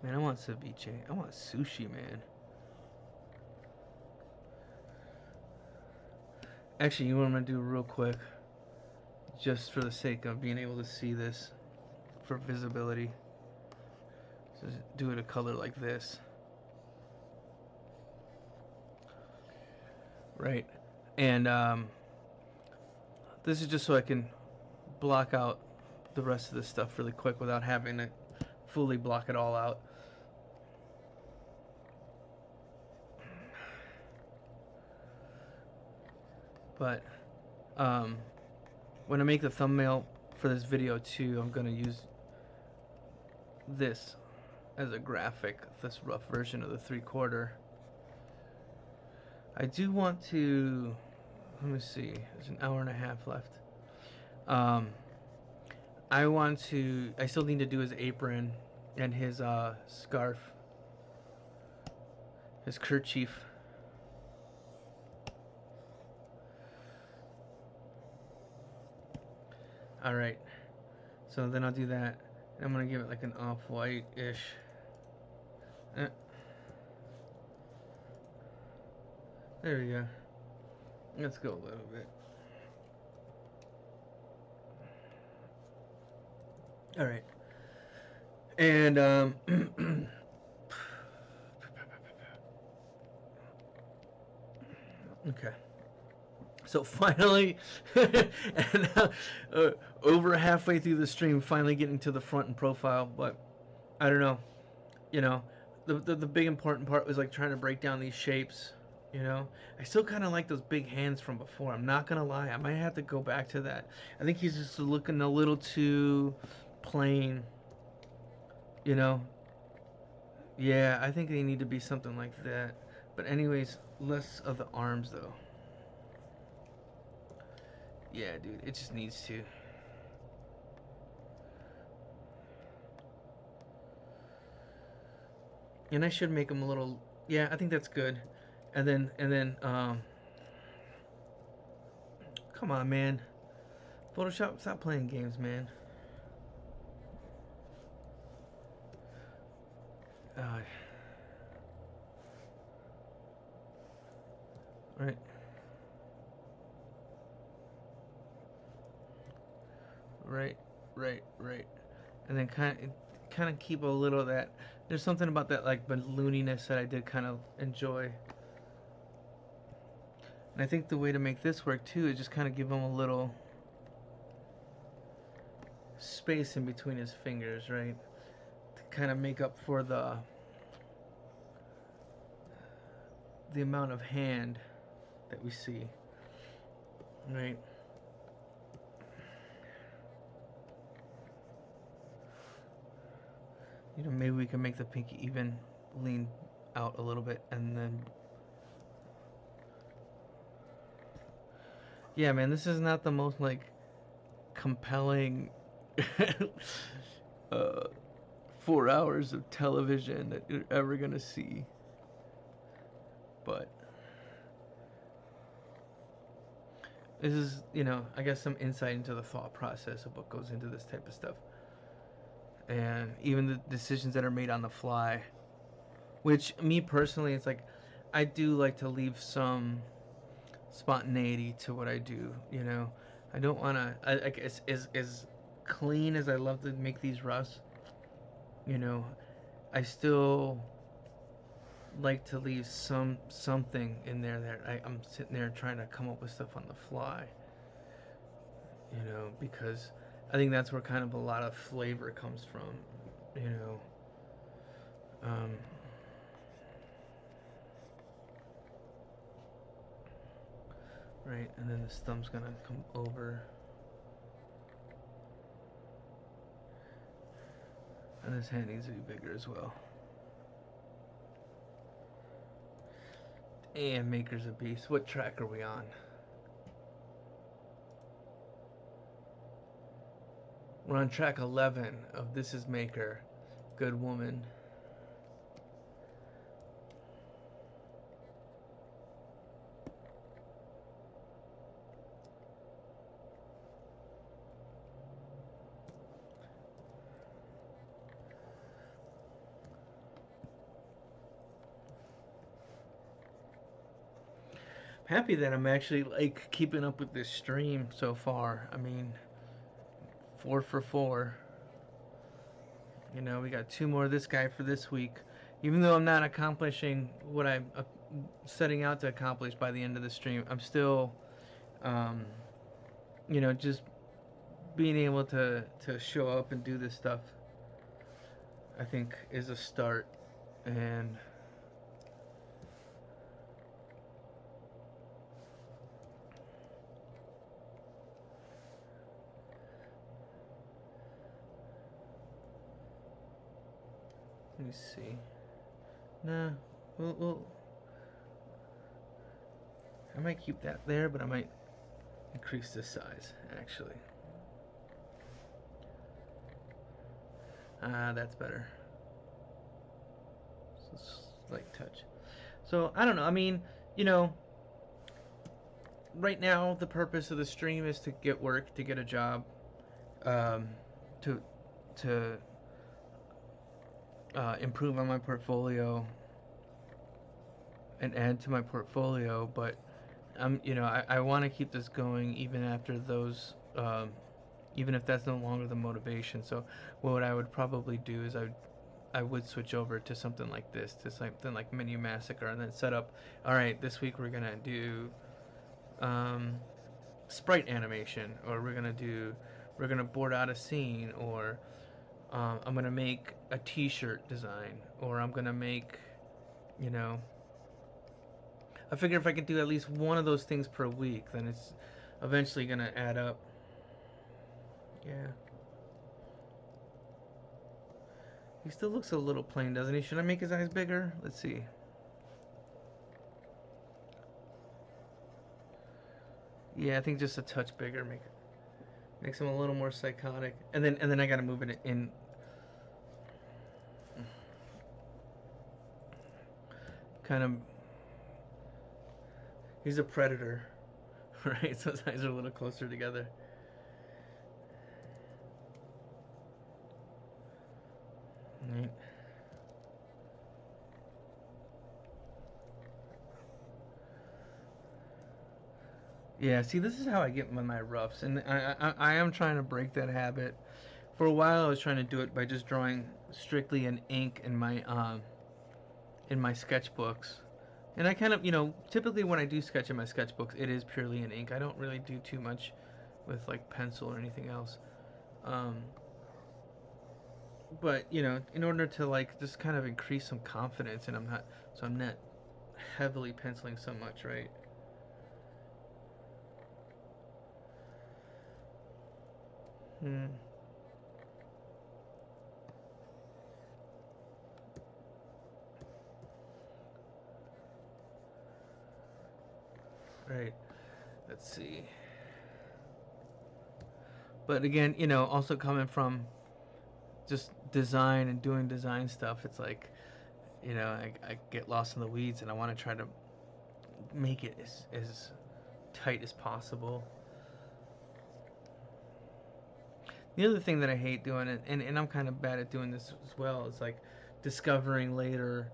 Man, I want ceviche. I want sushi, man. Actually, you know what I'm gonna do real quick, just for the sake of being able to see this for visibility. So do it a color like this, right? And this is just so I can block out the rest of this stuff really quick without having to fully block it all out. But when I make the thumbnail for this video too, I'm gonna use this as a graphic, this rough version of the 3/4. I do want to, let me see, there's an hour and a half left. I still need to do his apron and his scarf, his kerchief. All right. So then I'll do that. And I'm gonna give it like an off-white-ish. Uh, there we go. Let's go a little bit. All right. And okay. So finally, and over halfway through the stream, finally getting to the front and profile. But I don't know. You know, the big important part was like trying to break down these shapes. You know, I still kind of like those big hands from before. I'm not gonna lie. I might have to go back to that. I think he's just looking a little too plain. You know, yeah. I think they need to be something like that. But anyways, less of the arms though. Yeah, dude, it just needs to. And I should make them a little. Yeah, I think that's good. And then, come on, man. Photoshop, stop playing games, man. Uh, right, right, right. And then kind of keep a little of that. There's something about that like ballooniness that I did kind of enjoy. And I think the way to make this work too is just kind of give him a little space in between his fingers, right? To kind of make up for the amount of hand that we see, right? You know, maybe we can make the pinky even lean out a little bit, and then yeah, man, this is not the most like compelling uh, 4 hours of television that you're ever gonna see, but this is, you know, I guess some insight into the thought process of what goes into this type of stuff, and even the decisions that are made on the fly. Which me personally, it's like I do like to leave some spontaneity to what I do. You know, I don't want to. Like as clean as I love to make these roughs. You know, I still like to leave something in there that I'm sitting there trying to come up with stuff on the fly. You know, because I think that's where kind of a lot of flavor comes from. You know, um, right, and then this thumb's gonna come over. And this hand needs to be bigger as well. And Maker's a beast. What track are we on? We're on track 11 of This Is Maker. Good Woman. I'm happy that I'm actually like keeping up with this stream so far. I mean, 4 for 4. You know, we got 2 more of this guy for this week. Even though I'm not accomplishing what I'm setting out to accomplish by the end of the stream, I'm still, um, you know, just being able to show up and do this stuff, I think, is a start. And let me see. Nah, we'll I might keep that there, but I might increase this size, actually. That's better. Just slight touch. So, I don't know. I mean, you know, right now the purpose of the stream is to get work, to get a job. um, to to improve on my portfolio and add to my portfolio, but I want to keep this going even after those, even if that's no longer the motivation. So what I would probably do is I would switch over to something like this, to something like Menu Massacre, and then set up. All right, this week we're gonna do um, sprite animation, or we're gonna board out a scene, or I'm gonna make a T-shirt design, or I'm gonna make, you know, I figure if I could do at least one of those things per week, then it's eventually gonna add up. Yeah. He still looks a little plain, doesn't he? Should I make his eyes bigger? Let's see. Yeah, I think just a touch bigger makes him a little more psychotic. And then I gotta move it in. Kind of. He's a predator, right? So his eyes are a little closer together. Right. Yeah. See, this is how I get my roughs, and I am trying to break that habit. For a while, I was trying to do it by just drawing strictly in ink in my sketchbooks. And I kind of, typically when I do sketch in my sketchbooks, it is purely in ink. I don't really do too much with like pencil or anything else. Um, but in order to like just kind of increase some confidence, and I'm not heavily penciling so much, right? Hmm. Right. Let's see. But again, also coming from just design and doing design stuff, it's like, I get lost in the weeds, and I want to try to make it as tight as possible. The other thing that I hate doing, and I'm kind of bad at doing this as well, is like discovering later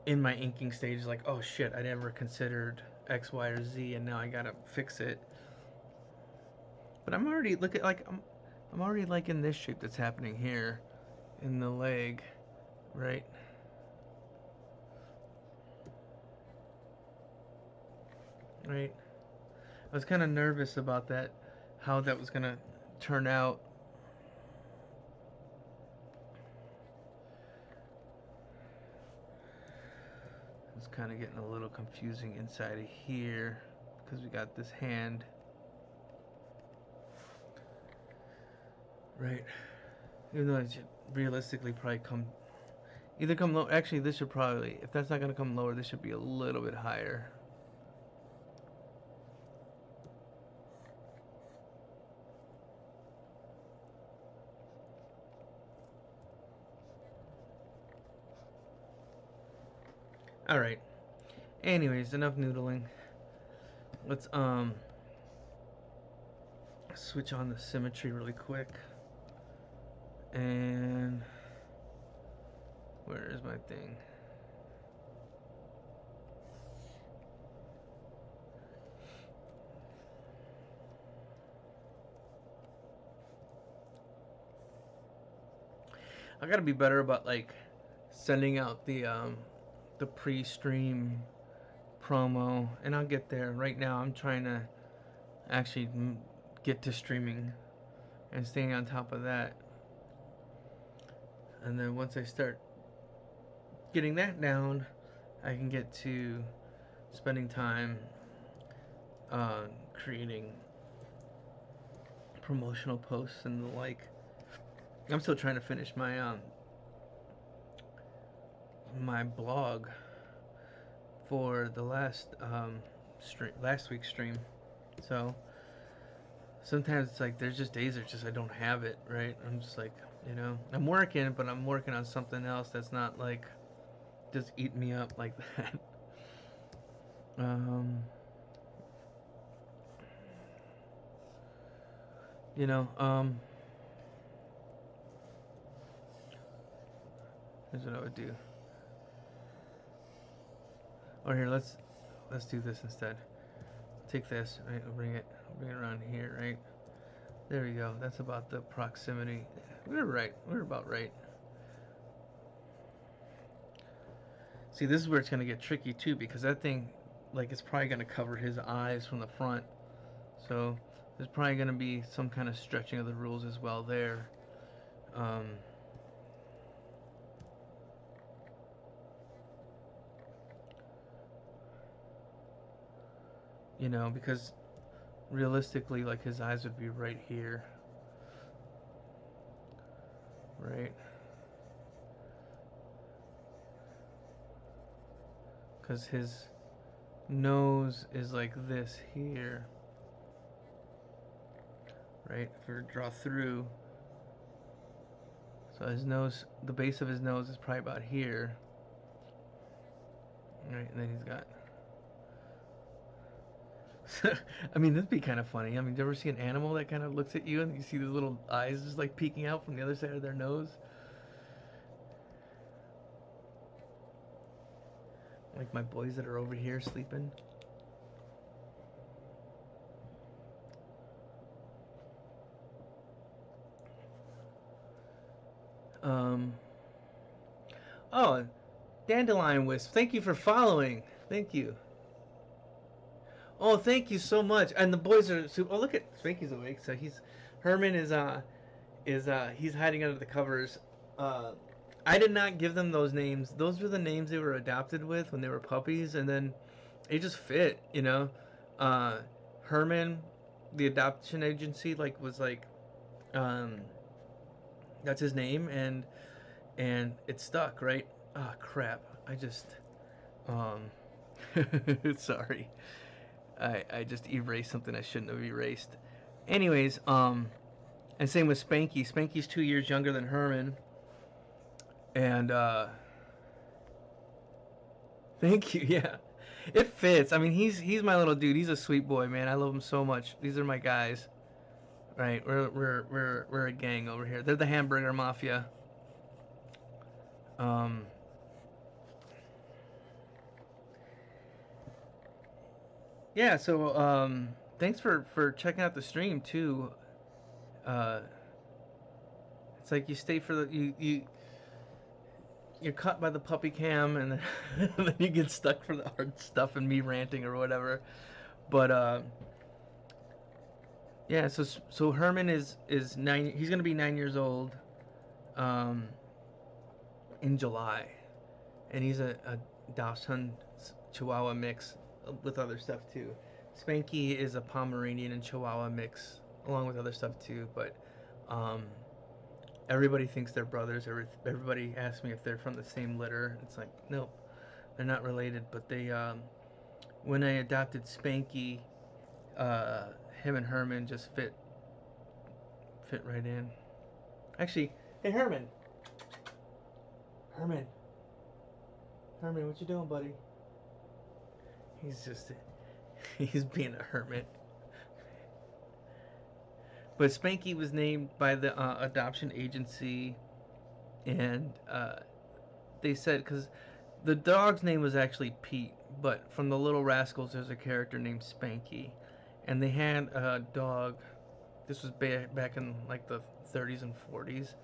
in my inking stage, like, oh shit, I never considered X, Y, or Z, and now I gotta fix it. But I'm already look at like I'm already liking this shape that's happening here in the leg, right? Right. I was kind of nervous about that, how that was gonna turn out. It's kind of getting a little confusing inside of here because we got this hand, right? Even though it should realistically probably come low. Actually, this should probably, if that's not gonna come lower, this should be a little bit higher. All right. Anyways, enough noodling. Let's switch on the symmetry really quick. And where is my thing? I gotta be better about like sending out the pre-stream promo, and I'll get there. Right now, I'm trying to actually get to streaming and staying on top of that. And then once I start getting that down, I can get to spending time creating promotional posts and the like. I'm still trying to finish my blog for the last week's stream. So sometimes it's like there's just days that just I don't have it, right? I'm just like, I'm working, but I'm working on something else that's not like just eat me up like that. um You know, here's what I would do. Or here, let's do this instead. Take this, right? Bring it around here, right? There we go. That's about the proximity. We were right. We were about right. See, this is where it's gonna get tricky too, because that thing, like, it's probably gonna cover his eyes from the front. So there's probably gonna be some kind of stretching of the rules as well there. Um, you know, because realistically, like, his eyes would be right here, right? Because his nose is like this here, right? If we draw through, so his nose, the base of his nose is probably about here, right? And then he's got. I mean, that'd be kind of funny. I mean, do you ever see an animal that kind of looks at you and you see these little eyes just like peeking out from the other side of their nose? Like my boys that are over here sleeping. Um. Oh, Dandelion Wisp. Thank you for following. Thank you. Oh, thank you so much. And the boys are super. Oh, look at Spanky's awake. So he's Herman is he's hiding under the covers. Uh, I did not give them those names. Those were the names they were adopted with when they were puppies, and then it just fit, you know. Uh, Herman, the adoption agency, like was like, um, that's his name, and it stuck, right? Ah, crap. I just, um, sorry. I just erased something I shouldn't have erased. Anyways, and same with Spanky. Spanky's 2 years younger than Herman, and thank you. Yeah, it fits. I mean, he's my little dude. He's a sweet boy, man. I love him so much. These are my guys. Right, we're a gang over here. They're the hamburger mafia. Um, yeah. So thanks for checking out the stream too. Uh, it's like you stay for the you're cut by the puppy cam, and then you get stuck for the hard stuff and me ranting or whatever. But yeah. So Herman is 9. He's gonna be 9 years old. Um, in July, and he's a Dachshund Chihuahua mix with other stuff too. Spanky is a Pomeranian and Chihuahua mix along with other stuff too. But um, everybody thinks they're brothers. Everybody asks me if they're from the same litter. It's like nope, they're not related. But they when I adopted Spanky, uh, him and Herman just fit right in. Actually, hey Herman, Herman, Herman, what you doing, buddy? He's just he's being a hermit. But Spanky was named by the adoption agency, and they said because the dog's name was actually Pete, but from the Little Rascals, there's a character named Spanky, and they had a dog. This was back in like the 30s and 40s.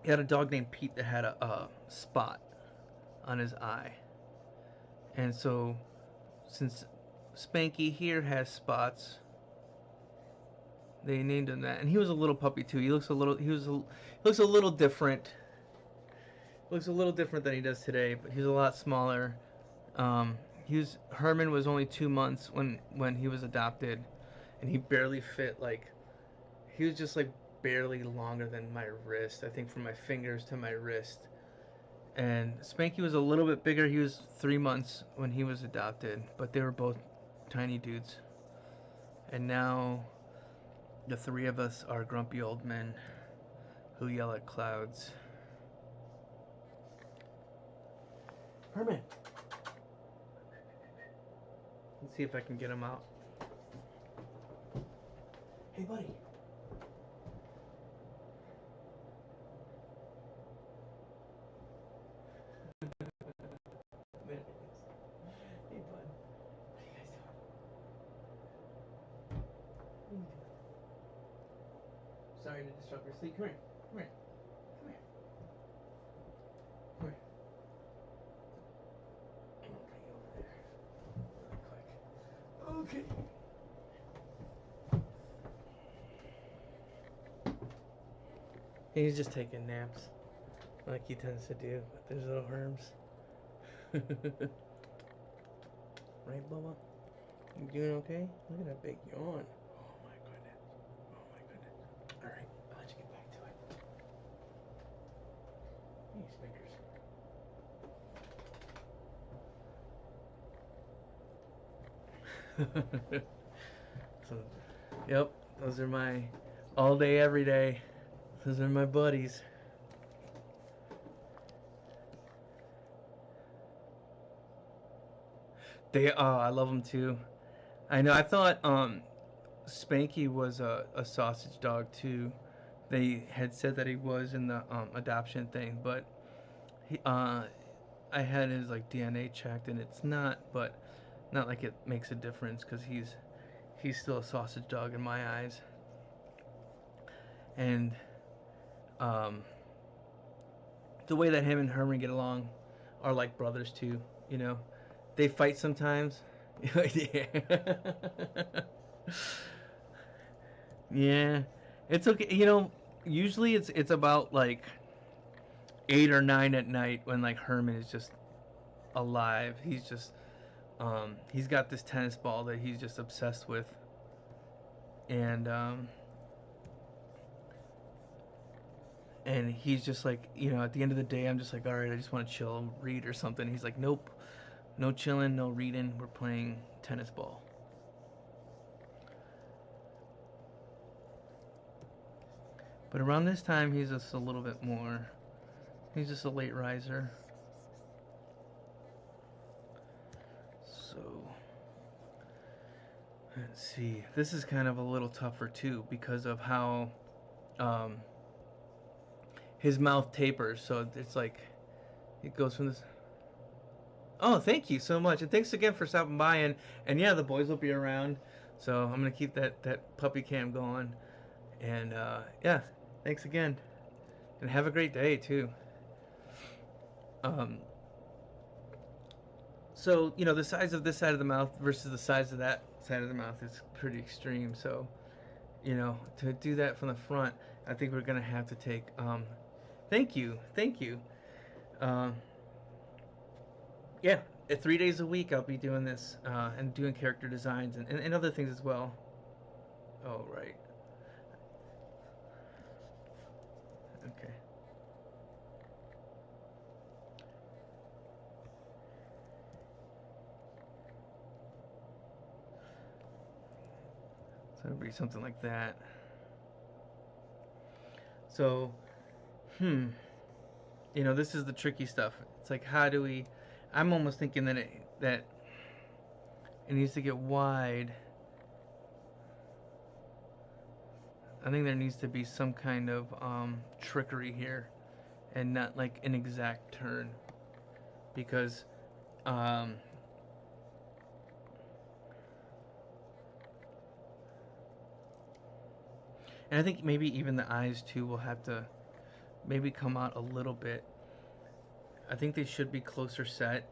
He had a dog named Pete that had a spot on his eye, and so since Spanky here has spots, they named him that, and he was a little puppy too. He looks a little. He looks a little different. Looks a little different than he does today, but he's a lot smaller. Herman was only 2 months when he was adopted, and he barely fit. Like he was just like barely longer than my wrist. I think from my fingers to my wrist. And Spanky was a little bit bigger. He was 3 months when he was adopted, but they were both tiny dudes. And now the three of us are grumpy old men who yell at clouds. Herman! Let's see if I can get him out. Hey, buddy. There it is. Hey, bud. What are you guys doing? What are you doing? Sorry to disrupt your sleep. Come here. Come here. Come here. Come here. I'm gonna bring you over there really quick. Okay. He's just taking naps, like he tends to do with his little herms. Right, Bubba? You doing okay? Look at that big yawn. Oh my goodness. Oh my goodness. Alright, I'll let you get back to it. Hey, Snickers. So, yep, those are my all day, every day. Those are my buddies. I love them too. I know. I thought Spanky was a sausage dog too. They had said that he was in the adoption thing, but I had his like DNA checked, and it's not. But not like it makes a difference because he's still a sausage dog in my eyes. And um, the way that him and Herman get along are like brothers too. You know, they fight sometimes. Yeah. Yeah, it's okay. You know, usually it's about like 8 or 9 at night when like Herman is just alive. He's got this tennis ball that he's just obsessed with, and and he's just like, at the end of the day, I'm just like, all right, I just want to chill and read or something. He's like, nope, no chilling, no reading. We're playing tennis ball. But around this time, he's just a little bit more. He's just a late riser. So let's see. This is kind of a little tougher too because of how um, his mouth tapers. So it's like it goes from this. Oh, thank you so much, and thanks again for stopping by. And yeah, the boys will be around, so I'm gonna keep that puppy cam going. And yeah, thanks again, and have a great day too. Um, so the size of this side of the mouth versus the size of that side of the mouth is pretty extreme. So to do that from the front, I think we're gonna have to take. Thank you, thank you. Um, yeah, 3 days a week I'll be doing this and doing character designs and other things as well. Oh right, okay. So it'll be something like that. So, hmm, this is the tricky stuff. It's like how do we? I'm almost thinking that it needs to get wide. I think there needs to be some kind of trickery here, and not like an exact turn, because um, and I think maybe even the eyes too will have to maybe come out a little bit. I think they should be closer set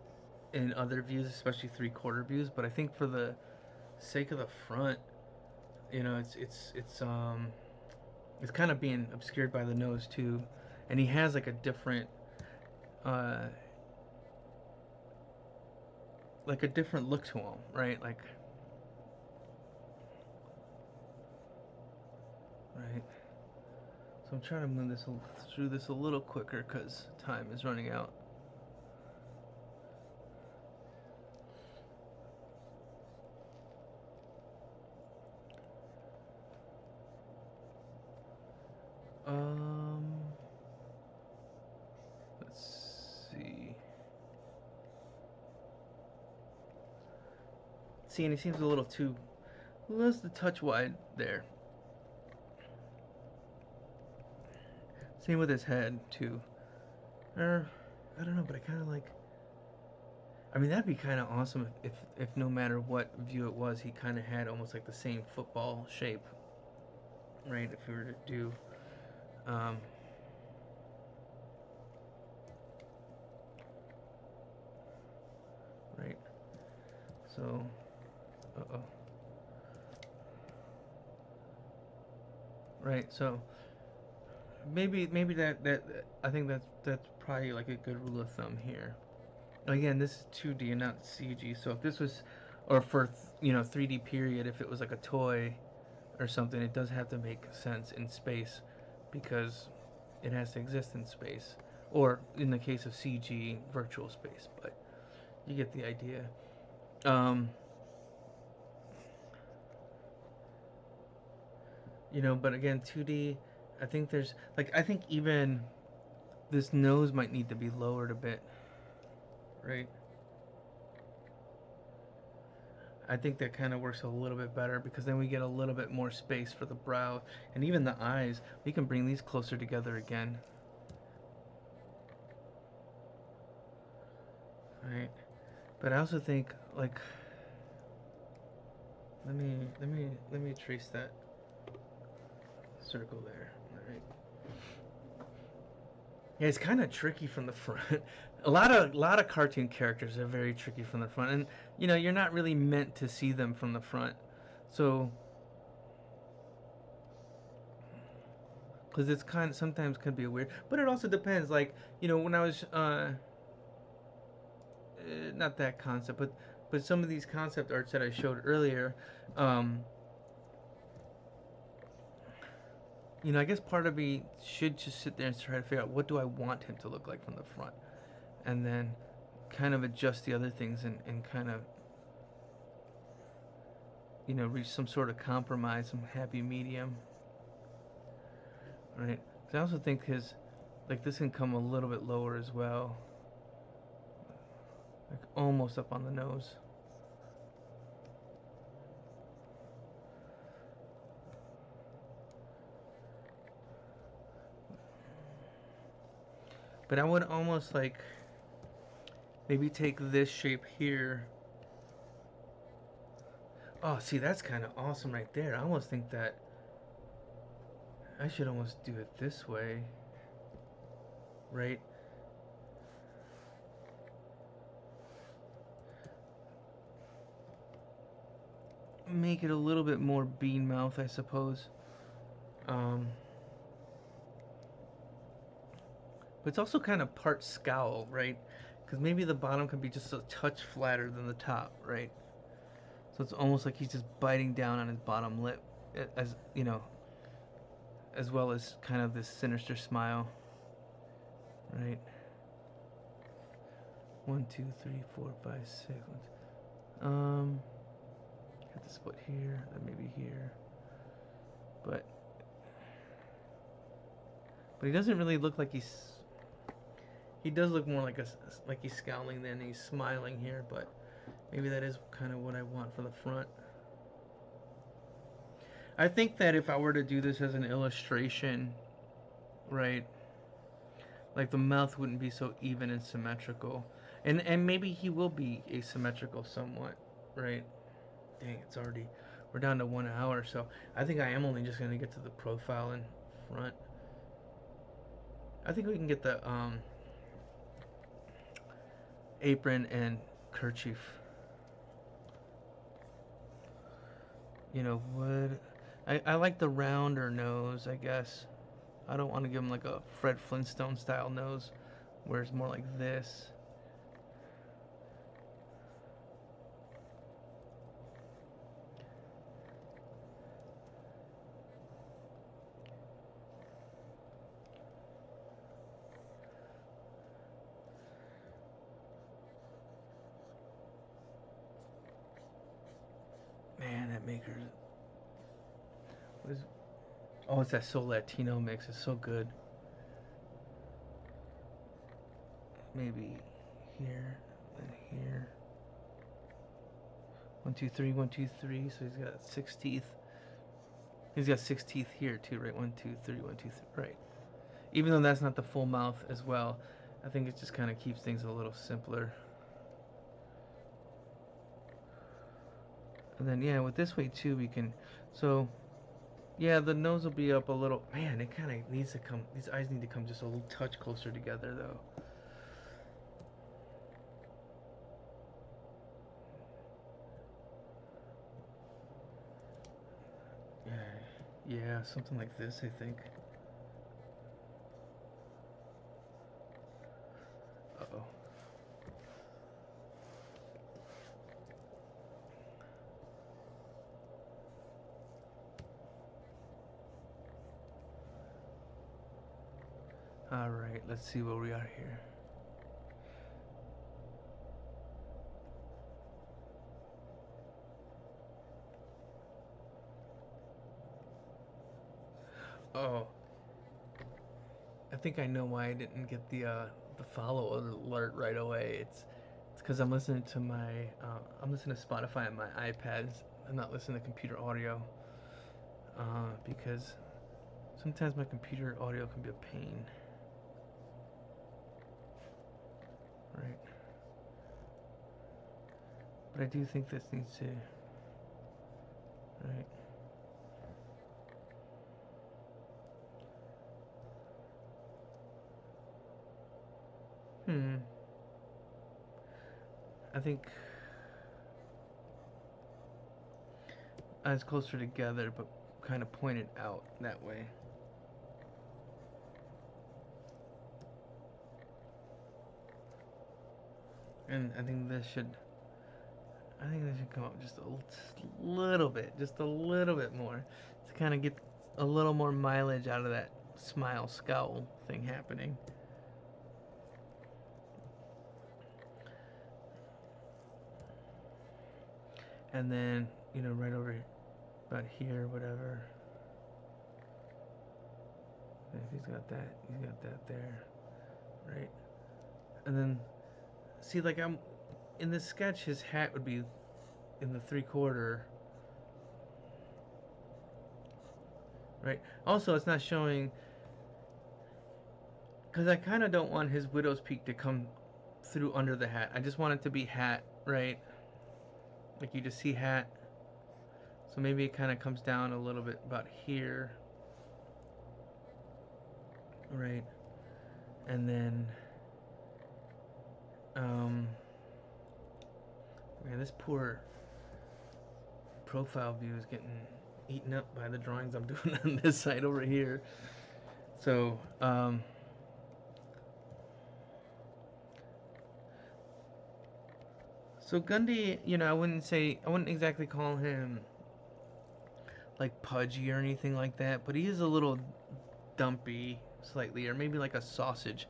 in other views, especially 3/4 views. But I think for the sake of the front, it's kind of being obscured by the nose too, and he has uh, like a different look to him, right? Right. So I'm trying to move through this a little quicker because time is running out. Um, let's see. See, and he seems a little too, just a touch wide there. Same with his head too. Or I don't know, but I kind of like. I mean, that'd be kind of awesome if no matter what view it was, he kind of had almost like the same football shape, right? If we were to do, um, right. So, uh oh, right. So maybe that I think that's probably like a good rule of thumb here. Again, this is 2D and not CG. So if this was, or for 3D period, if it was like a toy or something, it does have to make sense in space because it has to exist in space, or in the case of CG, virtual space. But you get the idea. Um, but again, 2D. I think there's I think even this nose might need to be lowered a bit, right? I think that kind of works a little bit better because then we get a little bit more space for the brow and even the eyes. We can bring these closer together again, right? But I also think let me trace that circle there. All right. Yeah, it's kind of tricky from the front. A lot of cartoon characters are very tricky from the front, and you're not really meant to see them from the front, so because it's kind of sometimes could be weird, but it also depends. Like when I was not that concept, but some of these concept arts that I showed earlier, um, I guess part of me should just sit there and try to figure out what do I want him to look like from the front, and then kind of adjust the other things and kind of reach some sort of compromise, some happy medium, right? Because I also think his this can come a little bit lower as well, like almost up on the nose. But I would almost maybe take this shape here. Oh, see, that's kind of awesome right there. I almost think that I should almost do it this way, right? Make it a little bit more bean mouth, I suppose. Um, but it's also kind of part scowl, right? Because maybe the bottom can be just a touch flatter than the top, right? So it's almost like he's just biting down on his bottom lip, as well as kind of this sinister smile, right? 1, 2, 3, 4, 5, 6. Got the split here, then maybe here, but he doesn't really look like he's. He does look more like he's scowling than he's smiling here, but maybe that is kind of what I want for the front. I think that if I were to do this as an illustration, right, like the mouth wouldn't be so even and symmetrical, and maybe he will be asymmetrical somewhat, right? Dang, we're down to 1 hour, so I think I am only just gonna get to the profile and front. I think we can get the apron and kerchief. Wood. I like the rounder nose, I guess. I don't want to give him like a Fred Flintstone style nose, where it's more like this. Man, that maker. What is? Oh, it's that Soul Latino mix. It's so good. Maybe here and here. 1, 2, 3, 1, 2, 3. So he's got 6 teeth. He's got 6 teeth here too, right? 1, 2, 3, 1, 2, 3. Right. Even though that's not the full mouth as well, I think it just kind of keeps things a little simpler. And then yeah, with this way too, we can. So yeah, the nose will be up a little. Man, it kind of needs to come. These eyes need to come just a little touch closer together though. Yeah, yeah, something like this, I think. Uh-oh. All right, let's see where we are here. Oh, I think I know why I didn't get the follow alert right away. It's because I'm listening to I'm listening to Spotify on my iPad. I'm not listening to computer audio because sometimes my computer audio can be a pain. Right. But I do think this needs to. Right. Hmm. I think eyes closer together, but kind of pointed out that way. And I think this should. I think this should come up just a little bit, just a little bit more, to kind of get a little more mileage out of that smile scowl thing happening. And then right over about here, whatever. If he's got that there, right? And then see, like I'm in this sketch, his hat would be in the 3/4, right? Also, it's not showing because I kind of don't want his widow's peak to come through under the hat. I just want it to be hat, right? Like you just see hat. So maybe it kind of comes down a little bit about here, right? And then, um, man, this poor profile view is getting eaten up by the drawings I'm doing on this side over here. So, so Gundy, I wouldn't exactly call him like pudgy or anything like that, but he is a little dumpy slightly, or maybe like a sausage.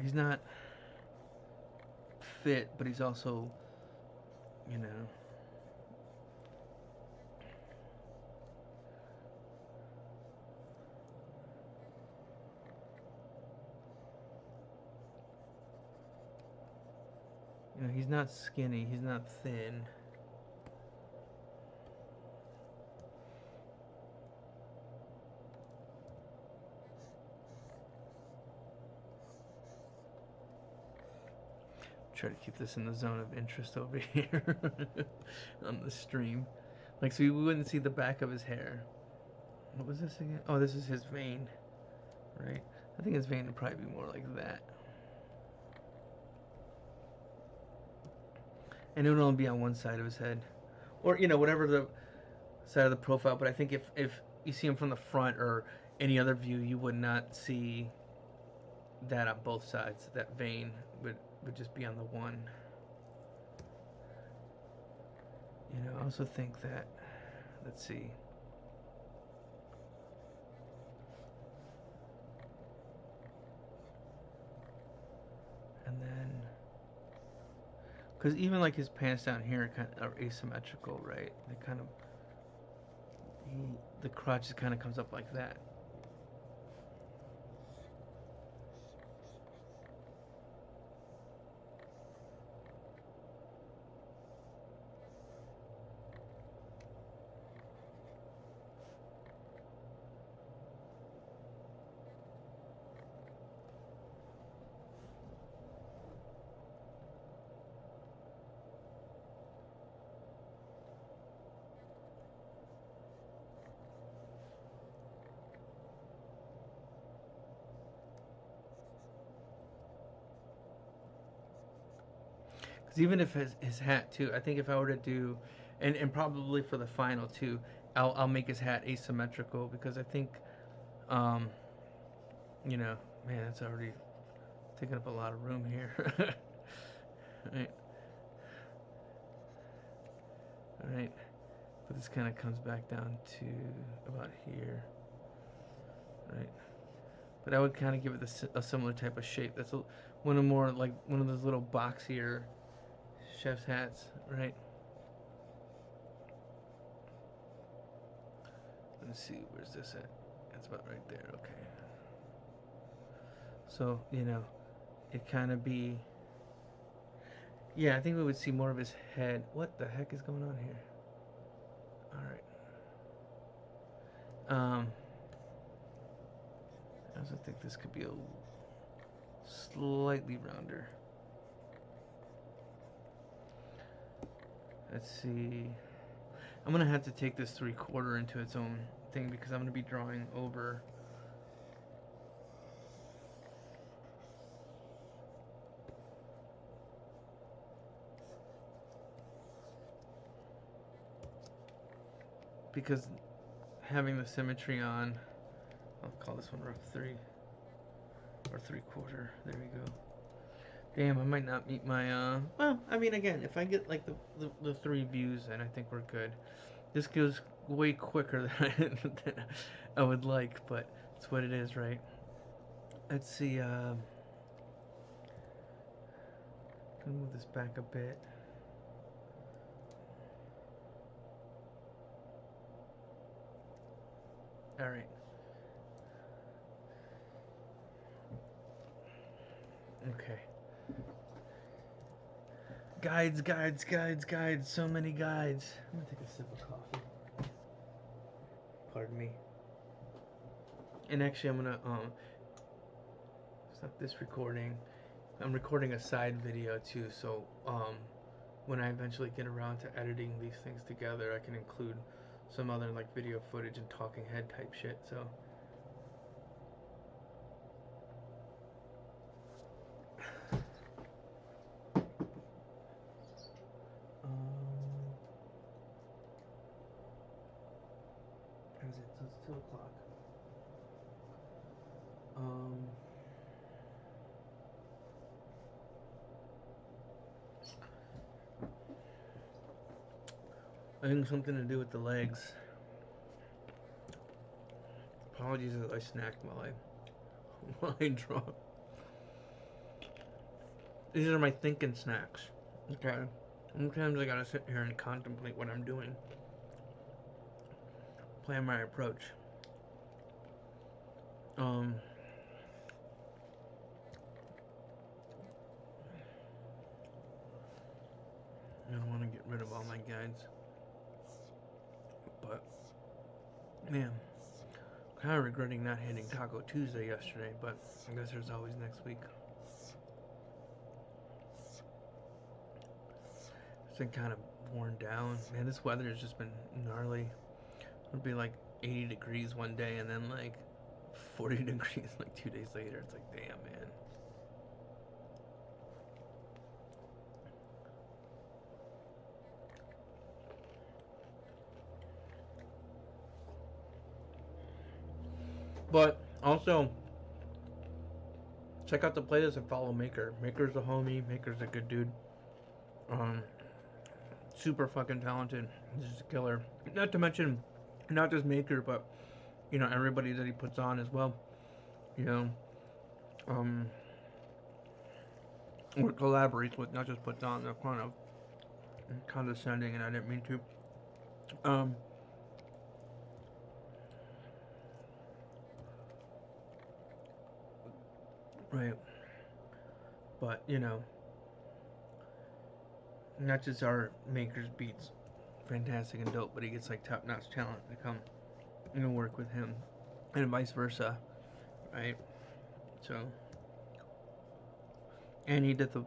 He's not fit, but he's also, you know, he's not skinny, he's not thin. Try to keep this in the zone of interest over here on the stream. Like, so we wouldn't see the back of his hair. What was this again? Oh, this is his vein, right? I think his vein would probably be more like that. And it would only be on one side of his head. Or, whatever the side of the profile. But I think if you see him from the front or any other view, you would not see that on both sides. That vein would just be on the one. I also think that, let's see. And then, because even like his pants down here kind of are asymmetrical, right? They kind of, the crotch just kind of comes up like that. Because even if his hat too, I think if I were to do, and probably for the final too, I'll make his hat asymmetrical because I think, um, you know, man, that's already taking up a lot of room here. Right. All right. But this kind of comes back down to about here. Right. But I would kind of give it a similar type of shape. That's one of more like one of those little boxier chef's hats, right? Let's see, where's this at? That's about right there. Okay. So it kind of be. Yeah, I think we would see more of his head. What the heck is going on here? All right. I also think this could be a slightly rounder. Let's see. I'm gonna have to take this 3/4 into its own thing because I'm gonna be drawing over. Because having the symmetry on, I'll call this one rough 3 or 3/4. There we go. Damn, I might not meet my. Well, I mean, again, if I get like the 3 views, then I think we're good. This goes way quicker than I would like, but it's what it is, right? Let's see. Gonna move this back a bit. All right. Okay. Guides, guides, guides, guides. So many guides. I'm gonna take a sip of coffee. Pardon me. And actually, I'm gonna stop this recording. I'm recording a side video too, so when I eventually get around to editing these things together, I can include some other like video footage and talking head type shit. So. How's it? So it's 2 o'clock. I think something to do with the legs. Apologies that I snacked while I draw. These are my thinking snacks. Okay. Sometimes I gotta sit here and contemplate what I'm doing. Plan my approach. I don't want to get rid of all my guides. But, man, kind of regretting not hitting Taco Tuesday yesterday, but I guess there's always next week. It's been kind of worn down. Man, this weather has just been gnarly. It'll be like 80 degrees one day and then like 40 degrees like 2 days later. It's like, damn, man. But also, check out the playlist and follow Maker. Maker's a homie. Maker's a good dude. Super fucking talented. He's just a killer. Not to mention, not just Maker, but everybody that he puts on as well. You know, or collaborates with, not just puts on. They're kind of condescending, and I didn't mean to. Right. But not just our Maker's beats fantastic and dope, but he gets like top-notch talent to come work with him, and vice versa, right? So, and he did the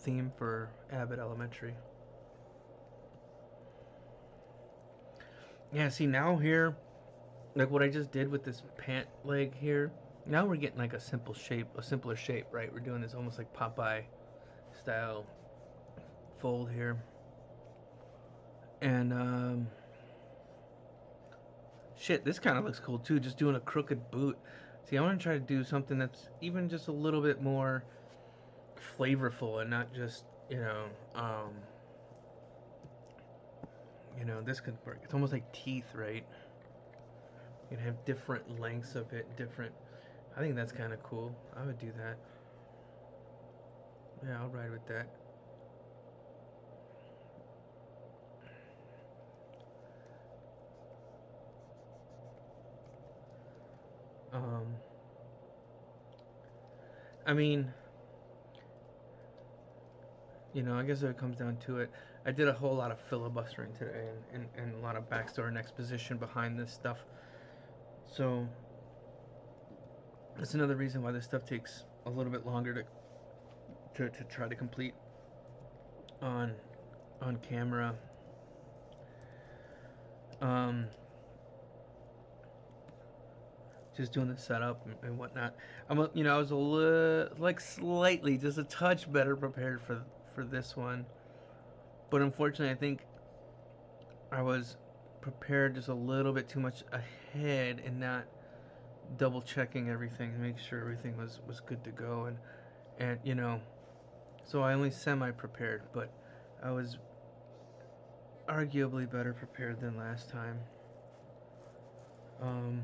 theme for Abbott Elementary. Yeah, see now here, like what I just did with this pant leg here. Now we're getting like a simpler shape, right? We're doing this almost like Popeye style fold here. And shit, this kind of looks cool too. Just doing a crooked boot. See, I want to try to do something that's even just a little bit more flavorful and not just this could work. It's almost like teeth, right? You can have different lengths of it, different. I think that's kind of cool. I would do that. Yeah, I'll ride with that. Um, I mean, I guess if it comes down to it, I did a whole lot of filibustering today and a lot of backstory and exposition behind this stuff. So that's another reason why this stuff takes a little bit longer to try to complete on camera. Um, just doing the setup and whatnot. I was like slightly, just a touch better prepared for this one, but unfortunately, I think I was prepared just a little bit too much ahead and not double checking everything to make sure everything was good to go and so I only semi prepared, but I was arguably better prepared than last time. Um,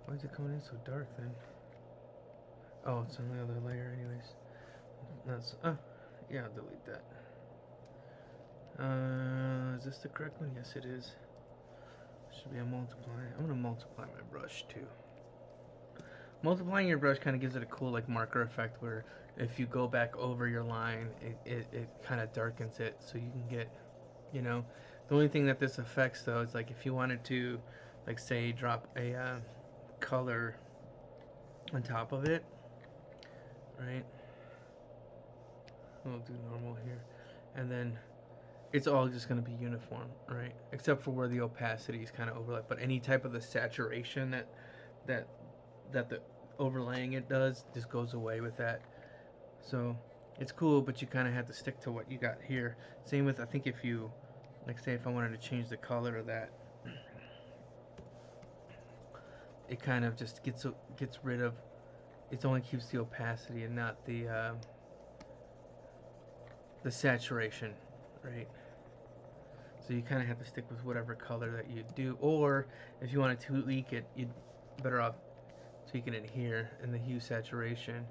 why is it coming in so dark then? Oh, it's on the other layer anyways. That's yeah, I'll delete that. Is this the correct one? Yes, it is. Should be a multiply. I'm gonna multiply my brush too. Multiplying your brush kind of gives it a cool like marker effect where if you go back over your line, it kind of darkens it so you can get, the only thing that this affects though is like if you wanted to, like say drop a color on top of it, right? We'll do normal here, and then it's all just going to be uniform, right? Except for where the opacity is kind of overlap. But any type of the saturation that that the overlaying it does just goes away with that. So it's cool, but you kind of have to stick to what you got here. Same with I think if you like say if I wanted to change the color of that, it kind of just gets rid of. It only keeps the opacity and not the saturation, right? So you kind of have to stick with whatever color that you do, or if you want to tweak it, you'd better off tweaking it here in the hue saturation,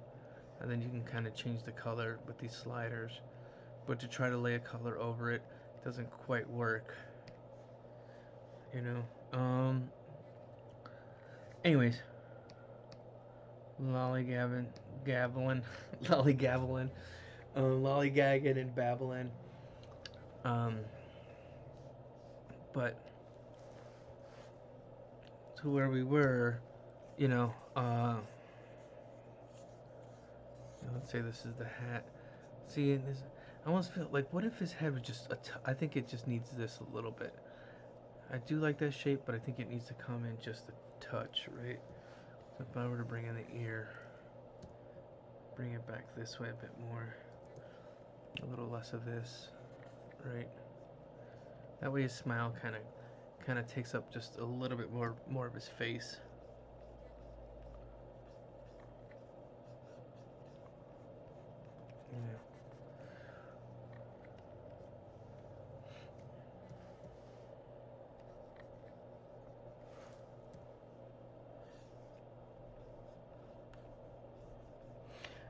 and then you can kind of change the color with these sliders. But to try to lay a color over it doesn't quite work, you know. Anyways, lollygabbing, gabbling, lollygabbling, lollygagging and babbling. Um, but to where we were, you know, let's say this is the hat. See, this, I almost feel like, what if his head was just I think it just needs this a little bit. I do like that shape, but I think it needs to come in just a touch, right? So if I were to bring in the ear, bring it back this way a bit more, a little less of this, right? That way his smile kind of takes up just a little bit more of his face. Yeah.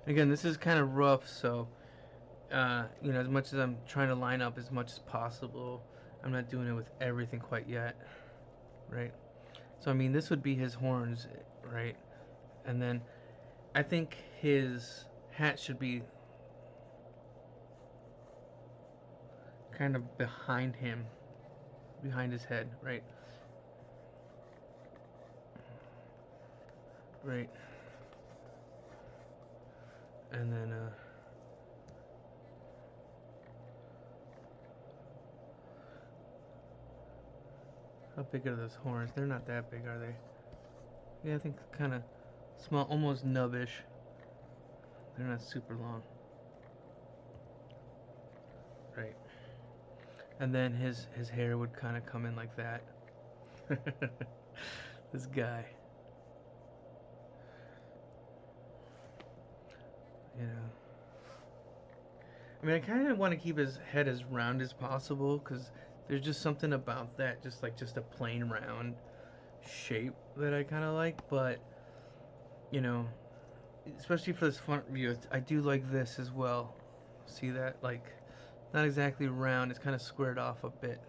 Again, this is kind of rough, so as much as I'm trying to line up as much as possible, I'm not doing it with everything quite yet, right? So I mean, this would be his horns, right? And then I think his hat should be kind of behind him, behind his head, right? Right. And then how big are those horns? They're not that big, are they? Yeah, I think kind of small, almost nubbish. They're not super long. Right. And then his hair would kind of come in like that. This guy, you know. I mean, I kind of want to keep his head as round as possible because there's just something about that, just a plain round shape that I kind of like. But you know, especially for this front view, I do like this as well. See that? Like, not exactly round. It's kind of squared off a bit.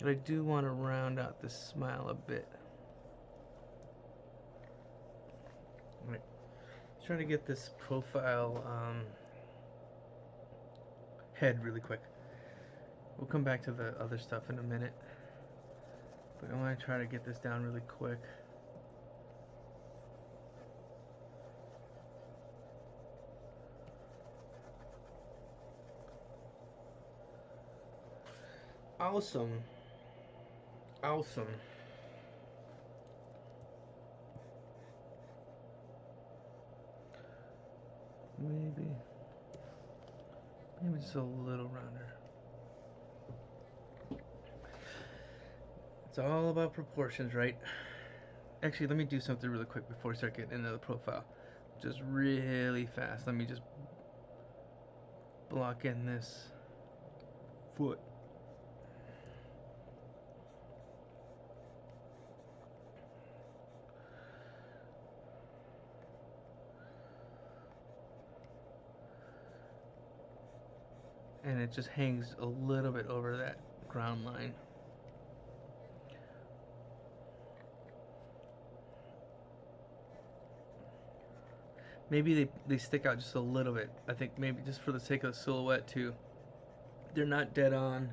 But I do want to round out this smile a bit. Right. Trying to get this profile head really quick. We'll come back to the other stuff in a minute. But I want to try to get this down really quick. Awesome. Awesome. Maybe just a little rounder. It's all about proportions, right? Actually, let me do something really quick before we start getting into the profile. Just really fast. Let me just block in this foot. And it just hangs a little bit over that ground line. Maybe they stick out just a little bit. I think maybe just for the sake of the silhouette too. They're not dead on.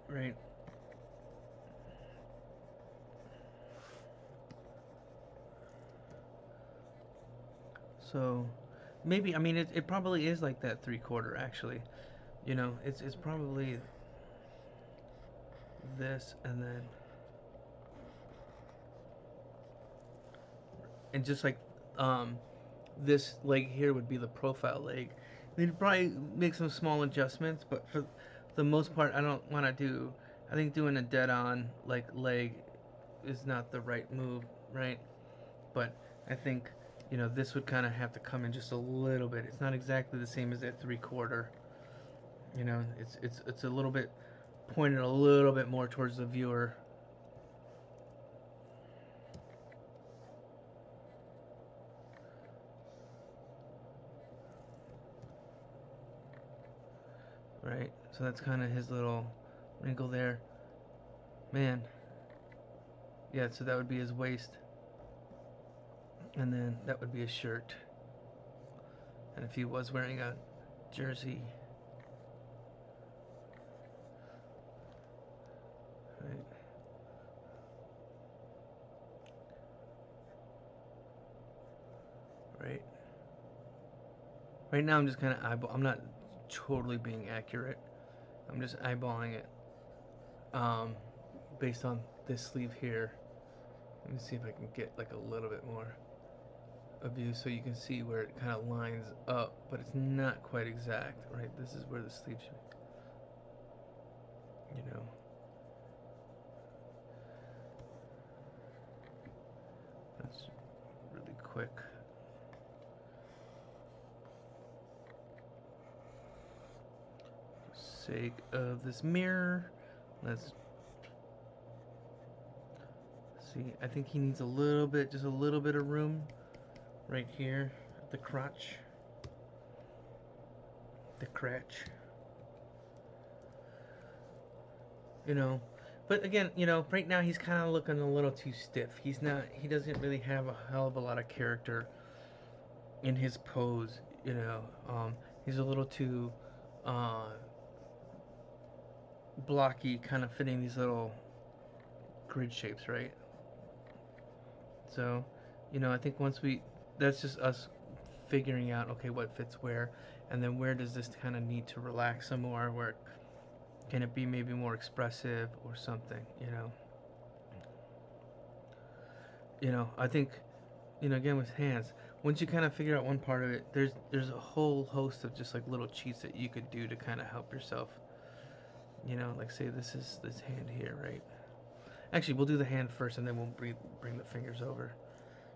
Right. So maybe, I mean, it probably is like that 3/4 actually. You know, it's probably this and just like um this leg here would be the profile leg. They'd probably make some small adjustments, but for the most part, I don't want to do. I think doing a dead-on like leg is not the right move, right? But I think this would kind of have to come in just a little bit. It's not exactly the same as that 3/4. It's a little bit pointed a little bit more towards the viewer. Right? So that's kind of his little wrinkle there. Man. Yeah, so that would be his waist. And then that would be his shirt. And if he was wearing a jersey. Right? Right? Right now I'm just kind of I'm not totally being accurate. I'm just eyeballing it. Um, based on this sleeve here. Let me see if I can get like a little bit more of view so you can see where it kind of lines up, but it's not quite exact, right? This is where the sleeve should be, That's really quick. For the sake of this mirror, let's see. I think he needs a little bit, just a little bit of room right here at the crotch. The crotch. But again, right now he's kind of looking a little too stiff. He doesn't really have a hell of a lot of character in his pose. He's a little too uh, blocky, kind of fitting these little grid shapes, right? So, I think that's just us figuring out, okay, what fits where, and then where does this kind of need to relax some more, where it Can it be maybe more expressive or something? I think, again with hands, once you kind of figure out one part of it, there's a whole host of just like little cheats that you could do to kind of help yourself. Like say this is this hand here, right? Actually, we'll do the hand first, and then we'll bring the fingers over,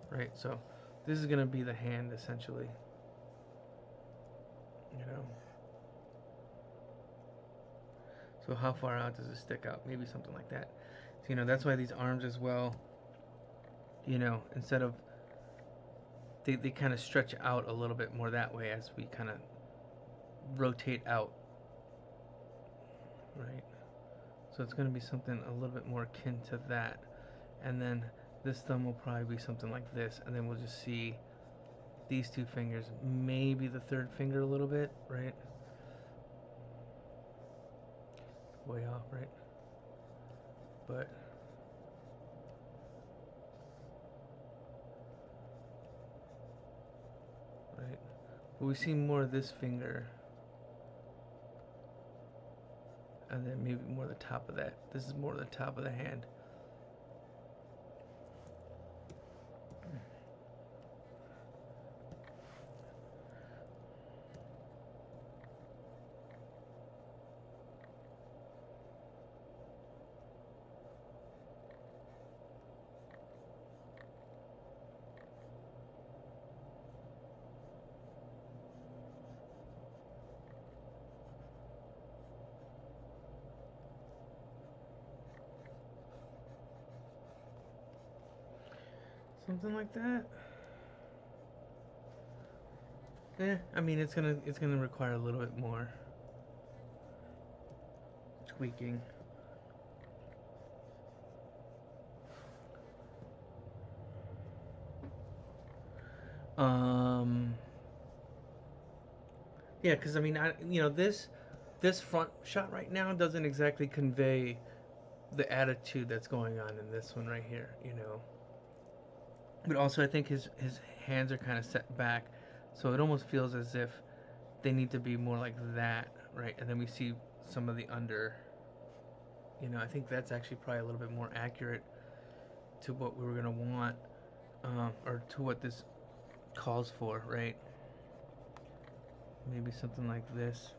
right? So this is gonna be the hand essentially. You know. So how far out does it stick out? Maybe something like that. So, that's why these arms as well. Instead of they kind of stretch out a little bit more that way as we kind of rotate out, right? So it's going to be something a little bit more akin to that. And then this thumb will probably be something like this. And then we'll just see these two fingers, maybe the third finger a little bit, right? Way off, right? But right, but we see more of this finger, and then maybe more the top of that. This is more the top of the hand. Something like that. Yeah, I mean it's gonna require a little bit more tweaking. Um, yeah, because I mean, this front shot right now doesn't exactly convey the attitude that's going on in this one right here. But also, I think his hands are kind of set back, so it almost feels as if they need to be more like that, right? And then we see some of the under. I think that's actually probably a little bit more accurate to what we were gonna want, or to what this calls for, right? Maybe something like this.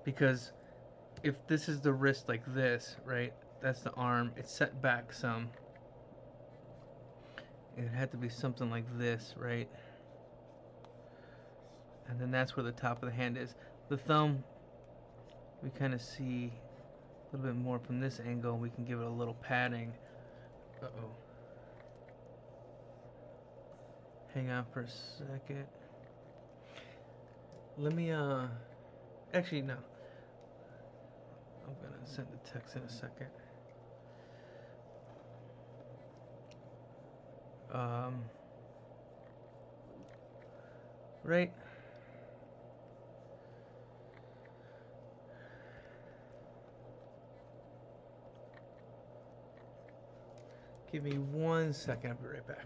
Because if this is the wrist like this, right? That's the arm. It's set back some. It had to be something like this, right? And then that's where the top of the hand is. The thumb, we kind of see a little bit more from this angle. We can give it a little padding. Uh-oh. Hang on for a second. Let me, actually, no. I'm gonna send the text in a second. Um, right? Give me 1 second. I'll be right back.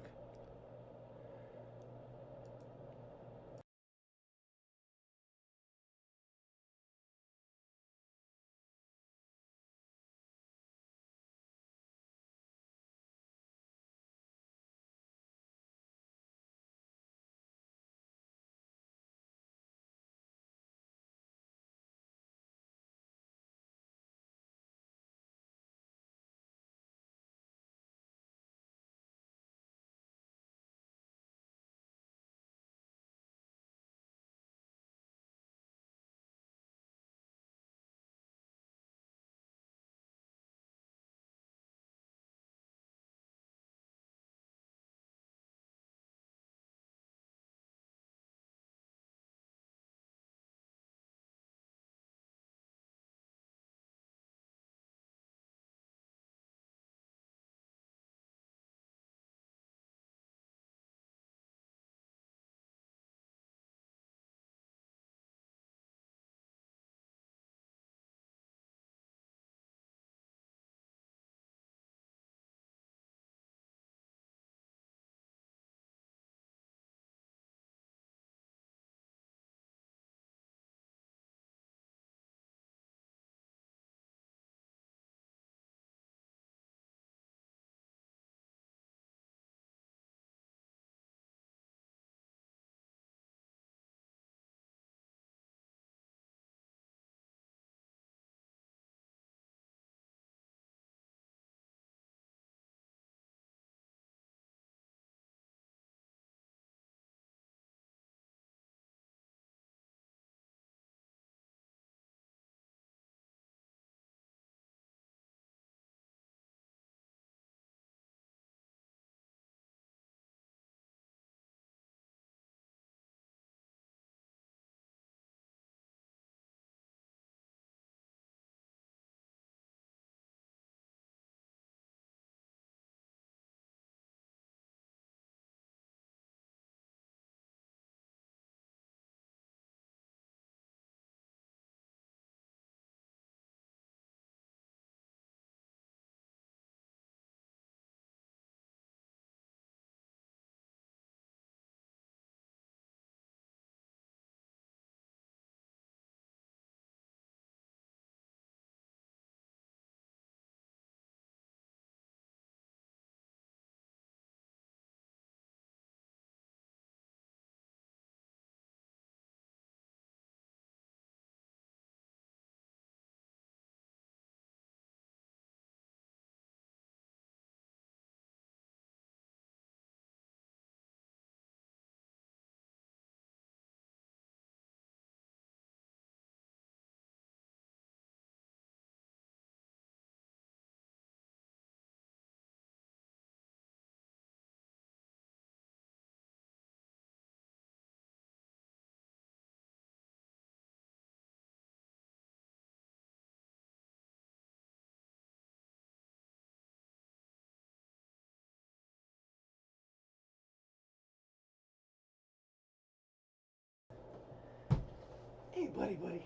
buddy.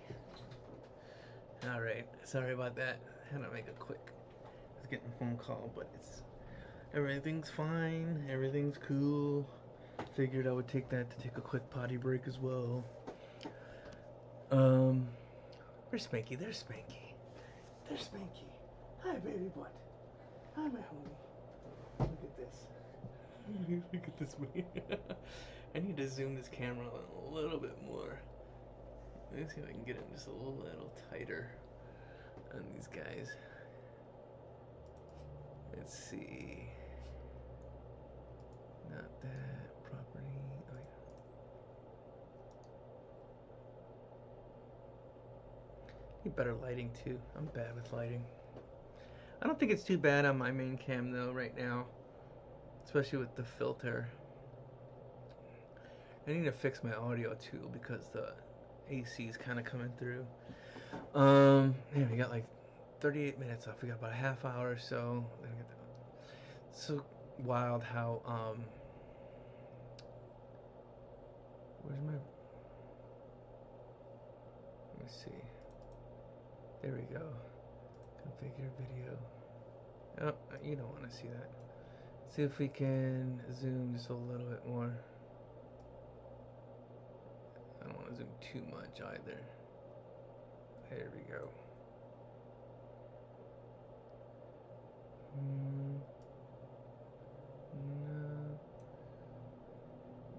All right, sorry about that. Had to make a quick. I was getting a phone call, but everything's fine. Everything's cool. Figured I would take that to take a quick potty break as well. Where's Spanky? There's Spanky. There's Spanky. Hi, baby butt. Hi, my homie. Look at this. Look at this man. I need to zoom this camera a little bit more. Let me see if I can get it just a little tighter on these guys. Let's see. Not that property. Oh, yeah. Need better lighting too. I'm bad with lighting. I don't think it's too bad on my main cam though right now, especially with the filter. I need to fix my audio too because the AC is kind of coming through. Man, we got like 38 minutes left. We got about a half hour or so. It's so wild how where's my? Let me see. There we go. Configure video. Oh, you don't want to see that. See if we can zoom just a little bit more. I don't want to zoom too much either. There we go. No.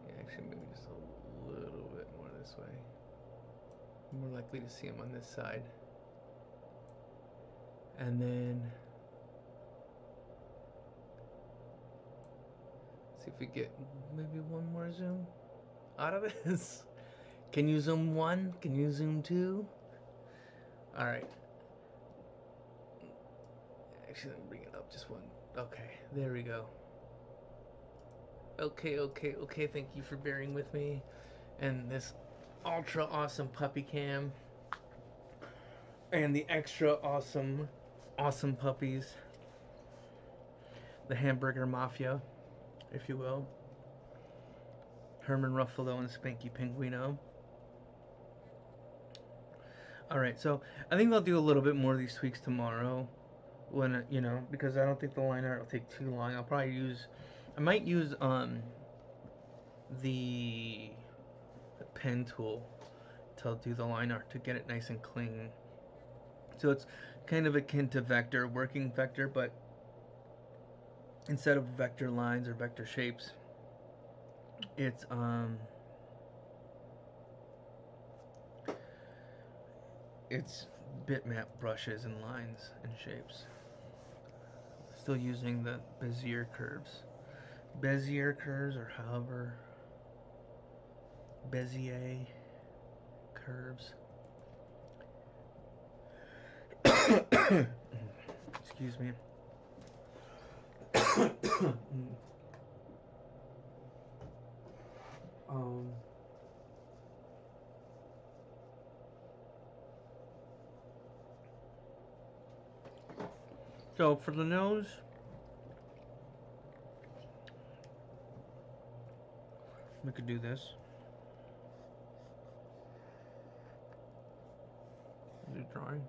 Yeah, actually, maybe just a little bit more this way. I'm more likely to see him on this side. And then see if we get maybe one more zoom out of this. Can you zoom one? Can you zoom two? All right. Actually, let me bring it up just one. Okay, there we go. Okay. Thank you for bearing with me and this ultra awesome puppy cam and the extra awesome puppies. The hamburger mafia, if you will. Herman Ruffalo and Spanky Pinguino. Alright, so I think I'll do a little bit more of these tweaks tomorrow. When, because I don't think the line art will take too long. I might use the pen tool to do the line art to get it nice and clean. So it's kind of akin to vector, working vector, but instead of vector lines or vector shapes, it's bitmap brushes and lines and shapes. Still using the Bezier curves. Bezier curves, or however, Bezier curves. Excuse me. So for the nose, we could do this. Is it drawing?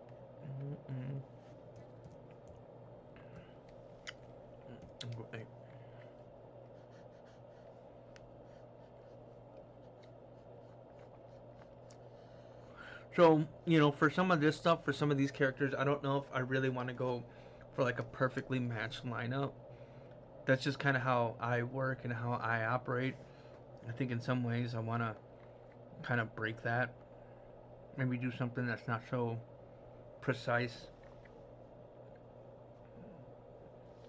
Okay. So, for some of this stuff, for some of these characters, I don't know if I really want to go for like a perfectly matched lineup. That's just kind of how I work and how I operate. I think in some ways I want to kind of break that. Maybe do something that's not so precise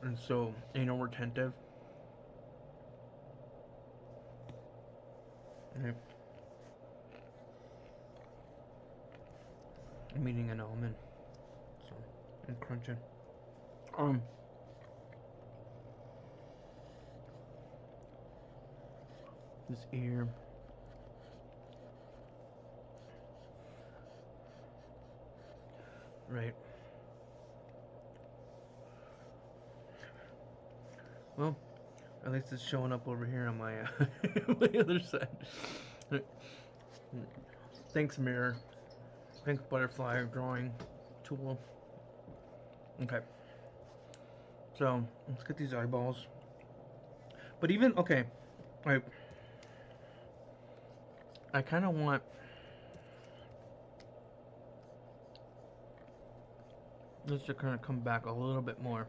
and so retentive. Okay. I'm eating an almond, so I'm crunching. This ear. Right. Well, at least it's showing up over here on my my other side. Thanks, mirror. pink butterfly drawing tool. Okay, so let's get these eyeballs. But even okay, I kind of want this to kind of come back a little bit more.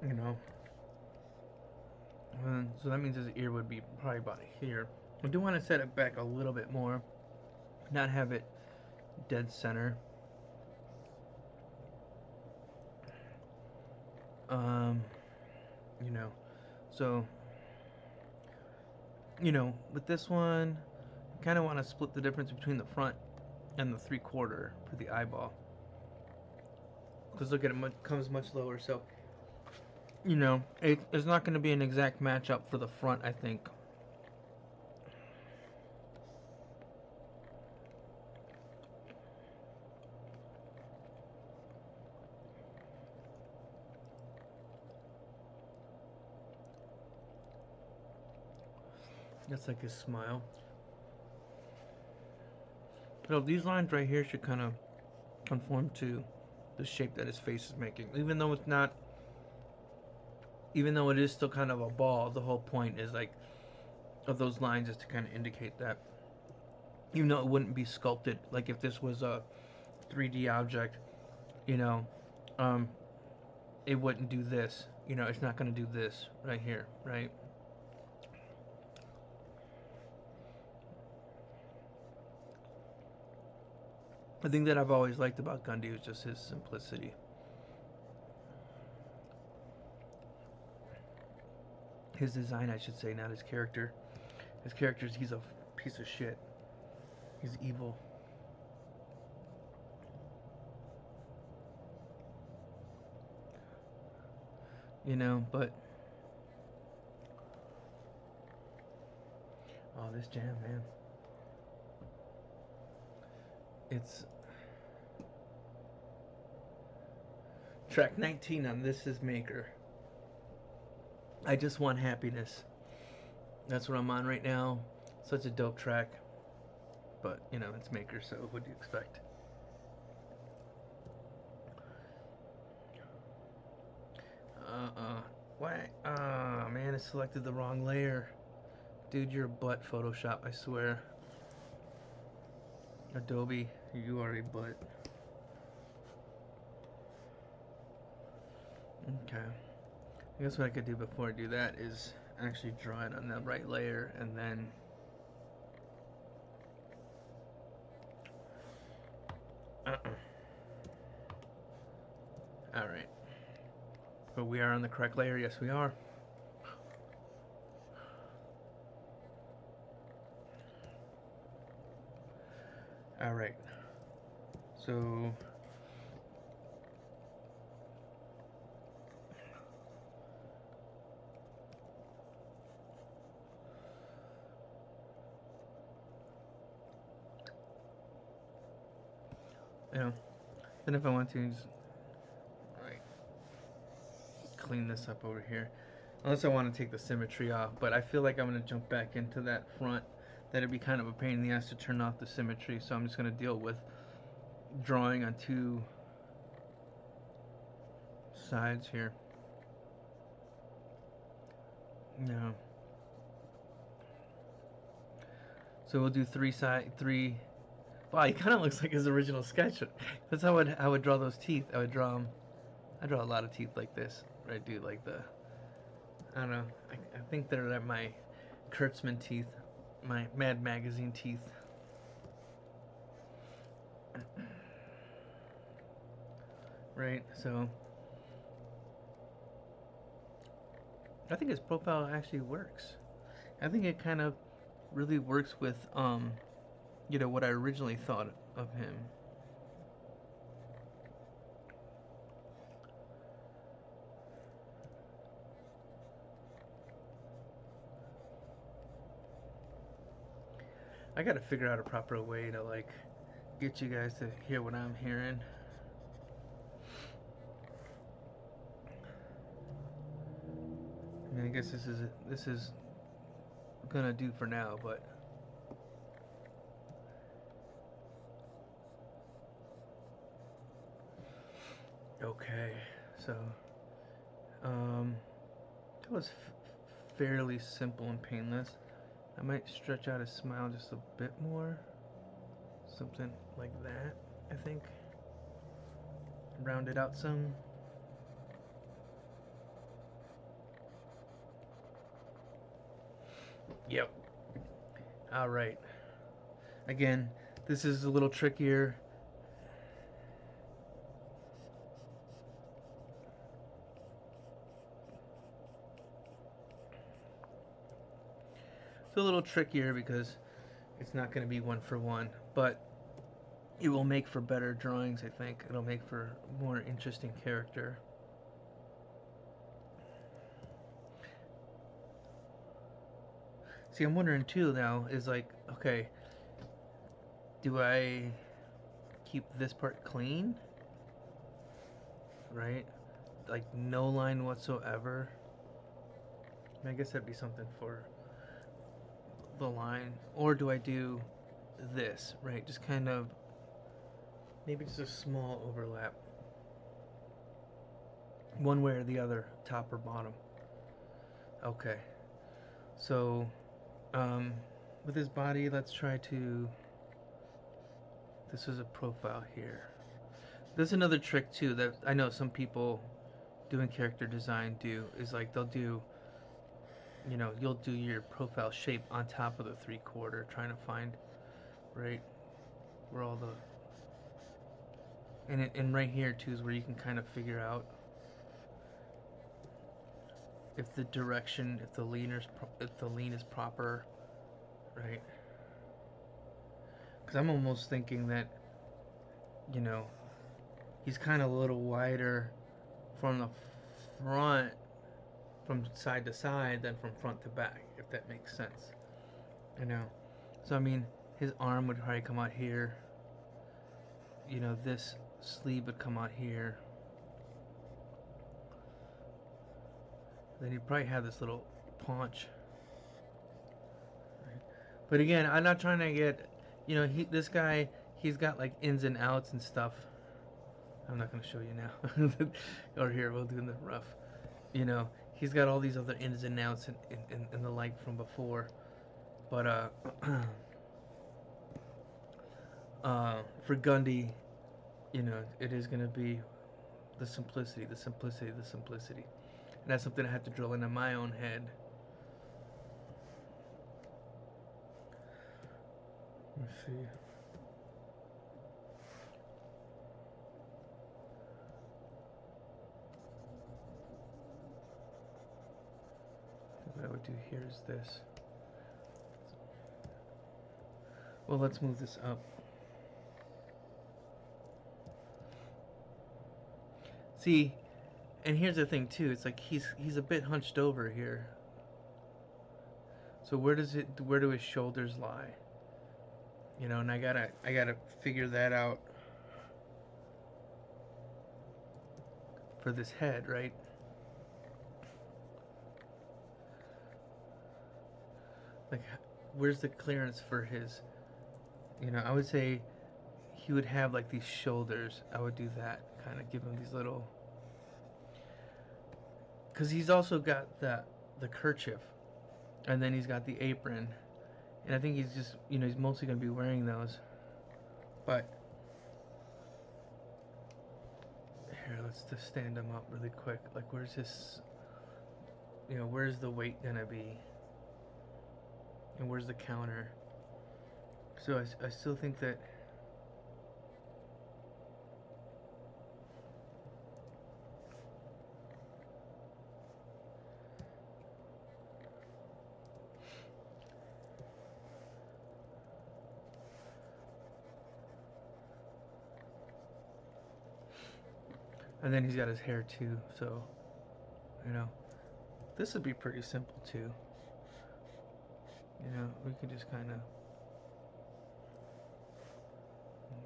You know, and so that means his ear would be probably about here. I do want to set it back a little bit more, not have it dead center. Um, you know, so with this one, I kind of want to split the difference between the front and the 3/4 for the eyeball, because look at it comes much lower. So it's not going to be an exact matchup for the front, I think. That's like his smile. So these lines right here should kind of conform to the shape that his face is making. Even though it's not, even though it is still kind of a ball, the whole point is like of those lines is to kind of indicate that. Even though it wouldn't be sculpted, like if this was a 3D object, you know, um, it wouldn't do this. It's not going to do this right here, right? The thing that I've always liked about Gundy was just his simplicity. His design, I should say, not his character. His character's he's a piece of shit. He's evil. But oh, this jam, man. It's track 19 on This Is Maker. I Just Want Happiness. That's what I'm on right now. Such a dope track. But, it's Maker, so what do you expect? Why? Ah, man, I selected the wrong layer. Dude, you're a butt, Photoshop, I swear. Adobe, you are a butt. Okay. I guess what I could do before I do that is actually draw it on the right layer and then Alright. But we are on the correct layer, yes we are. Alright. So then if I want to just clean this up over here. Unless I want to take the symmetry off, but I feel like I'm going to jump back into that front. That'd be kind of a pain in the ass to turn off the symmetry, so I'm just going to deal with drawing on two sides here. No. So we'll do three. Wow, he kind of looks like his original sketch. That's how I would draw those teeth. I draw a lot of teeth like this. I do like I don't know. I think they're like my Kurtzman teeth, my Mad Magazine teeth. Right. So I think his profile actually works. I think it kind of really works with what I originally thought of him. I gotta figure out a proper way to get you guys to hear what I'm hearing. I mean, I guess this is gonna do for now, but okay. So that was fairly simple and painless. I might stretch out his smile just a bit more, something like that. I think round it out some. Yep. All right. Again, this is a little trickier. It's a little trickier because it's not going to be one for one, but it will make for better drawings, I think. It'll make for more interesting character. See, I'm wondering too now is like, okay, do I keep this part clean? Right? Like no line whatsoever. I guess that'd be something for the line. Or do I do this, right? Just kind of, maybe just a small overlap. One way or the other, top or bottom. Okay. So, um, with his body, let's try to, this is a profile here. There's another trick too that I know some people doing character design do, is like they'll do, you'll do your profile shape on top of the 3/4, trying to find, right, where all the, and right here too is where you can kind of figure out if the direction, if the lean is proper, right? Because I'm almost thinking that, you know, he's kind of a little wider from the front, from side to side, than from front to back, if that makes sense. You know, so I mean, his arm would probably come out here. This sleeve would come out here. Then he'd probably have this little paunch. Right? But again, I'm not trying to get, this guy, he's got like ins and outs and stuff. I'm not going to show you now. Or here, we'll do in the rough. He's got all these other ins and outs and the like from before. But for Gundy, it is going to be the simplicity, the simplicity, the simplicity. And that's something I have to drill into my own head. Let's see. What I would do here is this. Well, let's move this up. See, and here's the thing too. It's like he's a bit hunched over here. So where do his shoulders lie? And I gotta figure that out for this head, right? Like, where's the clearance for his? I would say he would have like these shoulders. I would do that, kind of give him these little, because he's also got the kerchief, and then he's got the apron, and I think he's just, he's mostly gonna be wearing those. But here, let's just stand him up really quick. Like, where's his, where's the weight gonna be, and where's the counter? So I still think that. And then he's got his hair too, so, this would be pretty simple too. We could just kind of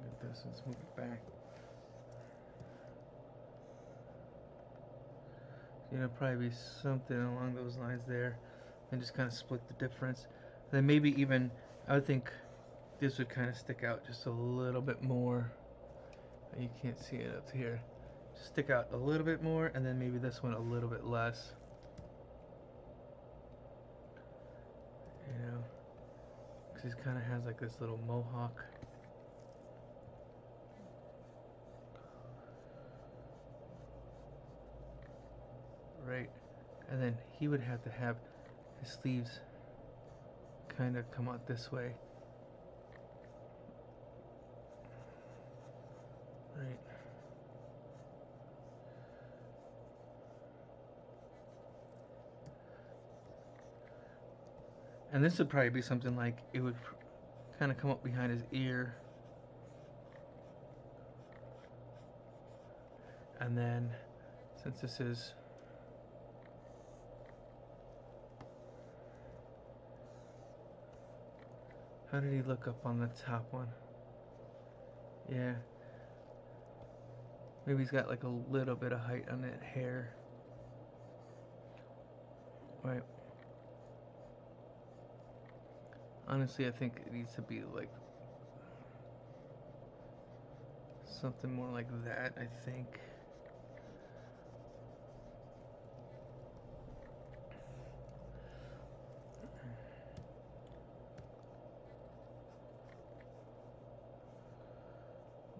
get this, let's move it back. Probably be something along those lines there, and just kind of split the difference. Then maybe even, I would think this would kind of stick out just a little bit more. You can't see it up here. Just stick out a little bit more, and then maybe this one a little bit less. You know, because he kind of has like this little mohawk. Right, and then he would have to have his sleeves kind of come out this way. Right. And this would probably be something like it would kind of come up behind his ear. And then, since this is, how did he look up on the top one? Yeah. Maybe he's got like a little bit of height on that hair. Right. Honestly, I think it needs to be like something more like that, I think.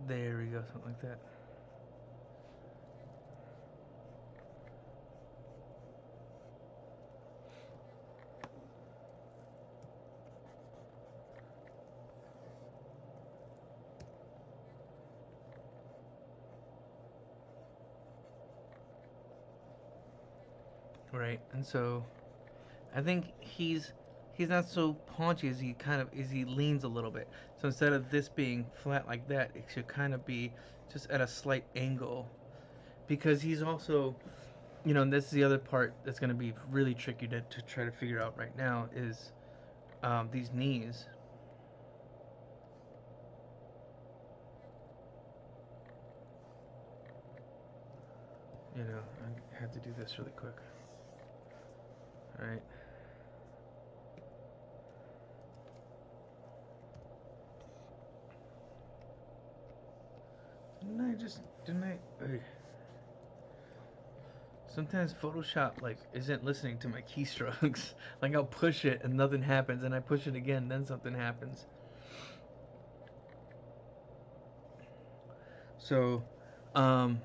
There we go, something like that. Right, and so I think he's not so paunchy as he leans a little bit. So instead of this being flat like that, it should kind of be just at a slight angle, because he's also, you know, and this is the other part that's going to be really tricky to try to figure out right now is these knees. You know, I had to do this really quick. All right. Didn't I? Sometimes Photoshop like isn't listening to my keystrokes. Like I'll push it and nothing happens, and I push it again, then something happens. So, um,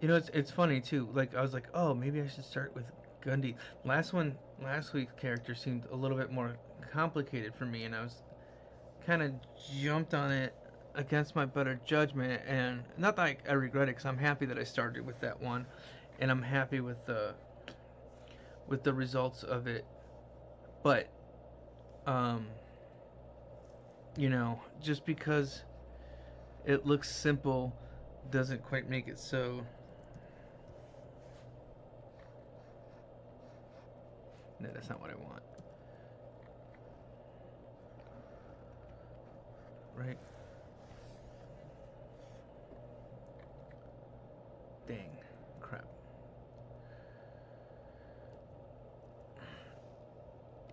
you know, it's funny too. Like I was like, oh, maybe I should start with Gundy. Last week's character seemed a little bit more complicated for me, and I was kind of jumped on it against my better judgment. And not that I regret it, because I'm happy that I started with that one, and I'm happy with the results of it. But, um, you know, just because it looks simple doesn't quite make it so. No, that's not what I want. Right? Dang. Crap.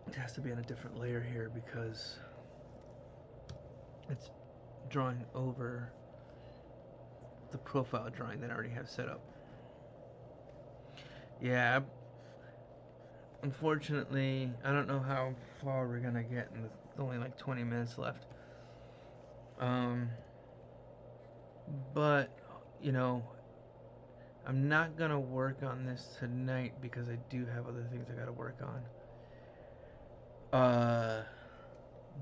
It has to be on a different layer here because it's drawing over the profile drawing that I already have set up. Yeah, unfortunately, I don't know how far we're gonna get, and there's only like 20 minutes left. Um, but, you know, I'm not gonna work on this tonight because I do have other things I gotta work on.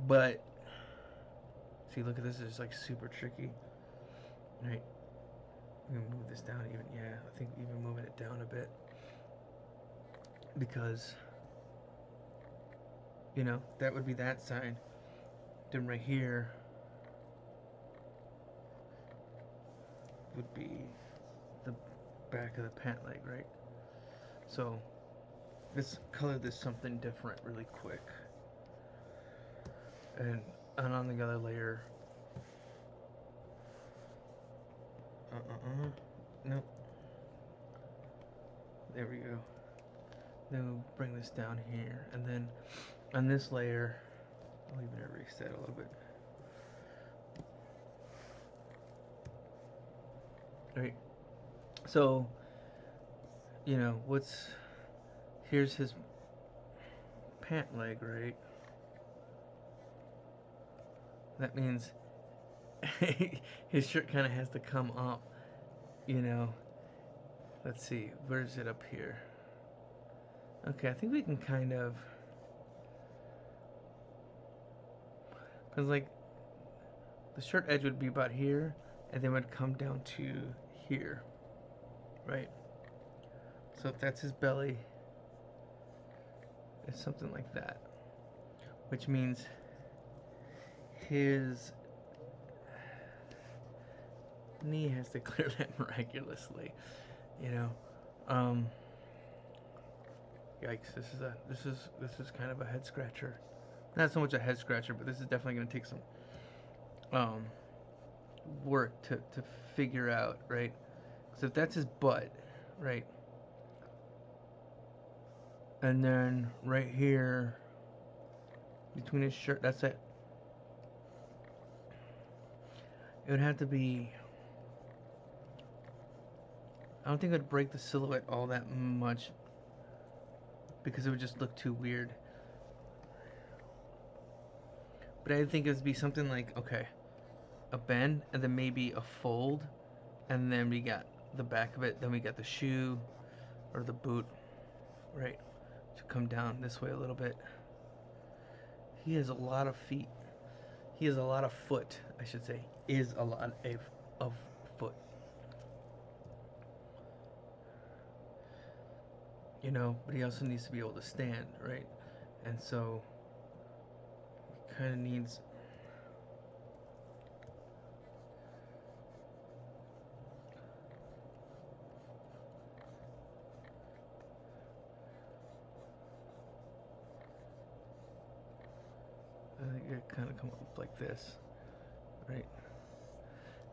But see, look at this. It's like super tricky. Right? I'm gonna move this down even. Yeah, I think even moving it down a bit because, you know, that would be that side. Then right here would be the back of the pant leg, right? So let's color this something different really quick. And on the other layer, nope. There we go. Then we'll bring this down here, and then on this layer, I'll even erase that a little bit. Right. So, you know, here's his pant leg, right? That means his shirt kind of has to come up, you know. Let's see, where's it up here? Okay, I think we can kind of, because like the shirt edge would be about here, and then would come down to here, right? So if that's his belly, it's something like that, which means his knee has to clear that miraculously, you know. Um, Yikes! This is kind of a head scratcher. Not so much a head scratcher, but this is definitely going to take some um, work to figure out, right? So if that's his butt, right, and then right here between his shirt, that's it. It would have to be. I don't think it would break the silhouette all that much because it would just look too weird. But I think it would be something like, okay, a bend and then maybe a fold, and then we got the back of it, then we got the shoe or the boot, right, to come down this way a little bit. He has a lot of feet. He has a lot of foot, I should say. Is a lot of foot. You know, but he also needs to be able to stand, right? And so he kind of needs. I think it kind of come up like this, right?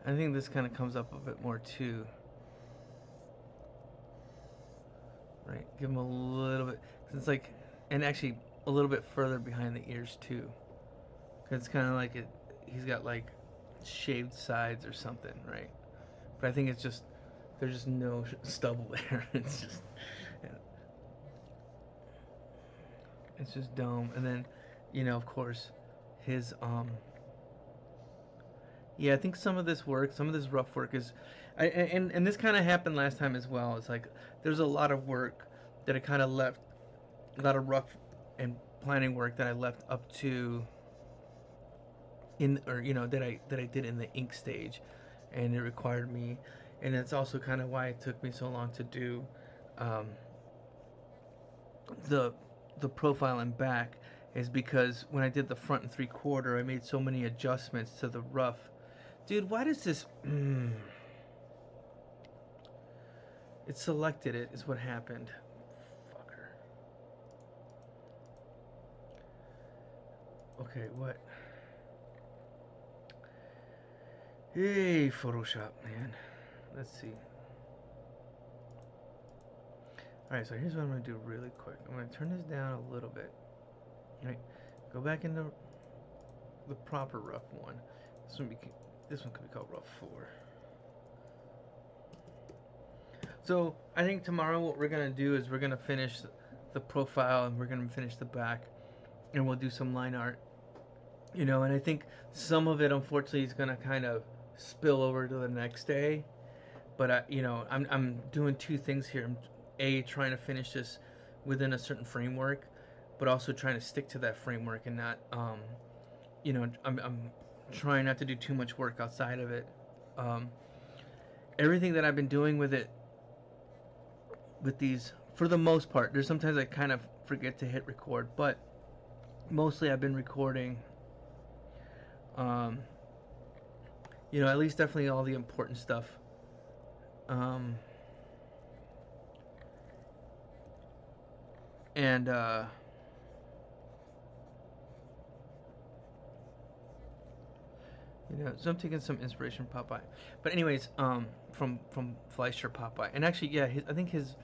I think this kind of comes up a bit more too, right? Give him a little bit, cause it's like, and actually a little bit further behind the ears too, cause it's kind of like it. He's got like shaved sides or something, right? But I think it's just there's just no stubble there. It's just yeah, it's just dome, and then you know, of course, his yeah, I think some of this work, some of this rough work is, and this kind of happened last time as well. It's like there's a lot of work that I kind of left, a lot of rough and planning work that I left up to in, or you know, that I did in the ink stage, and it required me, and that's also kind of why it took me so long to do um, the the profile and back, is because when I did the front and 3/4, I made so many adjustments to the rough. Dude, why does this? It selected it, is what happened. Fucker. Okay, what? Hey, Photoshop, man. Let's see. Alright, so here's what I'm going to do really quick. I'm going to turn this down a little bit. Alright, go back into the proper rough one. This one could be called rough 4. So I think tomorrow what we're going to do is we're going to finish the profile and we're going to finish the back, and we'll do some line art. You know, and I think some of it unfortunately is going to kind of spill over to the next day. But you know, I'm doing two things here. I'm trying to finish this within a certain framework, but also trying to stick to that framework and not you know, I'm trying not to do too much work outside of it. Um, Everything that I've been doing with it, with these, for the most part, there's sometimes I kind of forget to hit record, but mostly I've been recording. Um, you know, at least definitely all the important stuff. Um, and you know, so I'm taking some inspiration from Popeye. But anyways, from Fleischer Popeye, and actually, yeah, I think his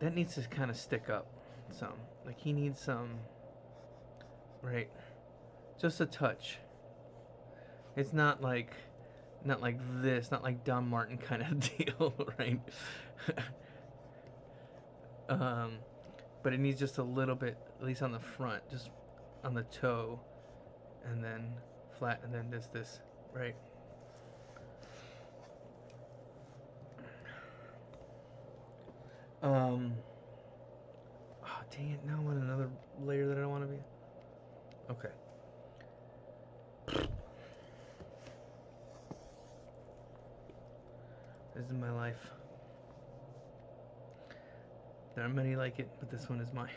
that needs to kind of stick up some. Like he needs some. right? Just a touch. It's not like this, not like Don Martin kind of deal, right? um, but it needs just a little bit, at least on the front, just on the toe, and then flat, and then this, right? Um, oh, dang it! Now I want another layer that I don't want to be. Okay. This is my life. There are many like it, but this one is mine.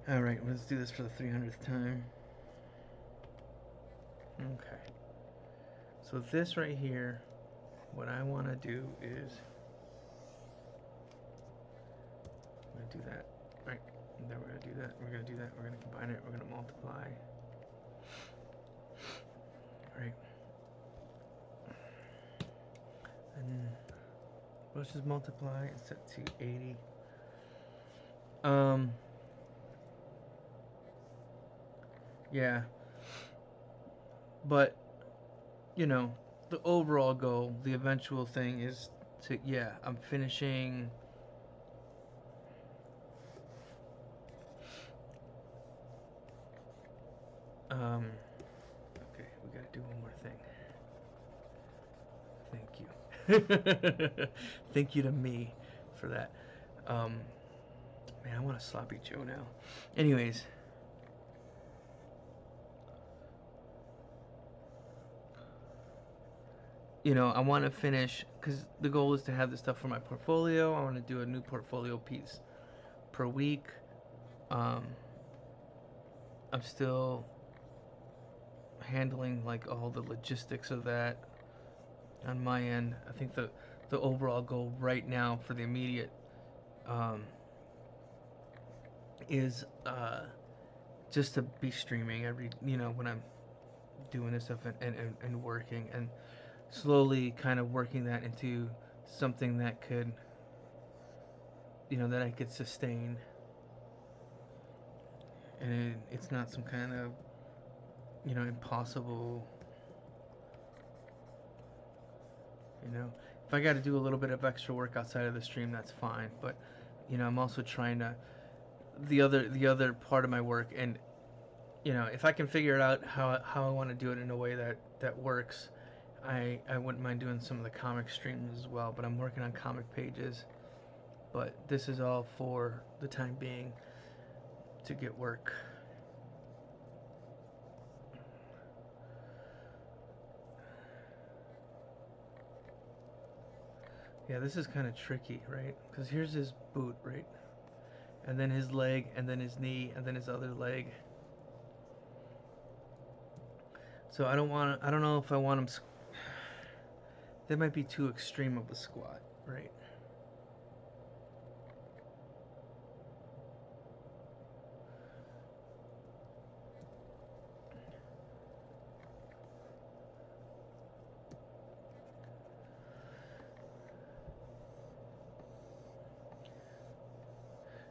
Alright, let's do this for the 300th time. Okay. So this right here, what I want to do is, I'm going to do that, right? And then we're going to do that, we're going to do that, we're going to combine it, we're going to multiply. Right. And let's just multiply and set to 80. Yeah. But, you know, the overall goal, the eventual thing is to, yeah, I'm finishing. Okay, we gotta do one more thing. Thank you. Thank you to me for that. Um, man, I want a sloppy Joe now. Anyways. You know, I want to finish, because the goal is to have this stuff for my portfolio. I want to do a new portfolio piece per week. Um, I'm still handling like all the logistics of that on my end. I think the overall goal right now for the immediate um, is just to be streaming every, you know, when I'm doing this stuff and working, and slowly kind of working that into something that could, you know, that I could sustain, and it's not some kind of, you know, impossible, you know. If I got to do a little bit of extra work outside of the stream, that's fine, but you know, I'm also trying to, the other part of my work, and you know, if I can figure it out how I want to do it in a way that works, I wouldn't mind doing some of the comic streams as well, but I'm working on comic pages. But this is all for the time being to get work. Yeah, this is kind of tricky, right? Because here's his boot, right? And then his leg, and then his knee, and then his other leg. So I don't know if I want him. That might be too extreme of a squat, right?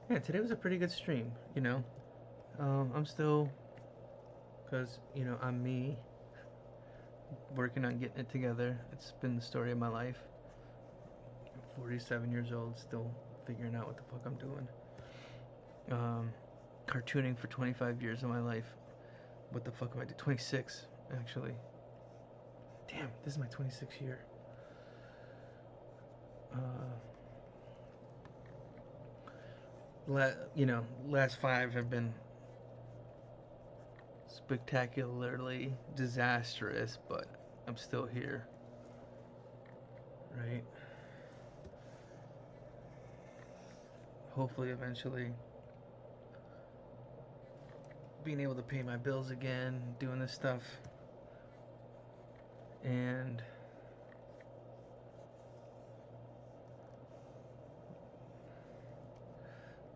Yeah, today was a pretty good stream, you know. I'm still, because, you know, I'm me, working on getting it together. It's been the story of my life. I'm 47 years old, still figuring out what the fuck I'm doing. Um, Cartooning for 25 years of my life. What the fuck am I doing? 26, actually. Damn, this is my 26th year. You know, last 5 have been spectacularly disastrous, but I'm still here, right? Hopefully, eventually, being able to pay my bills again, doing this stuff, and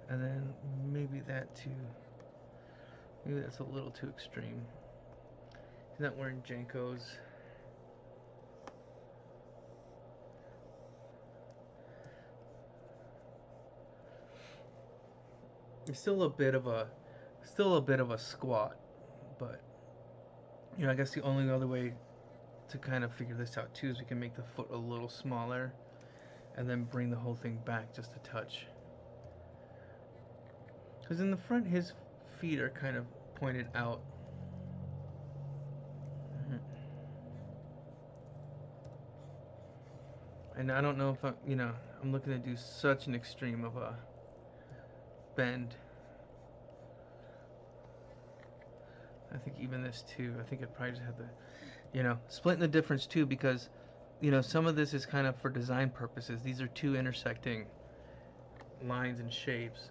then maybe that too. Maybe that's a little too extreme. He's not wearing Jankos. It's still a bit of a squat, but you know, I guess the only other way to kind of figure this out too is we can make the foot a little smaller and then bring the whole thing back just a touch. Because in the front, his feet are kind of pointed out. And I don't know if I'm looking to do such an extreme of a bend. I think even this too, I think I'd probably just have to, splitting the difference too, because, some of this is kind of for design purposes. These are two intersecting lines and shapes,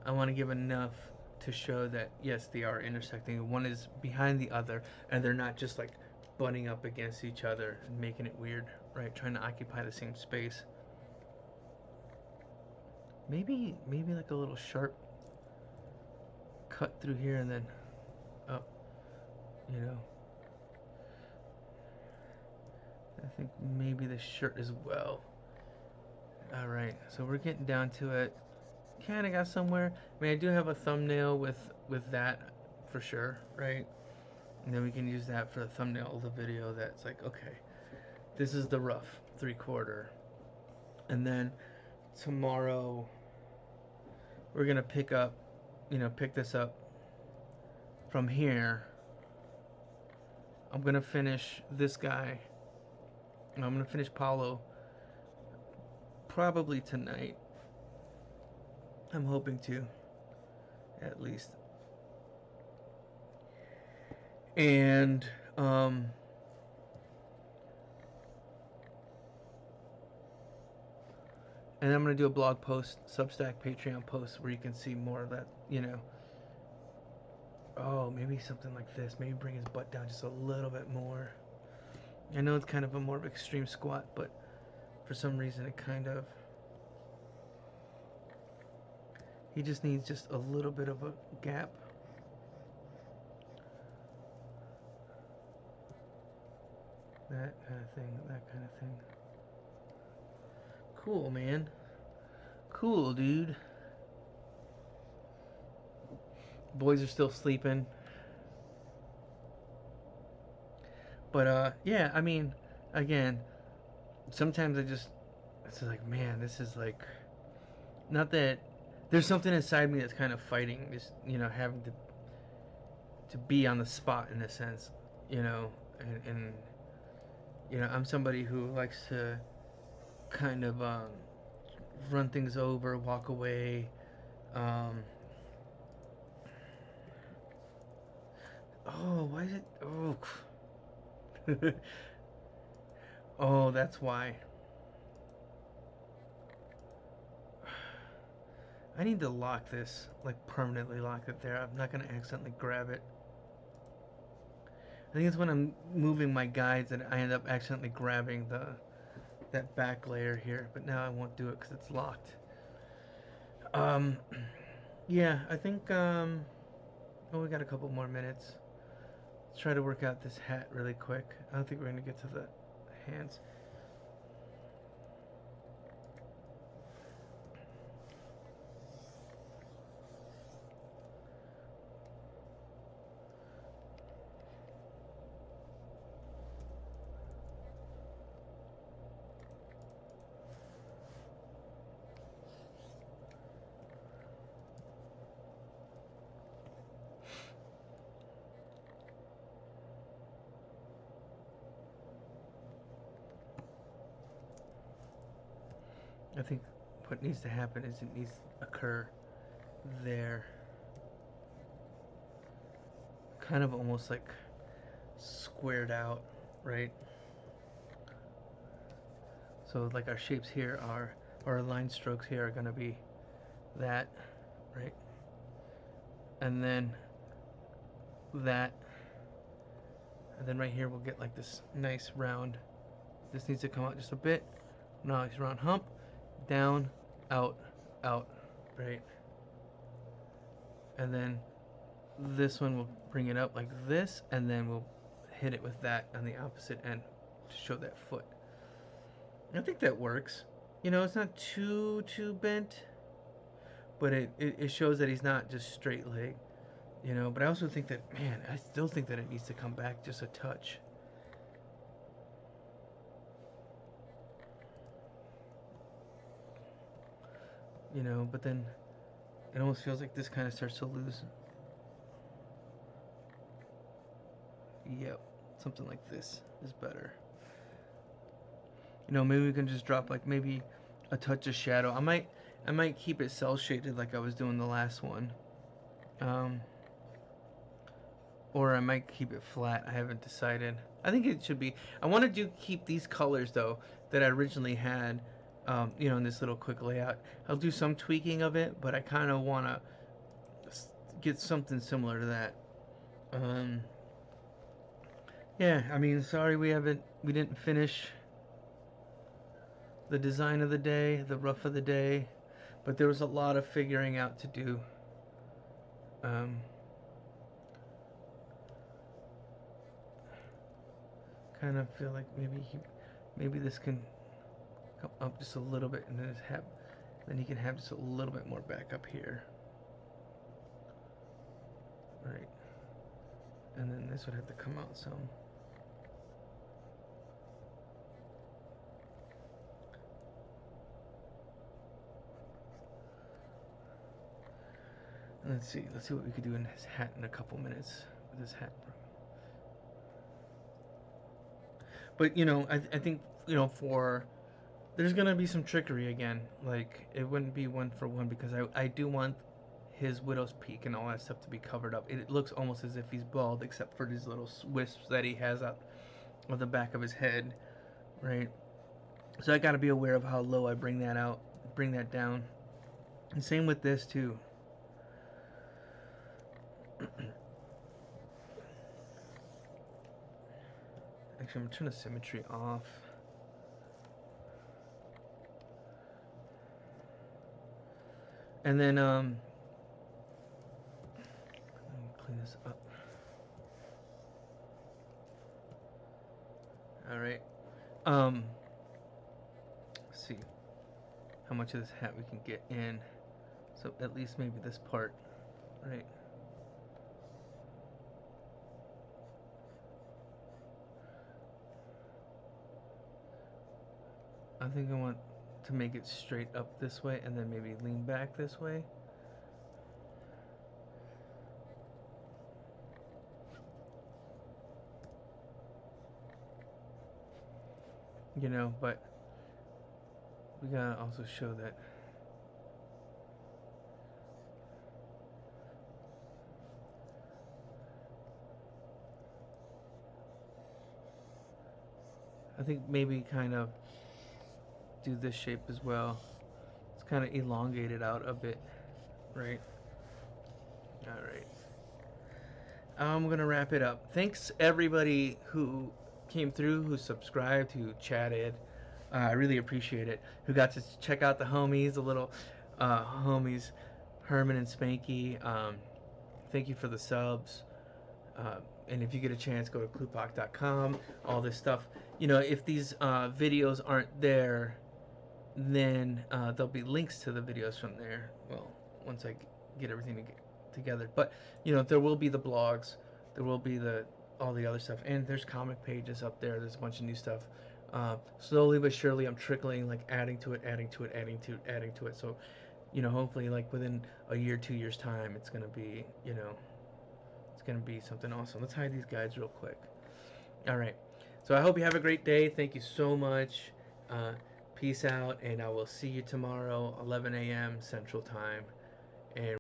I want to give enough to show that, yes, they are intersecting. One is behind the other, and they're not just like butting up against each other and making it weird, right? Trying to occupy the same space. Maybe like a little sharp cut through here and then up, you know. I think maybe the shirt as well. All right, so we're getting down to it. Kind of got somewhere. I mean, I do have a thumbnail with that for sure, right? And then we can use that for the thumbnail of the video. That's like, okay, this is the rough 3/4, and then tomorrow we're gonna pick this up from here. I'm gonna finish this guy. I'm gonna finish Paulo probably tonight. I'm hoping to, at least. And and I'm gonna do a blog post, Substack, Patreon post, where you can see more of that. Oh, maybe something like this. Maybe bring his butt down just a little bit more. I know it's kind of a more extreme squat, but for some reason it kind of. He just needs just a little bit of a gap. That kind of thing, that kind of thing. Cool, man. Cool, dude. Boys are still sleeping. But, yeah, I mean, again, sometimes it's like, man, this is like, not that, there's something inside me that's kind of fighting, just, having to be on the spot in a sense, and I'm somebody who likes to kind of run things over, walk away. Oh, why is it? Oh, oh, that's why. I need to lock this, like permanently lock it there. I'm not gonna accidentally grab it. I think it's when I'm moving my guides and I end up accidentally grabbing that back layer here. But now I won't do it because it's locked. Um, yeah, I think oh, we got a couple more minutes. Let's try to work out this hat really quick. I don't think we're gonna get to the hands. I think what needs to happen is it needs to occur there. Kind of almost like squared out, right? So like our shapes here are, or our line strokes here are gonna be that, right? And then that, and then right here we'll get like this nice round. This needs to come out just a bit. Nice round hump, down, out, out, right? And then this one will bring it up like this, and then we'll hit it with that on the opposite end to show that foot. I think that works. It's not too bent, but it shows that he's not just straight leg, you know. But I also think that, man, I still think that it needs to come back just a touch. You know, but then it almost feels like this kind of starts to lose. Yep, something like this is better. You know, maybe we can just drop like maybe a touch of shadow. I might keep it cell shaded like I was doing the last one. Um, or I might keep it flat. I haven't decided. I think it should be. I want to keep these colors though that I originally had. You know, in this little quick layout. I'll do some tweaking of it, but I kind of want to get something similar to that. Um, yeah, I mean, sorry we didn't finish the design of the day, the rough of the day, but there was a lot of figuring out to do. Um, kind of feel like maybe this can come up just a little bit, and then he can have just a little bit more back up here, right? And then this would have to come out some. Let's see what we could do in his hat in a couple minutes with his hat. But you know, I think, you know, for there's gonna be some trickery again. Like, it wouldn't be one for one, because I do want his widow's peak and all that stuff to be covered up. It looks almost as if he's bald, except for these little wisps that he has out of the back of his head, right? So I got to be aware of how low I bring that down. And same with this too. Actually, I'm gonna turn the symmetry off. And then let me clean this up. All right. Let's see how much of this hat we can get in. So at least maybe this part, right? I think I want to make it straight up this way and then maybe lean back this way. You know, but we gotta also show that I think maybe kind of do this shape as well. It's kind of elongated out a bit, right? All right. I'm gonna wrap it up. Thanks everybody who came through, who subscribed, who chatted. I really appreciate it. Who got to check out the homies, the little homies, Herman and Spanky. Thank you for the subs. And if you get a chance, go to klupak.com. All this stuff. You know, if these videos aren't there, then there'll be links to the videos from there. Well, once I get everything together. But you know, there will be the blogs, there will be all the other stuff, and there's comic pages up there. There's a bunch of new stuff. Slowly but surely, I'm trickling, like adding to it, adding to it, adding to it. So, you know, hopefully, like within a year, 2 years time, it's gonna be, you know, it's gonna be something awesome. Let's hide these guys real quick. All right. So I hope you have a great day. Thank you so much. Peace out, and I will see you tomorrow, 11 a.m. Central Time. And